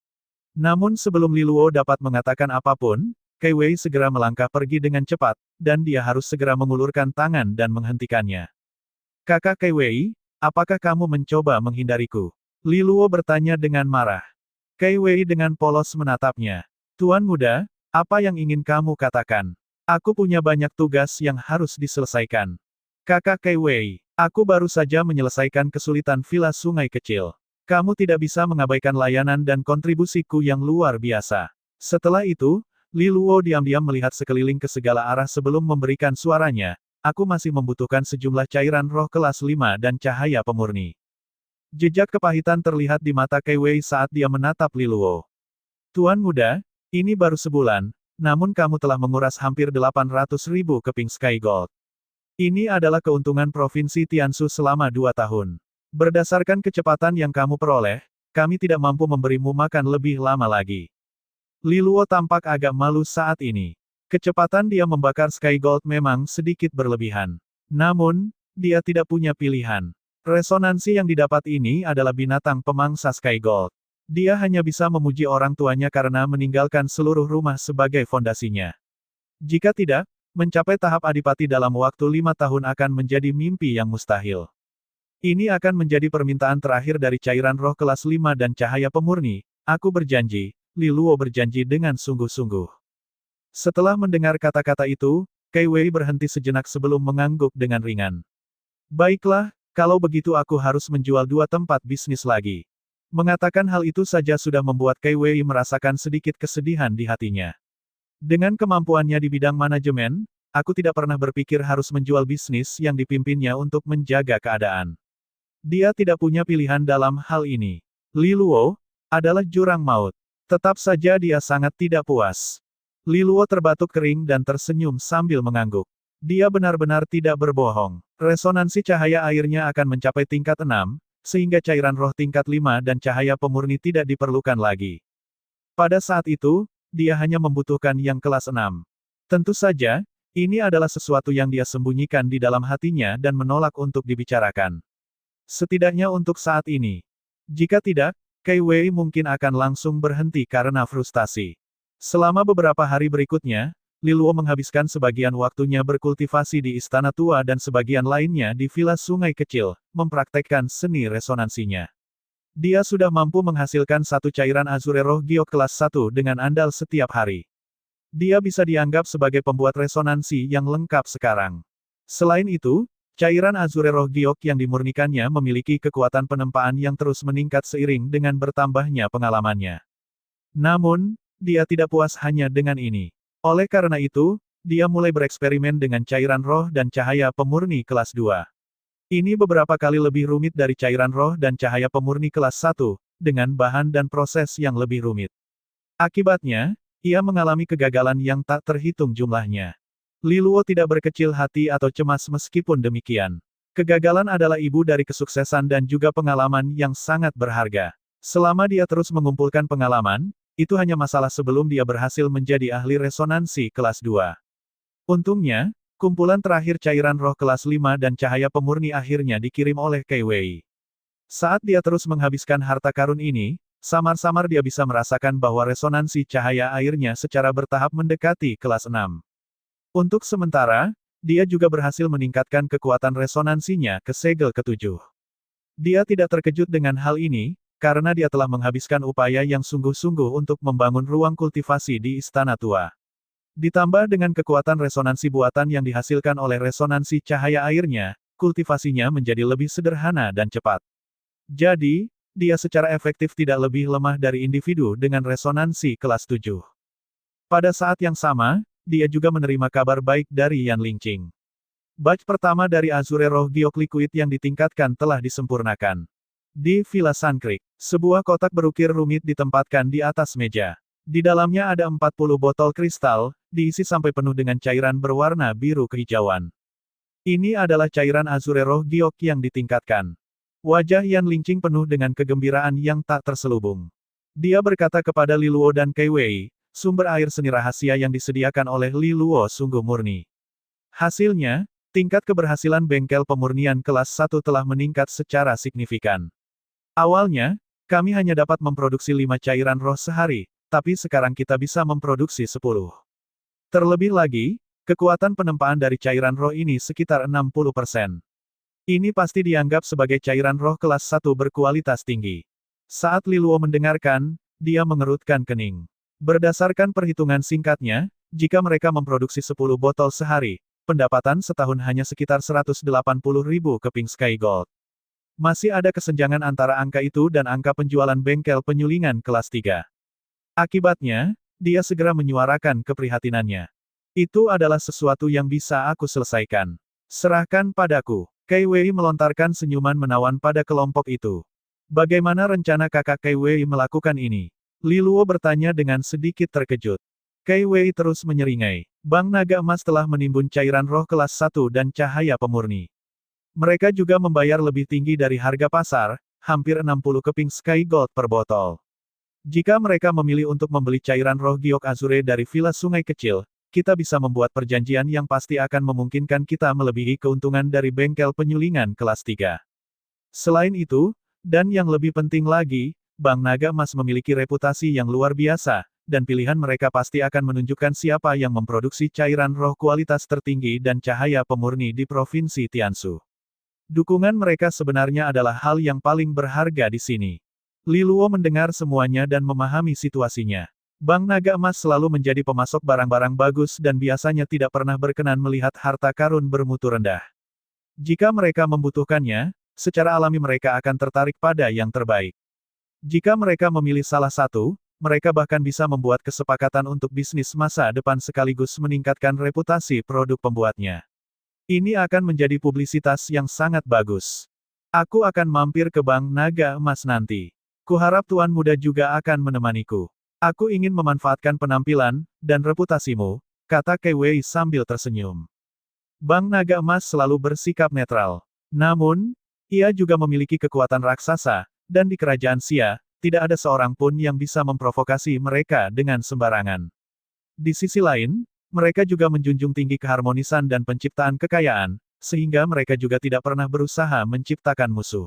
Namun sebelum Li Luo dapat mengatakan apapun, Kai Wei segera melangkah pergi dengan cepat, dan dia harus segera mengulurkan tangan dan menghentikannya. Kakak Kai Wei, apakah kamu mencoba menghindariku? Li Luo bertanya dengan marah. Kai Wei dengan polos menatapnya. Tuan muda, apa yang ingin kamu katakan? Aku punya banyak tugas yang harus diselesaikan. Kakak Kai Wei, aku baru saja menyelesaikan kesulitan Villa Sungai Kecil. Kamu tidak bisa mengabaikan layanan dan kontribusiku yang luar biasa. Setelah itu, Li Luo diam-diam melihat sekeliling ke segala arah sebelum memberikan suaranya. Aku masih membutuhkan sejumlah cairan roh kelas 5 dan cahaya pemurni. Jejak kepahitan terlihat di mata Kai Wei saat dia menatap Li Luo. Tuan muda, ini baru sebulan, namun kamu telah menguras hampir 800.000 keping Sky Gold. Ini adalah keuntungan Provinsi Tiansu selama 2 tahun. Berdasarkan kecepatan yang kamu peroleh, kami tidak mampu memberimu makan lebih lama lagi. Li Luo tampak agak malu saat ini. Kecepatan dia membakar Sky Gold memang sedikit berlebihan. Namun, dia tidak punya pilihan. Resonansi yang didapat ini adalah binatang pemangsa Sky Gold. Dia hanya bisa memuji orang tuanya karena meninggalkan seluruh rumah sebagai fondasinya. Jika tidak, mencapai tahap adipati dalam waktu 5 tahun akan menjadi mimpi yang mustahil. Ini akan menjadi permintaan terakhir dari cairan roh kelas 5 dan cahaya pemurni. Aku berjanji, Li Luo berjanji dengan sungguh-sungguh. Setelah mendengar kata-kata itu, Kei Wei berhenti sejenak sebelum mengangguk dengan ringan. Baiklah, kalau begitu aku harus menjual 2 tempat bisnis lagi. Mengatakan hal itu saja sudah membuat Kei Wei merasakan sedikit kesedihan di hatinya. Dengan kemampuannya di bidang manajemen, aku tidak pernah berpikir harus menjual bisnis yang dipimpinnya untuk menjaga keadaan. Dia tidak punya pilihan dalam hal ini. Li Luo adalah jurang maut. Tetap saja dia sangat tidak puas. Li Luo terbatuk kering dan tersenyum sambil mengangguk. Dia benar-benar tidak berbohong. Resonansi cahaya airnya akan mencapai tingkat 6, sehingga cairan roh tingkat 5 dan cahaya pemurni tidak diperlukan lagi. Pada saat itu, dia hanya membutuhkan yang kelas 6. Tentu saja, ini adalah sesuatu yang dia sembunyikan di dalam hatinya dan menolak untuk dibicarakan. Setidaknya untuk saat ini. Jika tidak, Kei Wei mungkin akan langsung berhenti karena frustasi. Selama beberapa hari berikutnya, Li Luo menghabiskan sebagian waktunya berkultivasi di Istana Tua dan sebagian lainnya di Villa Sungai Kecil, mempraktekkan seni resonansinya. Dia sudah mampu menghasilkan satu cairan azure roh giok kelas 1 dengan andal setiap hari. Dia bisa dianggap sebagai pembuat resonansi yang lengkap sekarang. Selain itu, cairan azure roh giok yang dimurnikannya memiliki kekuatan penempaan yang terus meningkat seiring dengan bertambahnya pengalamannya. Namun, dia tidak puas hanya dengan ini. Oleh karena itu, dia mulai bereksperimen dengan cairan roh dan cahaya pemurni kelas 2. Ini beberapa kali lebih rumit dari cairan roh dan cahaya pemurni kelas 1, dengan bahan dan proses yang lebih rumit. Akibatnya, ia mengalami kegagalan yang tak terhitung jumlahnya. Li Luo tidak berkecil hati atau cemas meskipun demikian. Kegagalan adalah ibu dari kesuksesan dan juga pengalaman yang sangat berharga. Selama dia terus mengumpulkan pengalaman, itu hanya masalah sebelum dia berhasil menjadi ahli resonansi kelas 2. Untungnya, kumpulan terakhir cairan roh kelas 5 dan cahaya pemurni akhirnya dikirim oleh Kei Wei. Saat dia terus menghabiskan harta karun ini, samar-samar dia bisa merasakan bahwa resonansi cahaya airnya secara bertahap mendekati kelas 6. Untuk sementara, dia juga berhasil meningkatkan kekuatan resonansinya ke segel ke-7. Dia tidak terkejut dengan hal ini, karena dia telah menghabiskan upaya yang sungguh-sungguh untuk membangun ruang kultivasi di Istana Tua. Ditambah dengan kekuatan resonansi buatan yang dihasilkan oleh resonansi cahaya airnya, kultivasinya menjadi lebih sederhana dan cepat. Jadi, dia secara efektif tidak lebih lemah dari individu dengan resonansi kelas 7. Pada saat yang sama, dia juga menerima kabar baik dari Yan Lingqing. Batch pertama dari Azure Roh Giok Liquid yang ditingkatkan telah disempurnakan. Di Villa Sun Creek, sebuah kotak berukir rumit ditempatkan di atas meja. Di dalamnya ada 40 botol kristal, diisi sampai penuh dengan cairan berwarna biru kehijauan. Ini adalah cairan Azure Roh Giok yang ditingkatkan. Wajah Yan Lingqing penuh dengan kegembiraan yang tak terselubung. Dia berkata kepada Li Luo dan Kei Wei, sumber air seni rahasia yang disediakan oleh Li Luo sungguh murni. Hasilnya, tingkat keberhasilan bengkel pemurnian kelas 1 telah meningkat secara signifikan. Awalnya, kami hanya dapat memproduksi 5 cairan roh sehari, tapi sekarang kita bisa memproduksi 10. Terlebih lagi, kekuatan penempaan dari cairan roh ini sekitar 60%. Ini pasti dianggap sebagai cairan roh kelas 1 berkualitas tinggi. Saat Li Luo mendengarkan, dia mengerutkan kening. Berdasarkan perhitungan singkatnya, jika mereka memproduksi 10 botol sehari, pendapatan setahun hanya sekitar 180.000 keping Sky Gold. Masih ada kesenjangan antara angka itu dan angka penjualan bengkel penyulingan kelas 3. Akibatnya, dia segera menyuarakan keprihatinannya. Itu adalah sesuatu yang bisa aku selesaikan. Serahkan padaku. Kei Wei melontarkan senyuman menawan pada kelompok itu. Bagaimana rencana kakak Kei Wei melakukan ini? Li Luo bertanya dengan sedikit terkejut. Kei Wei terus menyeringai. Bank Naga Emas telah menimbun cairan roh kelas 1 dan cahaya pemurni. Mereka juga membayar lebih tinggi dari harga pasar, hampir 60 keping Sky Gold per botol. Jika mereka memilih untuk membeli cairan roh giok azure dari Villa Sungai Kecil, kita bisa membuat perjanjian yang pasti akan memungkinkan kita melebihi keuntungan dari bengkel penyulingan kelas 3. Selain itu, dan yang lebih penting lagi, Bank Naga Emas memiliki reputasi yang luar biasa, dan pilihan mereka pasti akan menunjukkan siapa yang memproduksi cairan roh kualitas tertinggi dan cahaya pemurni di Provinsi Tianshu. Dukungan mereka sebenarnya adalah hal yang paling berharga di sini. Li Luo mendengar semuanya dan memahami situasinya. Bank Naga Emas selalu menjadi pemasok barang-barang bagus dan biasanya tidak pernah berkenan melihat harta karun bermutu rendah. Jika mereka membutuhkannya, secara alami mereka akan tertarik pada yang terbaik. Jika mereka memilih salah satu, mereka bahkan bisa membuat kesepakatan untuk bisnis masa depan sekaligus meningkatkan reputasi produk pembuatnya. Ini akan menjadi publisitas yang sangat bagus. Aku akan mampir ke Bank Naga Emas nanti. Kuharap Tuan Muda juga akan menemaniku. Aku ingin memanfaatkan penampilan dan reputasimu, kata Kei Wei sambil tersenyum. Bank Naga Emas selalu bersikap netral. Namun, ia juga memiliki kekuatan raksasa, dan di kerajaan Xia, tidak ada seorang pun yang bisa memprovokasi mereka dengan sembarangan. Di sisi lain, mereka juga menjunjung tinggi keharmonisan dan penciptaan kekayaan, sehingga mereka juga tidak pernah berusaha menciptakan musuh.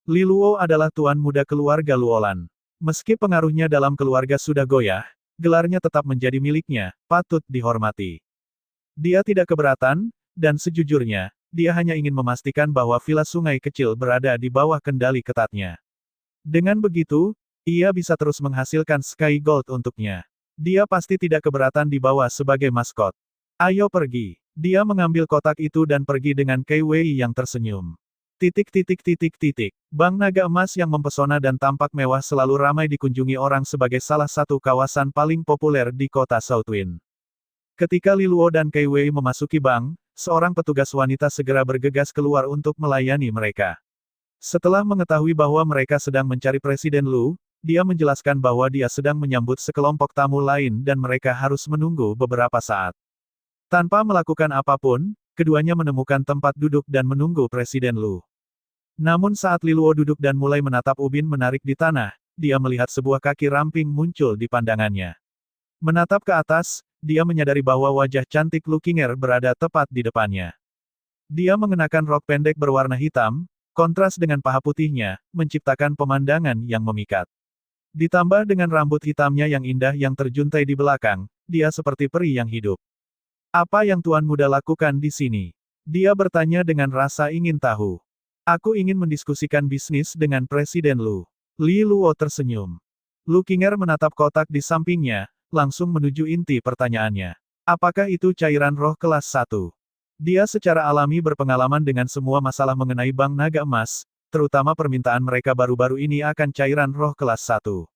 Li Luo adalah tuan muda keluarga Luolan. Meski pengaruhnya dalam keluarga sudah goyah, gelarnya tetap menjadi miliknya, patut dihormati. Dia tidak keberatan, dan sejujurnya, dia hanya ingin memastikan bahwa Villa Sungai Kecil berada di bawah kendali ketatnya. Dengan begitu, ia bisa terus menghasilkan Sky Gold untuknya. Dia pasti tidak keberatan dibawa sebagai maskot. Ayo pergi. Dia mengambil kotak itu dan pergi dengan Kei Wei yang tersenyum. Bank Naga Emas yang mempesona dan tampak mewah selalu ramai dikunjungi orang sebagai salah satu kawasan paling populer di kota Southwind. Ketika Li Luo dan Kei Wei memasuki bank, seorang petugas wanita segera bergegas keluar untuk melayani mereka. Setelah mengetahui bahwa mereka sedang mencari Presiden Lu, dia menjelaskan bahwa dia sedang menyambut sekelompok tamu lain dan mereka harus menunggu beberapa saat. Tanpa melakukan apapun, keduanya menemukan tempat duduk dan menunggu Presiden Lu. Namun saat Li Luo duduk dan mulai menatap ubin menarik di tanah, dia melihat sebuah kaki ramping muncul di pandangannya. Menatap ke atas, dia menyadari bahwa wajah cantik Lu Qinger berada tepat di depannya. Dia mengenakan rok pendek berwarna hitam, kontras dengan paha putihnya, menciptakan pemandangan yang memikat. Ditambah dengan rambut hitamnya yang indah yang terjuntai di belakang, dia seperti peri yang hidup. Apa yang Tuan Muda lakukan di sini? Dia bertanya dengan rasa ingin tahu. Aku ingin mendiskusikan bisnis dengan Presiden Lu. Li Luo tersenyum. Lu Qinger menatap kotak di sampingnya, langsung menuju inti pertanyaannya. Apakah itu cairan roh kelas 1? Dia secara alami berpengalaman dengan semua masalah mengenai Bank Naga Emas, terutama permintaan mereka baru-baru ini akan cairan roh kelas 1.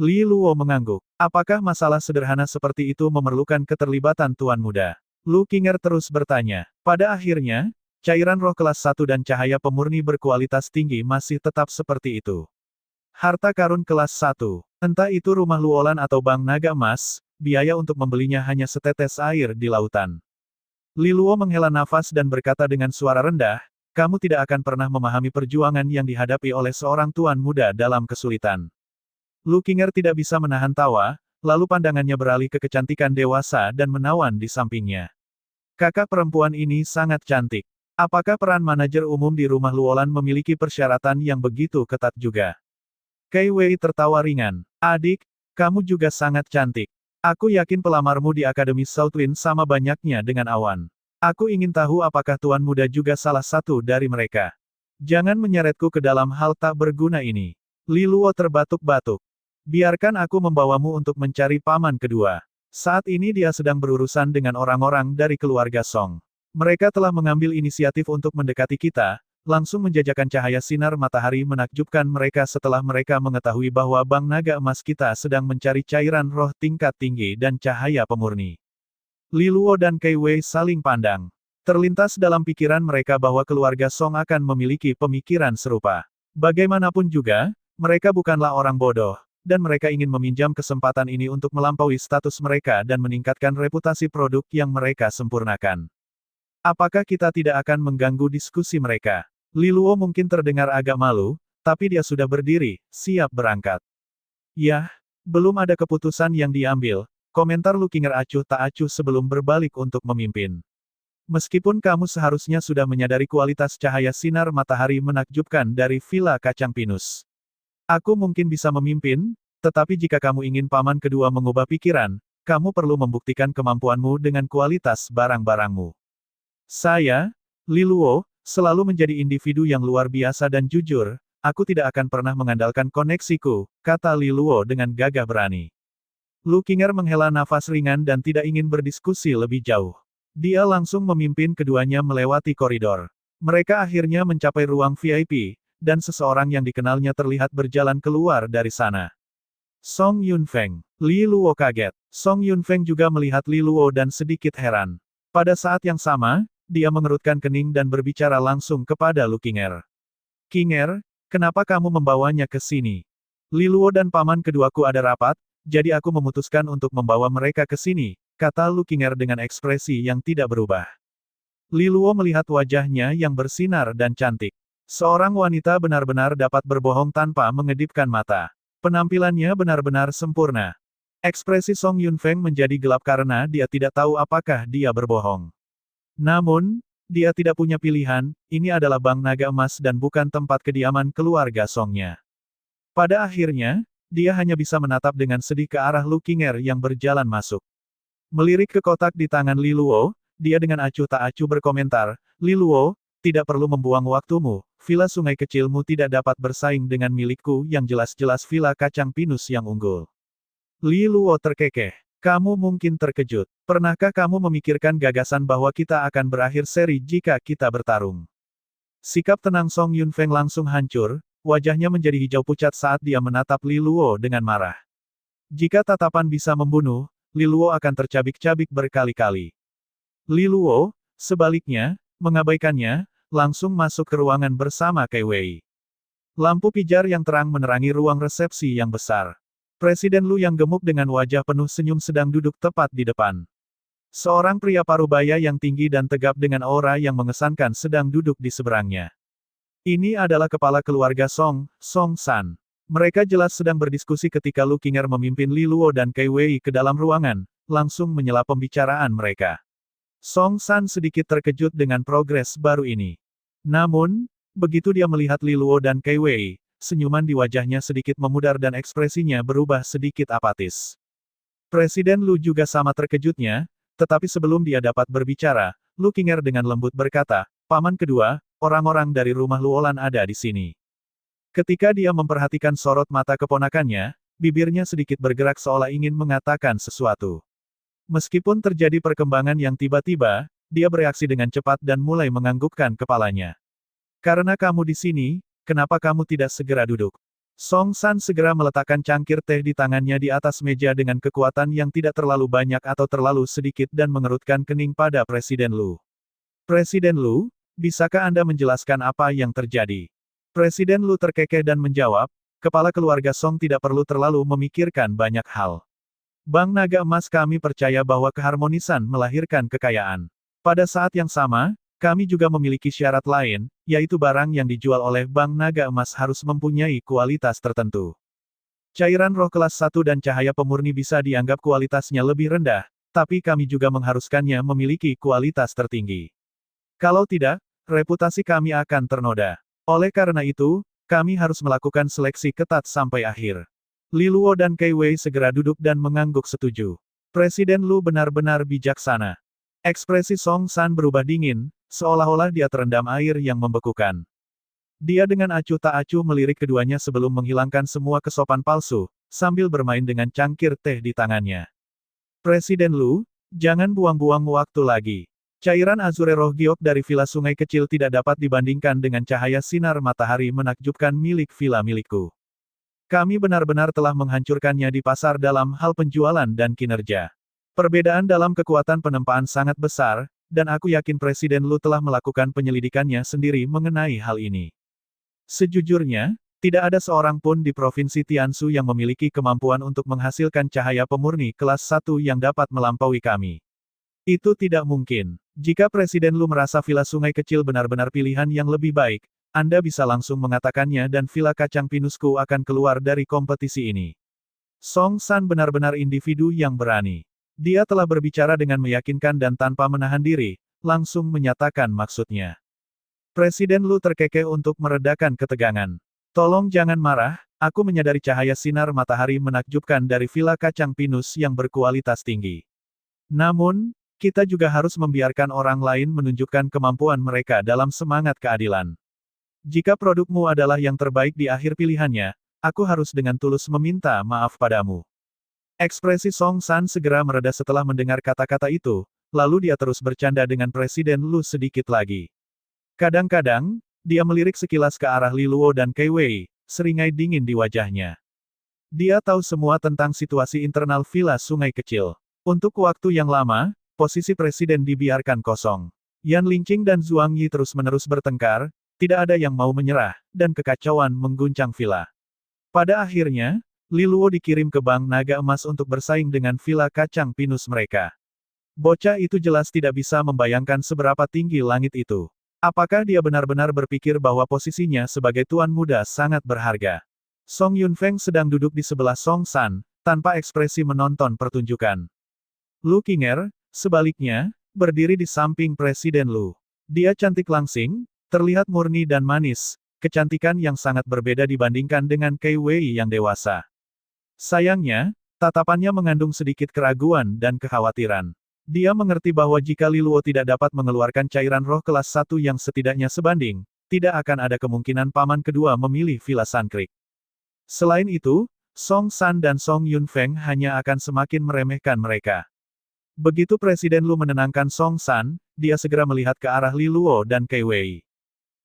Li Luo mengangguk. Apakah masalah sederhana seperti itu memerlukan keterlibatan Tuan Muda? Lu Qinger terus bertanya. Pada akhirnya, cairan roh kelas 1 dan cahaya pemurni berkualitas tinggi masih tetap seperti itu. Harta karun kelas 1. Entah itu rumah Luolan atau Bank Naga Emas, biaya untuk membelinya hanya setetes air di lautan. Li Luo menghela nafas dan berkata dengan suara rendah, kamu tidak akan pernah memahami perjuangan yang dihadapi oleh seorang tuan muda dalam kesulitan. Lu Qinger tidak bisa menahan tawa, lalu pandangannya beralih ke kecantikan dewasa dan menawan di sampingnya. Kakak perempuan ini sangat cantik. Apakah peran manajer umum di rumah Luolan memiliki persyaratan yang begitu ketat juga? Kei Wei tertawa ringan. Adik, kamu juga sangat cantik. Aku yakin pelamarmu di Akademi Southwind sama banyaknya dengan Awan. Aku ingin tahu apakah Tuan Muda juga salah satu dari mereka. Jangan menyeretku ke dalam hal tak berguna ini. Li Luo terbatuk-batuk. Biarkan aku membawamu untuk mencari paman kedua. Saat ini dia sedang berurusan dengan orang-orang dari keluarga Song. Mereka telah mengambil inisiatif untuk mendekati kita, langsung menjajakan cahaya sinar matahari menakjubkan mereka setelah mereka mengetahui bahwa Bank Naga Emas kita sedang mencari cairan roh tingkat tinggi dan cahaya pemurni. Li Luo dan Kei Wei saling pandang. Terlintas dalam pikiran mereka bahwa keluarga Song akan memiliki pemikiran serupa. Bagaimanapun juga, mereka bukanlah orang bodoh. dan mereka ingin meminjam kesempatan ini untuk melampaui status mereka dan meningkatkan reputasi produk yang mereka sempurnakan. Apakah kita tidak akan mengganggu diskusi mereka? Li Luo mungkin terdengar agak malu, tapi dia sudah berdiri, siap berangkat. Yah, belum ada keputusan yang diambil, komentar Lu Qinger acuh tak acuh sebelum berbalik untuk memimpin. Meskipun kamu seharusnya sudah menyadari kualitas cahaya sinar matahari menakjubkan dari Villa Kacang Pinus. Aku mungkin bisa memimpin, tetapi jika kamu ingin paman kedua mengubah pikiran, kamu perlu membuktikan kemampuanmu dengan kualitas barang-barangmu. Saya, Li Luo, selalu menjadi individu yang luar biasa dan jujur, aku tidak akan pernah mengandalkan koneksiku, kata Li Luo dengan gagah berani. Lu Qinger menghela nafas ringan dan tidak ingin berdiskusi lebih jauh. Dia langsung memimpin keduanya melewati koridor. Mereka akhirnya mencapai ruang VIP, dan seseorang yang dikenalnya terlihat berjalan keluar dari sana. Song Yunfeng. Li Luo kaget. Song Yunfeng juga melihat Li Luo dan sedikit heran. Pada saat yang sama, dia mengerutkan kening dan berbicara langsung kepada Lu Qinger. Qinger, kenapa kamu membawanya ke sini? Li Luo dan paman keduaku ada rapat, jadi aku memutuskan untuk membawa mereka ke sini, kata Lu Qinger dengan ekspresi yang tidak berubah. Li Luo melihat wajahnya yang bersinar dan cantik. Seorang wanita benar-benar dapat berbohong tanpa mengedipkan mata. Penampilannya benar-benar sempurna. Ekspresi Song Yunfeng menjadi gelap karena dia tidak tahu apakah dia berbohong. Namun, dia tidak punya pilihan, ini adalah Bank Naga Emas dan bukan tempat kediaman keluarga Songnya. Pada akhirnya, dia hanya bisa menatap dengan sedih ke arah Lu Qinger yang berjalan masuk. Melirik ke kotak di tangan Li Luo, dia dengan acuh tak acuh berkomentar, Li Luo, tidak perlu membuang waktumu, villa sungai kecilmu tidak dapat bersaing dengan milikku yang jelas-jelas villa kacang pinus yang unggul. Li Luo terkekeh. Kamu mungkin terkejut. Pernahkah kamu memikirkan gagasan bahwa kita akan berakhir seri jika kita bertarung? Sikap tenang Song Yunfeng langsung hancur, wajahnya menjadi hijau pucat saat dia menatap Li Luo dengan marah. Jika tatapan bisa membunuh, Li Luo akan tercabik-cabik berkali-kali. Li Luo, sebaliknya, mengabaikannya, langsung masuk ke ruangan bersama Kei Wei. Lampu pijar yang terang menerangi ruang resepsi yang besar. Presiden Lu yang gemuk dengan wajah penuh senyum sedang duduk tepat di depan. Seorang pria parubaya yang tinggi dan tegap dengan aura yang mengesankan sedang duduk di seberangnya. Ini adalah kepala keluarga Song, Song San. Mereka jelas sedang berdiskusi ketika Lu Qinger memimpin Li Luo dan Kei Wei ke dalam ruangan, langsung menyela pembicaraan mereka. Song San sedikit terkejut dengan progres baru ini. Namun, begitu dia melihat Li Luo dan Kei Wei, senyuman di wajahnya sedikit memudar dan ekspresinya berubah sedikit apatis. Presiden Lu juga sama terkejutnya, tetapi sebelum dia dapat berbicara, Lu Qinger dengan lembut berkata, "Paman kedua, orang-orang dari rumah Luolan ada di sini." Ketika dia memperhatikan sorot mata keponakannya, bibirnya sedikit bergerak seolah ingin mengatakan sesuatu. Meskipun terjadi perkembangan yang tiba-tiba, dia bereaksi dengan cepat dan mulai menganggukkan kepalanya. "Karena kamu di sini, kenapa kamu tidak segera duduk?" Song San segera meletakkan cangkir teh di tangannya di atas meja dengan kekuatan yang tidak terlalu banyak atau terlalu sedikit dan mengerutkan kening pada Presiden Lu. "Presiden Lu, bisakah Anda menjelaskan apa yang terjadi?" Presiden Lu terkekeh dan menjawab, "Kepala keluarga Song tidak perlu terlalu memikirkan banyak hal. Bank Naga Emas kami percaya bahwa keharmonisan melahirkan kekayaan. Pada saat yang sama, kami juga memiliki syarat lain, yaitu barang yang dijual oleh Bank Naga Emas harus mempunyai kualitas tertentu. Cairan roh kelas 1 dan cahaya pemurni bisa dianggap kualitasnya lebih rendah, tapi kami juga mengharuskannya memiliki kualitas tertinggi. Kalau tidak, reputasi kami akan ternoda. Oleh karena itu, kami harus melakukan seleksi ketat sampai akhir." Li Luo dan Kei Wei segera duduk dan mengangguk setuju. Presiden Lu benar-benar bijaksana. Ekspresi Song San berubah dingin, seolah-olah dia terendam air yang membekukan. Dia dengan acuh tak acuh melirik keduanya sebelum menghilangkan semua kesopan palsu, sambil bermain dengan cangkir teh di tangannya. "Presiden Lu, jangan buang-buang waktu lagi. Cairan azure roh giok dari villa sungai kecil tidak dapat dibandingkan dengan cahaya sinar matahari menakjubkan milik villa milikku. Kami benar-benar telah menghancurkannya di pasar dalam hal penjualan dan kinerja. Perbedaan dalam kekuatan penempaan sangat besar, dan aku yakin Presiden Lu telah melakukan penyelidikannya sendiri mengenai hal ini. Sejujurnya, Tidak ada seorang pun di Provinsi Tiansu yang memiliki kemampuan untuk menghasilkan cahaya pemurni kelas 1 yang dapat melampaui kami. Itu tidak mungkin. Jika Presiden Lu merasa Villa Sungai Kecil benar-benar pilihan yang lebih baik, Anda bisa langsung mengatakannya dan Villa Kacang Pinusku akan keluar dari kompetisi ini. Song San benar-benar individu yang berani. Dia telah berbicara dengan meyakinkan dan tanpa menahan diri, langsung menyatakan maksudnya. Presiden Lu terkekeh untuk meredakan ketegangan. Tolong jangan marah, aku menyadari cahaya sinar matahari menakjubkan dari Villa Kacang Pinus yang berkualitas tinggi. Namun, kita juga harus membiarkan orang lain menunjukkan kemampuan mereka dalam semangat keadilan. Jika produkmu adalah yang terbaik di akhir pilihannya, aku harus dengan tulus meminta maaf padamu. Ekspresi Song San segera mereda setelah mendengar kata-kata itu, lalu dia terus bercanda dengan Presiden Lu sedikit lagi. Kadang-kadang, dia melirik sekilas ke arah Li Luo dan Kei Wei, seringai dingin di wajahnya. Dia tahu semua tentang situasi internal Villa Sungai Kecil. Untuk waktu yang lama, posisi presiden dibiarkan kosong. Yan Lingqing dan Zhuang Yi terus-menerus bertengkar, tidak ada yang mau menyerah, dan kekacauan mengguncang villa. Pada akhirnya, Li Luo dikirim ke Bank Naga Emas untuk bersaing dengan Villa Kacang Pinus mereka. Bocah itu jelas tidak bisa membayangkan seberapa tinggi langit itu. Apakah dia benar-benar berpikir bahwa posisinya sebagai tuan muda sangat berharga? Song Yunfeng sedang duduk di sebelah Song San, tanpa ekspresi menonton pertunjukan. Lu Qinger, sebaliknya, berdiri di samping Presiden Lu. Dia cantik langsing, terlihat murni dan manis, kecantikan yang sangat berbeda dibandingkan dengan Kei Wei yang dewasa. Sayangnya, tatapannya mengandung sedikit keraguan dan kekhawatiran. Dia mengerti bahwa jika Li Luo tidak dapat mengeluarkan cairan roh kelas 1 yang setidaknya sebanding, tidak akan ada kemungkinan paman kedua memilih Villa Sun Creek. Selain itu, Song San dan Song Yunfeng hanya akan semakin meremehkan mereka. Begitu Presiden Lu menenangkan Song San, dia segera melihat ke arah Li Luo dan Kei Wei.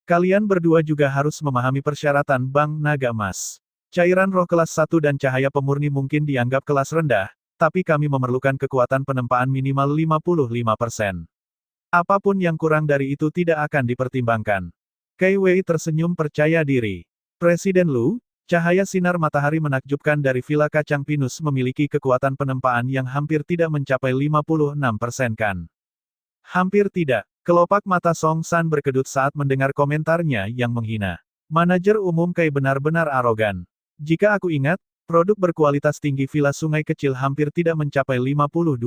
Kalian berdua juga harus memahami persyaratan Bank Naga Emas. Cairan roh kelas 1 dan cahaya pemurni mungkin dianggap kelas rendah, tapi kami memerlukan kekuatan penempaan minimal 55%. Apapun yang kurang dari itu tidak akan dipertimbangkan. Kei Wei tersenyum percaya diri. Presiden Lu, cahaya sinar matahari menakjubkan dari Villa Kacang Pinus memiliki kekuatan penempaan yang hampir tidak mencapai 56% kan? Hampir tidak. Kelopak mata Song San berkedut saat mendengar komentarnya yang menghina. Manajer umum Kei benar-benar arogan. Jika aku ingat, produk berkualitas tinggi Villa Sungai Kecil hampir tidak mencapai 52%.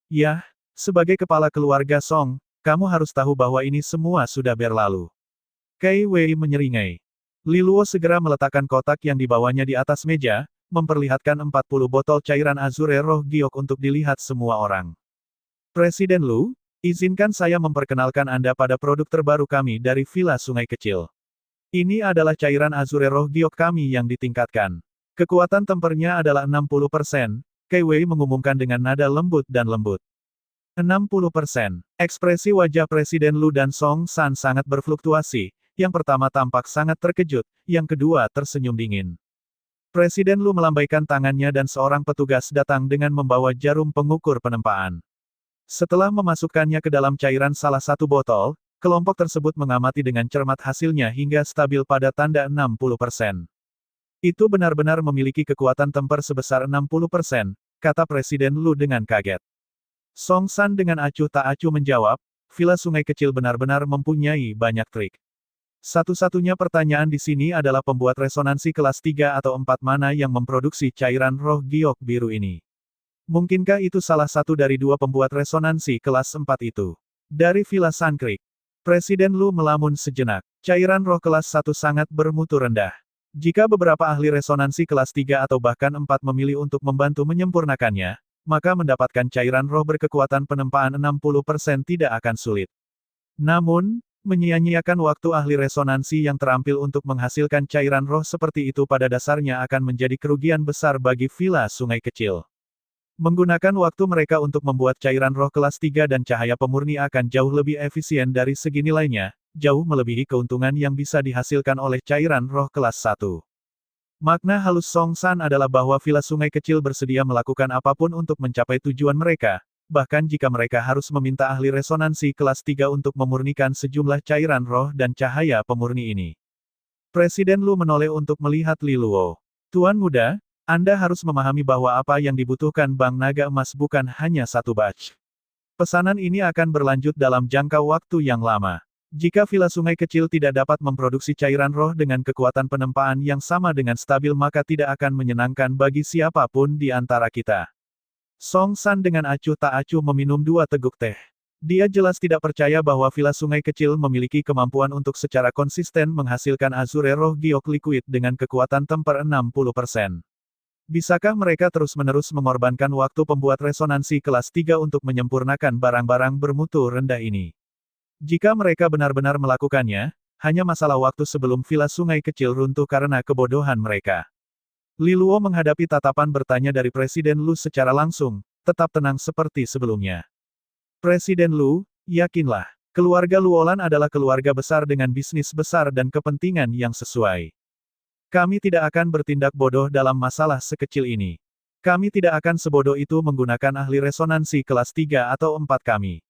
Yah, sebagai kepala keluarga Song, kamu harus tahu bahwa ini semua sudah berlalu. Kei Wei menyeringai. Li Luo segera meletakkan kotak yang dibawanya di atas meja, memperlihatkan 40 botol cairan azure roh giok untuk dilihat semua orang. Presiden Lu, izinkan saya memperkenalkan Anda pada produk terbaru kami dari Villa Sungai Kecil. Ini adalah cairan azure roh giok kami yang ditingkatkan. Kekuatan tempernya adalah 60%, Kei Wei mengumumkan dengan nada lembut dan lembut. 60%. Ekspresi wajah Presiden Lu dan Song San sangat berfluktuasi, yang pertama tampak sangat terkejut, yang kedua tersenyum dingin. Presiden Lu melambaikan tangannya dan seorang petugas datang dengan membawa jarum pengukur penempaan. Setelah memasukkannya ke dalam cairan salah satu botol, kelompok tersebut mengamati dengan cermat hasilnya hingga stabil pada tanda 60%. Itu benar-benar memiliki kekuatan temper sebesar 60%, kata Presiden Lu dengan kaget. Song San dengan acuh tak acuh menjawab, Villa Sungai Kecil benar-benar mempunyai banyak trik. Satu-satunya pertanyaan di sini adalah pembuat resonansi kelas 3 atau 4 mana yang memproduksi cairan roh giok biru ini. Mungkinkah itu salah satu dari dua pembuat resonansi kelas 4 itu? Dari Villa Sun Creek. Presiden Lu melamun sejenak. Cairan roh kelas 1 sangat bermutu rendah. Jika beberapa ahli resonansi kelas 3 atau bahkan 4 memilih untuk membantu menyempurnakannya, maka mendapatkan cairan roh berkekuatan penempaan 60% tidak akan sulit. Namun, menyia-nyiakan waktu ahli resonansi yang terampil untuk menghasilkan cairan roh seperti itu pada dasarnya akan menjadi kerugian besar bagi Villa Sungai Kecil. Menggunakan waktu mereka untuk membuat cairan roh kelas 3 dan cahaya pemurni akan jauh lebih efisien dari segi nilainya, jauh melebihi keuntungan yang bisa dihasilkan oleh cairan roh kelas 1. Makna halus Song San adalah bahwa Villa Sungai Kecil bersedia melakukan apapun untuk mencapai tujuan mereka, bahkan jika mereka harus meminta ahli resonansi kelas 3 untuk memurnikan sejumlah cairan roh dan cahaya pemurni ini. Presiden Lu menoleh untuk melihat Li Luo. Tuan muda, Anda harus memahami bahwa apa yang dibutuhkan Bank Naga Emas bukan hanya satu batch. Pesanan ini akan berlanjut dalam jangka waktu yang lama. Jika Villa Sungai Kecil tidak dapat memproduksi cairan roh dengan kekuatan penempaan yang sama dengan stabil maka tidak akan menyenangkan bagi siapapun di antara kita. Song San dengan acuh tak acuh meminum 2 teguk teh. Dia jelas tidak percaya bahwa Villa Sungai Kecil memiliki kemampuan untuk secara konsisten menghasilkan Azure Roh Giok Liquid dengan kekuatan temper 60%. Bisakah mereka terus-menerus mengorbankan waktu pembuat resonansi kelas 3 untuk menyempurnakan barang-barang bermutu rendah ini? Jika mereka benar-benar melakukannya, hanya masalah waktu sebelum Villa Sungai Kecil runtuh karena kebodohan mereka. Li Luo menghadapi tatapan bertanya dari Presiden Lu secara langsung, tetap tenang seperti sebelumnya. Presiden Lu, yakinlah, keluarga Luolan adalah keluarga besar dengan bisnis besar dan kepentingan yang sesuai. Kami tidak akan bertindak bodoh dalam masalah sekecil ini. Kami tidak akan sebodoh itu menggunakan ahli resonansi kelas 3 atau 4 kami.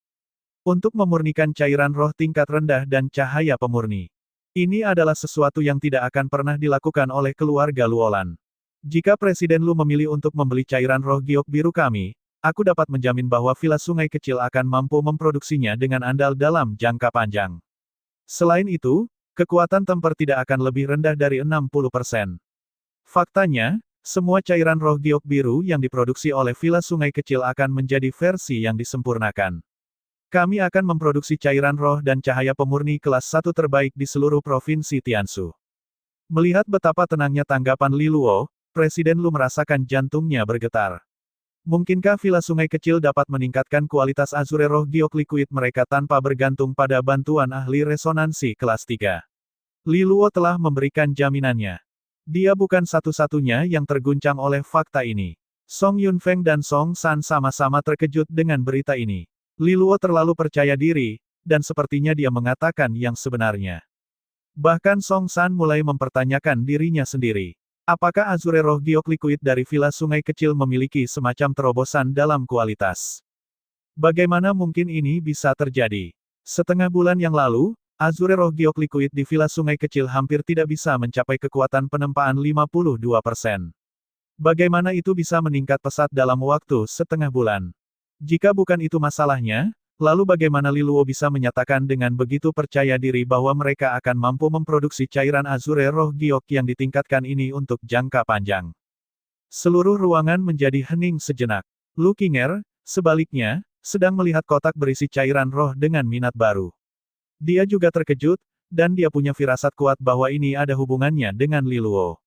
Untuk memurnikan cairan roh tingkat rendah dan cahaya pemurni. Ini adalah sesuatu yang tidak akan pernah dilakukan oleh keluarga Luolan. Jika Presiden Lu memilih untuk membeli cairan roh giok biru kami, aku dapat menjamin bahwa Villa Sungai Kecil akan mampu memproduksinya dengan andal dalam jangka panjang. Selain itu, kekuatan temper tidak akan lebih rendah dari 60%. Faktanya, semua cairan roh giok biru yang diproduksi oleh Villa Sungai Kecil akan menjadi versi yang disempurnakan. Kami akan memproduksi cairan roh dan cahaya pemurni kelas 1 terbaik di seluruh provinsi Tianshu. Melihat betapa tenangnya tanggapan Li Luo, Presiden Lu merasakan jantungnya bergetar. Mungkinkah Villa Sungai Kecil dapat meningkatkan kualitas Azure Roh Giok Liquid mereka tanpa bergantung pada bantuan ahli resonansi kelas 3? Li Luo telah memberikan jaminannya. Dia bukan satu-satunya yang terguncang oleh fakta ini. Song Yunfeng dan Song San sama-sama terkejut dengan berita ini. Li Luo terlalu percaya diri, dan sepertinya dia mengatakan yang sebenarnya. Bahkan Song San mulai mempertanyakan dirinya sendiri. Apakah Azure Roh Giok Liquid dari Villa Sungai Kecil memiliki semacam terobosan dalam kualitas? Bagaimana mungkin ini bisa terjadi? Setengah bulan yang lalu, Azure Roh Giok Liquid di Villa Sungai Kecil hampir tidak bisa mencapai kekuatan penempaan 52%. Bagaimana itu bisa meningkat pesat dalam waktu setengah bulan? Jika bukan itu masalahnya, lalu bagaimana Li Luo bisa menyatakan dengan begitu percaya diri bahwa mereka akan mampu memproduksi cairan Azure Roh Giok yang ditingkatkan ini untuk jangka panjang? Seluruh ruangan menjadi hening sejenak. Lu Qinger, sebaliknya, sedang melihat kotak berisi cairan roh dengan minat baru. Dia juga terkejut, dan dia punya firasat kuat bahwa ini ada hubungannya dengan Li Luo.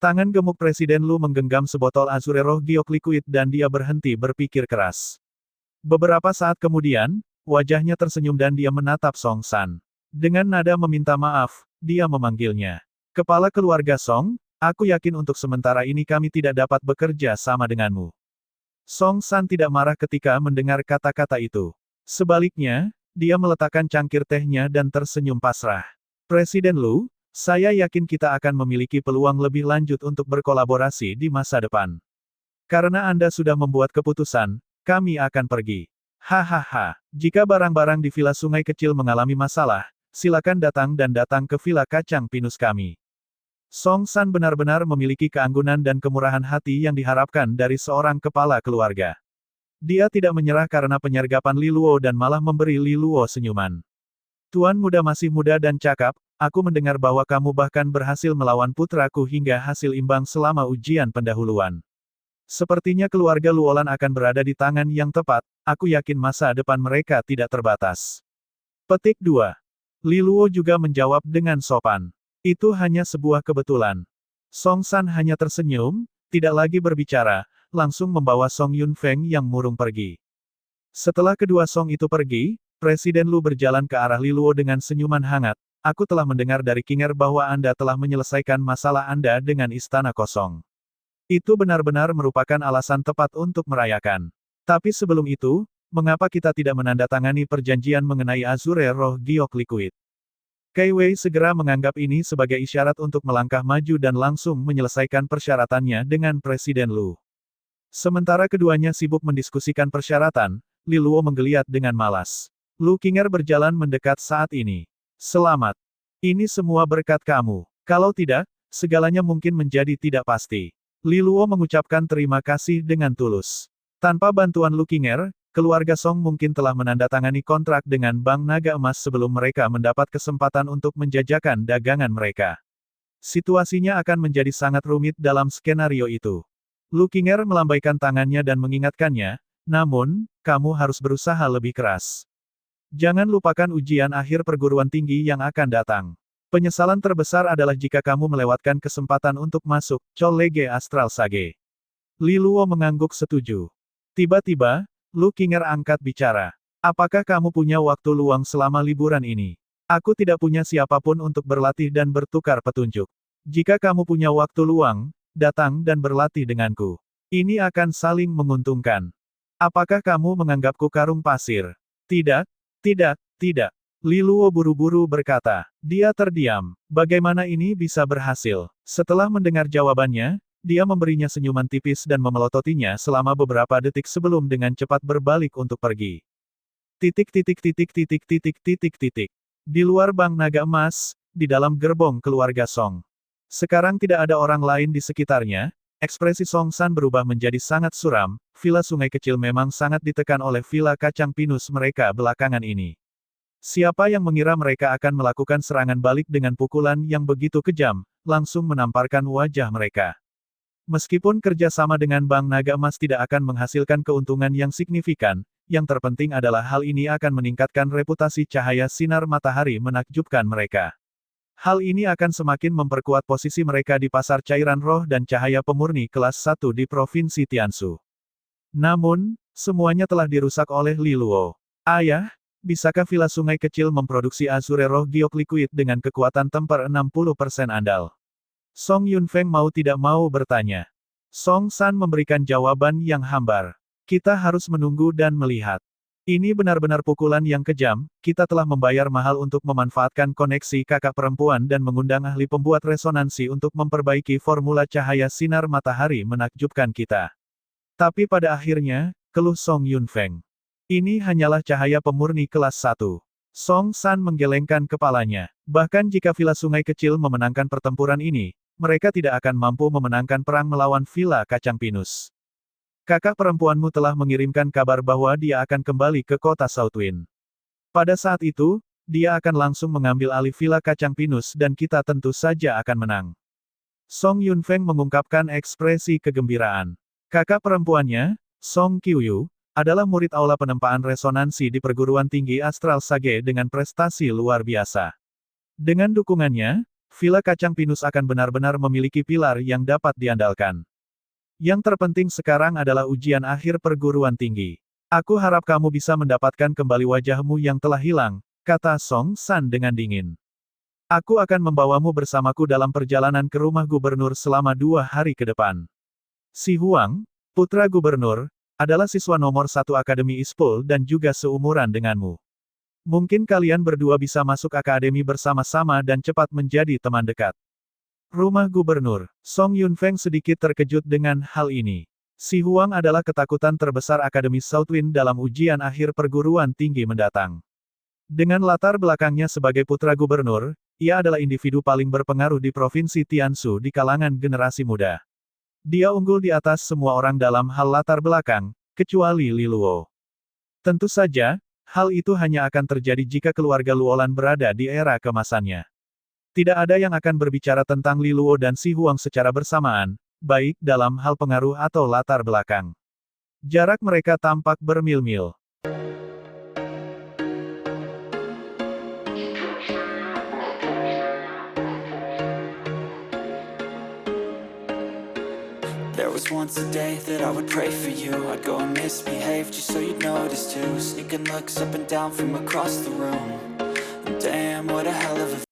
Tangan gemuk Presiden Lu menggenggam sebotol Azure Roh Giok Liquid dan dia berhenti berpikir keras. Beberapa saat kemudian, wajahnya tersenyum dan dia menatap Song San. Dengan nada meminta maaf, dia memanggilnya. Kepala keluarga Song, aku yakin untuk sementara ini kami tidak dapat bekerja sama denganmu. Song San tidak marah ketika mendengar kata-kata itu. Sebaliknya, dia meletakkan cangkir tehnya dan tersenyum pasrah. Presiden Lu, saya yakin kita akan memiliki peluang lebih lanjut untuk berkolaborasi di masa depan. Karena Anda sudah membuat keputusan, kami akan pergi. Hahaha, jika barang-barang di Villa Sungai Kecil mengalami masalah, silakan datang ke Villa Kacang Pinus kami. Song San benar-benar memiliki keanggunan dan kemurahan hati yang diharapkan dari seorang kepala keluarga. Dia tidak menyerah karena penyergapan Li Luo dan malah memberi Li Luo senyuman. Tuan muda masih muda dan cakap, aku mendengar bahwa kamu bahkan berhasil melawan putraku hingga hasil imbang selama ujian pendahuluan. Sepertinya keluarga Luolan akan berada di tangan yang tepat, aku yakin masa depan mereka tidak terbatas. Petik 2. Li Luo juga menjawab dengan sopan. Itu hanya sebuah kebetulan. Song San hanya tersenyum, tidak lagi berbicara, langsung membawa Song Yunfeng yang murung pergi. Setelah kedua Song itu pergi, Presiden Lu berjalan ke arah Li Luo dengan senyuman hangat. Aku telah mendengar dari Qinger bahwa Anda telah menyelesaikan masalah Anda dengan istana kosong. Itu benar-benar merupakan alasan tepat untuk merayakan. Tapi sebelum itu, mengapa kita tidak menandatangani perjanjian mengenai Azure Roh Giok Liquid? Kai Wei segera menganggap ini sebagai isyarat untuk melangkah maju dan langsung menyelesaikan persyaratannya dengan Presiden Lu. Sementara keduanya sibuk mendiskusikan persyaratan, Li Luo menggeliat dengan malas. Lu Qinger berjalan mendekat saat ini. Selamat. Ini semua berkat kamu. Kalau tidak, segalanya mungkin menjadi tidak pasti. Li Luo mengucapkan terima kasih dengan tulus. Tanpa bantuan Lu Qinger, keluarga Song mungkin telah menandatangani kontrak dengan Bank Naga Emas sebelum mereka mendapat kesempatan untuk menjajakan dagangan mereka. Situasinya akan menjadi sangat rumit dalam skenario itu. Lu Qinger melambaikan tangannya dan mengingatkannya, namun, kamu harus berusaha lebih keras. Jangan lupakan ujian akhir perguruan tinggi yang akan datang. Penyesalan terbesar adalah jika kamu melewatkan kesempatan untuk masuk College Astral Sage. Li Luo mengangguk setuju. Tiba-tiba, Lu Qinger angkat bicara. Apakah kamu punya waktu luang selama liburan ini? Aku tidak punya siapapun untuk berlatih dan bertukar petunjuk. Jika kamu punya waktu luang, datang dan berlatih denganku. Ini akan saling menguntungkan. Apakah kamu menganggapku karung pasir? Tidak, tidak, tidak. Li Luo buru-buru berkata. Dia terdiam. Bagaimana ini bisa berhasil? Setelah mendengar jawabannya, dia memberinya senyuman tipis dan memelototinya selama beberapa detik sebelum dengan cepat berbalik untuk pergi. Titik titik titik titik titik titik titik. Di luar Bank Naga Emas, di dalam gerbong keluarga Song. Sekarang tidak ada orang lain di sekitarnya, ekspresi Song San berubah menjadi sangat suram, villa sungai kecil memang sangat ditekan oleh villa kacang pinus mereka belakangan ini. Siapa yang mengira mereka akan melakukan serangan balik dengan pukulan yang begitu kejam, langsung menamparkan wajah mereka. Meskipun kerjasama dengan Bank Naga Emas tidak akan menghasilkan keuntungan yang signifikan, yang terpenting adalah hal ini akan meningkatkan reputasi cahaya sinar matahari menakjubkan mereka. Hal ini akan semakin memperkuat posisi mereka di pasar cairan roh dan cahaya pemurni kelas 1 di Provinsi Tiansu. Namun, semuanya telah dirusak oleh Li Luo. Ayah, bisakah villa sungai kecil memproduksi Azure Roh Giok Liquid dengan kekuatan temper 60% andal? Song Yunfeng mau tidak mau bertanya. Song San memberikan jawaban yang hambar. Kita harus menunggu dan melihat. Ini benar-benar pukulan yang kejam, kita telah membayar mahal untuk memanfaatkan koneksi kakak perempuan dan mengundang ahli pembuat resonansi untuk memperbaiki formula cahaya sinar matahari menakjubkan kita. Tapi pada akhirnya, keluh Song Yunfeng. Ini hanyalah cahaya pemurni kelas 1. Song San menggelengkan kepalanya. Bahkan jika villa sungai kecil memenangkan pertempuran ini, mereka tidak akan mampu memenangkan perang melawan villa kacang pinus. Kakak perempuanmu telah mengirimkan kabar bahwa dia akan kembali ke kota Southwind. Pada saat itu, dia akan langsung mengambil alih villa kacang pinus dan kita tentu saja akan menang. Song Yunfeng mengungkapkan ekspresi kegembiraan. Kakak perempuannya, Song Qiuyu, adalah murid aula penempaan resonansi di perguruan tinggi Astral Sage dengan prestasi luar biasa. Dengan dukungannya, villa kacang pinus akan benar-benar memiliki pilar yang dapat diandalkan. Yang terpenting sekarang adalah ujian akhir perguruan tinggi. Aku harap kamu bisa mendapatkan kembali wajahmu yang telah hilang, kata Song San dengan dingin. Aku akan membawamu bersamaku dalam perjalanan ke rumah gubernur selama 2 hari ke depan. Si Huang, putra gubernur, adalah siswa nomor 1 Akademi Ispul dan juga seumuran denganmu. Mungkin kalian berdua bisa masuk akademi bersama-sama dan cepat menjadi teman dekat. Rumah gubernur. Song Yunfeng sedikit terkejut dengan hal ini. Si Huang adalah ketakutan terbesar Akademi Southwind dalam ujian akhir perguruan tinggi mendatang. Dengan latar belakangnya sebagai putra gubernur, ia adalah individu paling berpengaruh di Provinsi Tiansu di kalangan generasi muda. Dia unggul di atas semua orang dalam hal latar belakang, kecuali Li Luo. Tentu saja, hal itu hanya akan terjadi jika keluarga Luolan berada di era kemasannya. Tidak ada yang akan berbicara tentang Li Luo dan Si Huang secara bersamaan, baik dalam hal pengaruh atau latar belakang. Jarak mereka tampak bermil-mil.
There was once a day that I would pray for you. I'd go and misbehave just so you'd notice too. Sneaking looks up and down from across the room. Damn, what a hell of a